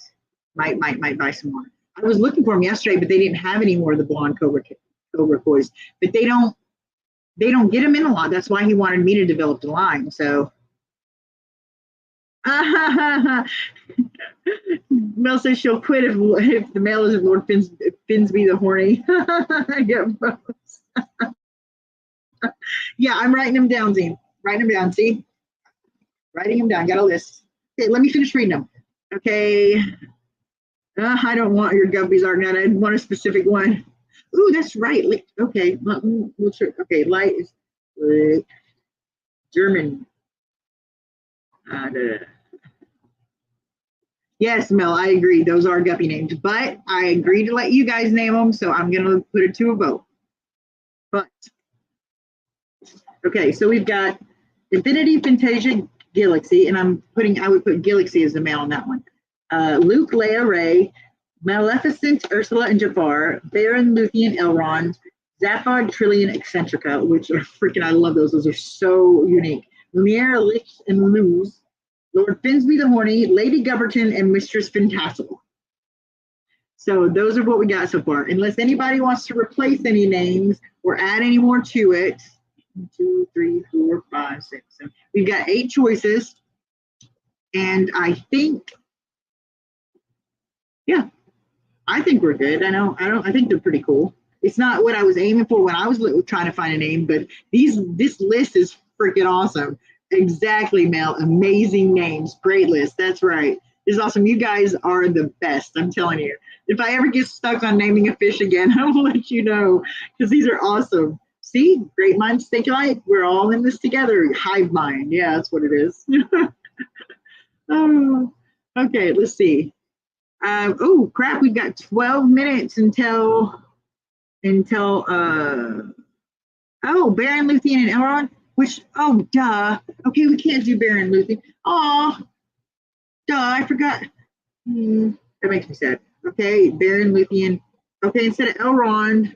buy some more. I was looking for them yesterday, but they didn't have any more of the blonde cobra kois, but they don't get them in a lot. That's why he wanted me to develop the line. So Mel says she'll quit if the male isn't Lord Finsby the horny. I get both. Yeah, I'm writing them down, Zine. Writing them down, see? Writing them down, got a list. Okay, let me finish reading them. Okay. I don't want your guppies, Argnett. I want a specific one. Ooh, that's right. Okay, we'll try. Okay, light is German. Yes, Mel, I agree. Those are guppy names, but I agree to let you guys name them, so I'm going to put it to a vote. But, okay, so we've got Infinity, Fantasia, Galaxy, and I would put Galaxy as the male on that one. Luke, Leia, Rey, Maleficent, Ursula, and Jafar, Baron, Luthien, Elrond, Zaphod, Trillian, Eccentrica, which are freaking, I love those. Those are so unique. Lumiere, Lich, and Luz, Lord Finsby the Horny, Lady Gubberton, and Mistress Fantassel. So those are what we got so far. Unless anybody wants to replace any names or add any more to it. 1, 2, 3, 4, 5, 6, 7. We've got 8 choices. And I think, yeah, I think we're good. I think they're pretty cool. It's not what I was aiming for when I was trying to find a name, but this list is freaking awesome. Exactly, Mel. Amazing names. Great list. That's right. This is awesome. You guys are the best. I'm telling you. If I ever get stuck on naming a fish again, I will let you know because these are awesome. See, great minds think alike. We're all in this together. Hive mind. Yeah, that's what it is. Oh, okay, let's see. Oh crap, we've got 12 minutes until oh, Baron, Luthien, and Elrond. Which, oh, duh. Okay, we can't do Baron, Luthien. Oh, duh, I forgot. That makes me sad. Okay, Baron, Luthien. Okay, instead of Elrond,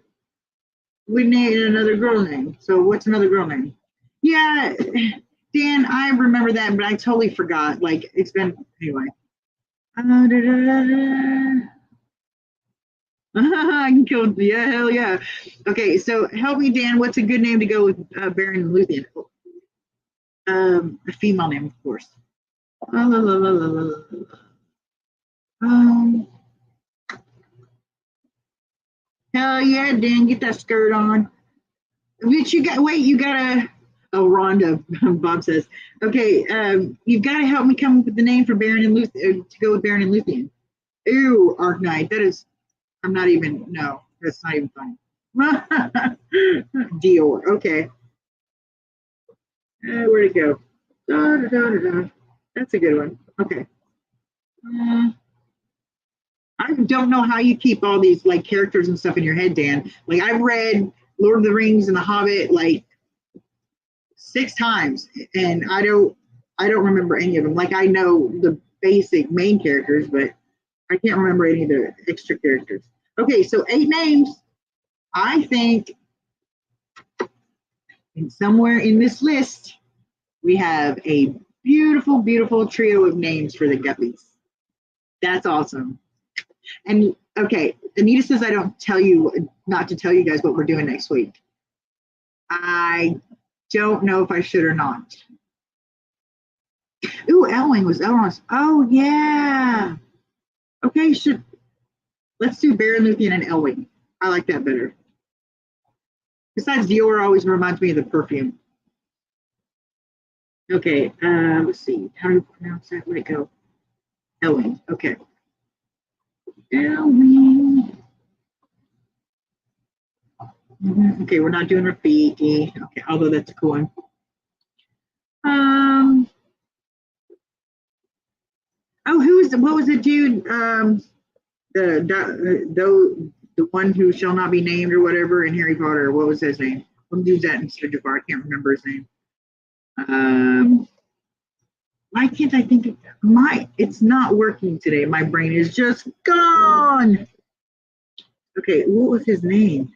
we named another girl name. So what's another girl name? Yeah, Dan, I remember that, but I totally forgot. Like it's been anyway. I can kill. Yeah, hell yeah. Okay, so help me, Dan. What's a good name to go with Baron and Luthien? A female name, of course. La, la, la, la, la, la, la. Um, hell yeah, Dan, get that skirt on. But you got wait, you gotta. Oh, Rhonda, Bob says. Okay, you've got to help me come up with the name for Baron and Luthien to go with Baron and Luthien. Ew, Arknight. That is. I'm not even. No, that's not even funny. Dior. Okay. Where'd it go? Da, da, da, da, da. That's a good one. Okay. I don't know how you keep all these like characters and stuff in your head, Dan. Like I've read Lord of the Rings and The Hobbit like 6 times, and I don't remember any of them. Like I know the basic main characters, but I can't remember any of the extra characters. Okay, so 8 names. I think, and somewhere in this list, we have a beautiful, beautiful trio of names for the guppies. That's awesome. And okay, Anita says I don't tell you not to tell you guys what we're doing next week. I don't know if I should or not. Ooh, Elwing was Elrond's. Oh yeah. Okay, let's do Baron Luthien and Elwing. I like that better. Besides, Dior always reminds me of the perfume. Okay, let's see. How do you pronounce that? Where'd it go? Elwing. Okay. Elwing. Okay, we're not doing Rafiki. Okay, although that's a cool one. What was the dude? The one who shall not be named or whatever in Harry Potter. What was his name? What dude's that in Mr. Jafar? I can't remember his name. Why can't I think of it's not working today. My brain is just gone. Okay, what was his name?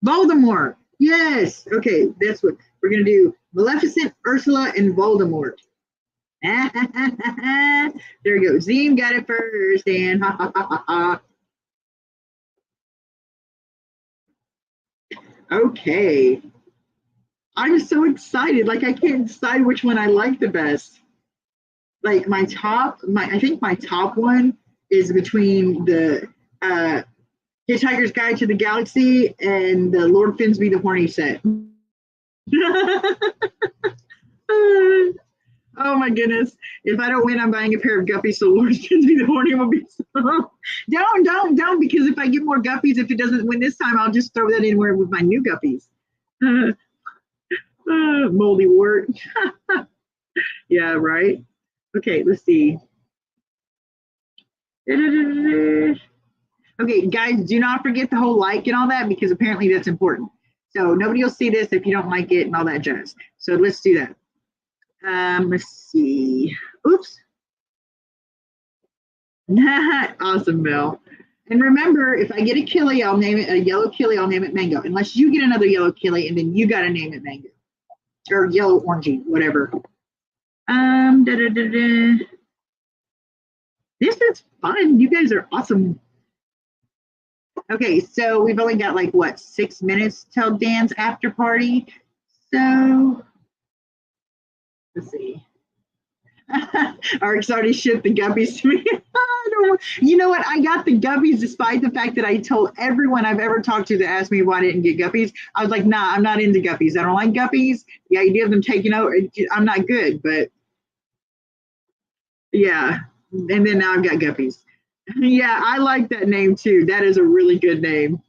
Voldemort. Yes. Okay, that's what we're gonna do. Maleficent, Ursula, and Voldemort. There we go. Zine got it first, and okay. I'm so excited. Like I can't decide which one I like the best. Like I think my top one is between the Hitchhiker's Guide to the Galaxy and the Lord Finsby the Horny set. Oh my goodness. If I don't win, I'm buying a pair of guppies so Lord Finsby the Horny will be so. Don't, because if I get more guppies, if it doesn't win this time, I'll just throw that in where with my new guppies. Moldy wart. Yeah, right. Okay, let's see. Okay, guys, do not forget the whole like and all that because apparently that's important. So nobody will see this if you don't like it and all that jazz. So let's do that. Let's see. Oops. Awesome, Mel. And remember, if I get a killie, I'll name it a yellow killie. I'll name it Mango. Unless you get another yellow killie, and then you got to name it Mango or yellow orangey, whatever. This is fun. You guys are awesome. Okay, so we've only got like what 6 minutes till Dan's after party. So let's see. Arc's already shipped the guppies to me. You know what? I got the guppies despite the fact that I told everyone I've ever talked to that asked me why I didn't get guppies. I was like, nah, I'm not into guppies. I don't like guppies. The idea of them taking over, I'm not good, but yeah. And then now I've got guppies. Yeah, I like that name too. That is a really good name.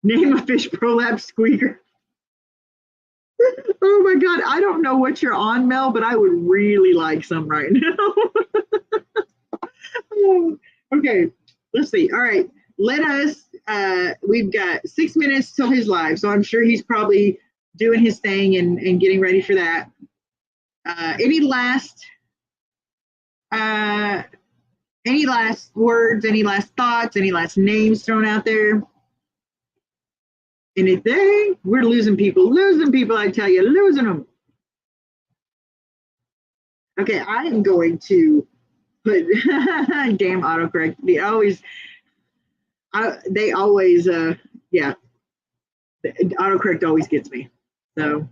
Name a fish prolapse squeaker. Oh my God, I don't know what you're on, Mel, but I would really like some right now. Okay, let's see. All right, we've got 6 minutes till his live, so I'm sure he's probably doing his thing and getting ready for that. Any last words, any last thoughts, any last names thrown out there? anything. We're losing people, I tell you, losing them. Okay, I am going to put damn autocorrect. They always, yeah, the autocorrect always gets me. So,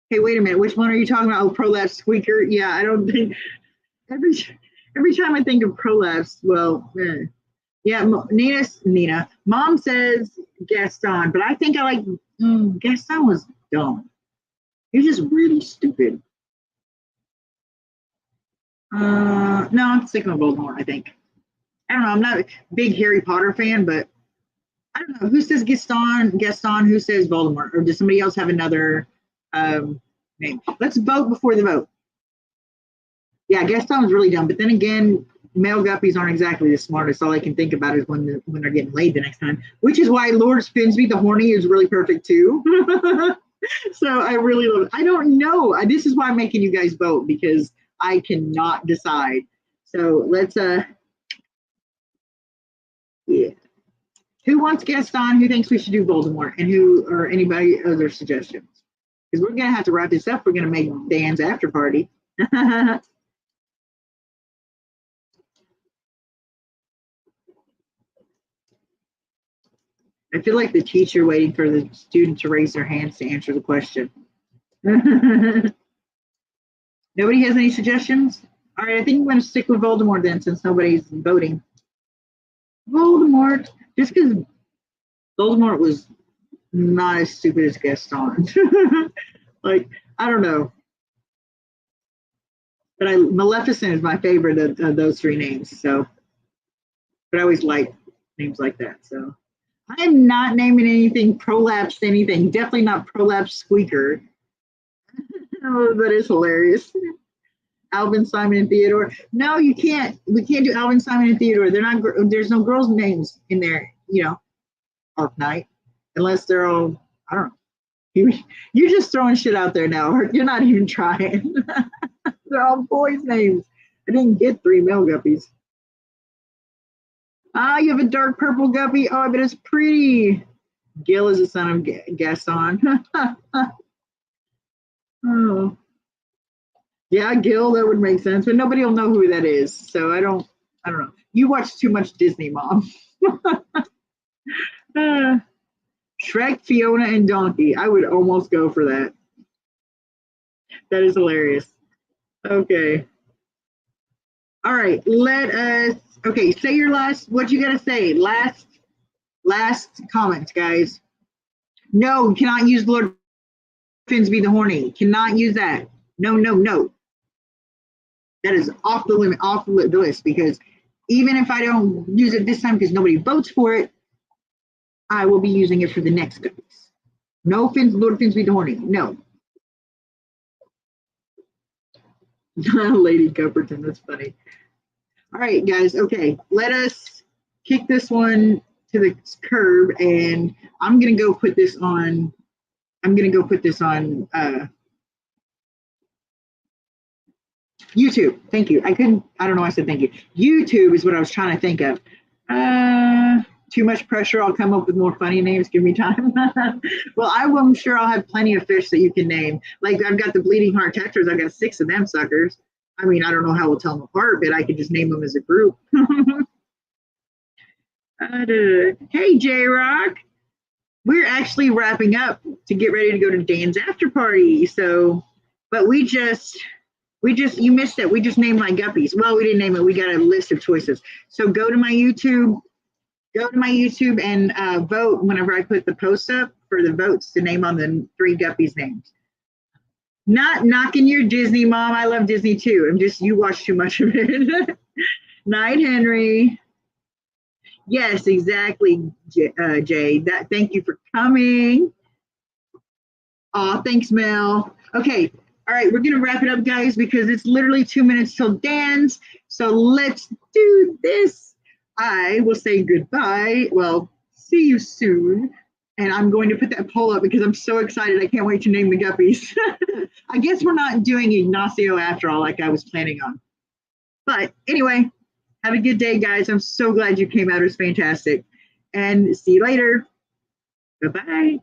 hey, wait a minute, which one are you talking about? Oh, Prolapse Squeaker. Yeah, I don't think every time I think of Prolapse, well, yeah, Nina. Mom says Gaston, but I think I like Gaston was dumb. He's just really stupid. No, I'm sticking with Voldemort, I think. I don't know. I'm not a big Harry Potter fan, but I don't know. Who says Gaston? Who says Voldemort? Or does somebody else have another name? Let's vote before the vote. Yeah, Gaston was really dumb. But then again, male guppies aren't exactly the smartest. All I can think about is when they're getting laid the next time, which is why Lord Finsby the Horny is really perfect too. So I really love it. I don't know. This is why I'm making you guys vote, because I cannot decide. So let's yeah. Who wants Gaston? Who thinks we should do Voldemort? And who or anybody other suggestions? Because we're gonna have to wrap this up. We're gonna make Dan's after party. I feel like the teacher waiting for the student to raise their hands to answer the question. Nobody has any suggestions? All right, I think I'm going to stick with Voldemort then, since nobody's voting. Voldemort, just because Voldemort was not as stupid as Gaston. Like, I don't know. But Maleficent is my favorite of those three names. So, but I always like names like that. So, I'm not naming anything Prolapse anything. Definitely not Prolapse Squeaker. Oh, that is hilarious. Alvin, Simon, and Theodore. No, you can't. We can't do Alvin, Simon, and Theodore. They're not. There's no girls' names in there. You know, Arknight, unless they're all. I don't know. You're just throwing shit out there now. You're not even trying. They're all boys' names. I didn't get 3 male guppies. Ah, you have a dark purple guppy. Oh, I bet it's pretty. Gil is the son of Gaston. Oh. Yeah, Gil, that would make sense, but nobody will know who that is. So I don't know. You watch too much Disney, Mom. Shrek, Fiona, and Donkey. I would almost go for that. That is hilarious. Okay. All right, let us, okay, say your last, what you gotta say? Last comments, guys. No, you cannot use Lord Finsby the Horny. Cannot use that. No, no, no. That is off the limit, off the list, because even if I don't use it this time because nobody votes for it, I will be using it for the next guppies. No Lord Finsby the Horny. No. Lady Gupperton, that's funny. All right, guys. Okay, let us kick this one to the curb, and I'm gonna go put this on. YouTube. Thank you. I don't know why I said thank you. YouTube is what I was trying to think of. Too much pressure. I'll come up with more funny names. Give me time. Well, I'm sure I'll have plenty of fish that you can name. Like, I've got the bleeding heart tetras. I've got 6 of them suckers. I mean, I don't know how we'll tell them apart, but I could just name them as a group. Hey, J-Rock. We're actually wrapping up to get ready to go to Dan's after party. So, but you missed it. We just named my guppies. Well, we didn't name it. We got a list of choices. So go to my YouTube and vote whenever I put the post up for the votes to name on the 3 guppies names. Not knocking your Disney, Mom. I love Disney too. You watch too much of it. Night, Henry. Yes, exactly, Jay. Thank you for coming. Aw, thanks, Mel. Okay. All right, we're gonna wrap it up, guys, because it's literally 2 minutes till Dan's. So let's do this. I will say goodbye. Well, see you soon. And I'm going to put that poll up because I'm so excited. I can't wait to name the guppies. I guess we're not doing Ignacio after all, like I was planning on. But anyway, have a good day, guys. I'm so glad you came out. It was fantastic. And see you later. Bye-bye.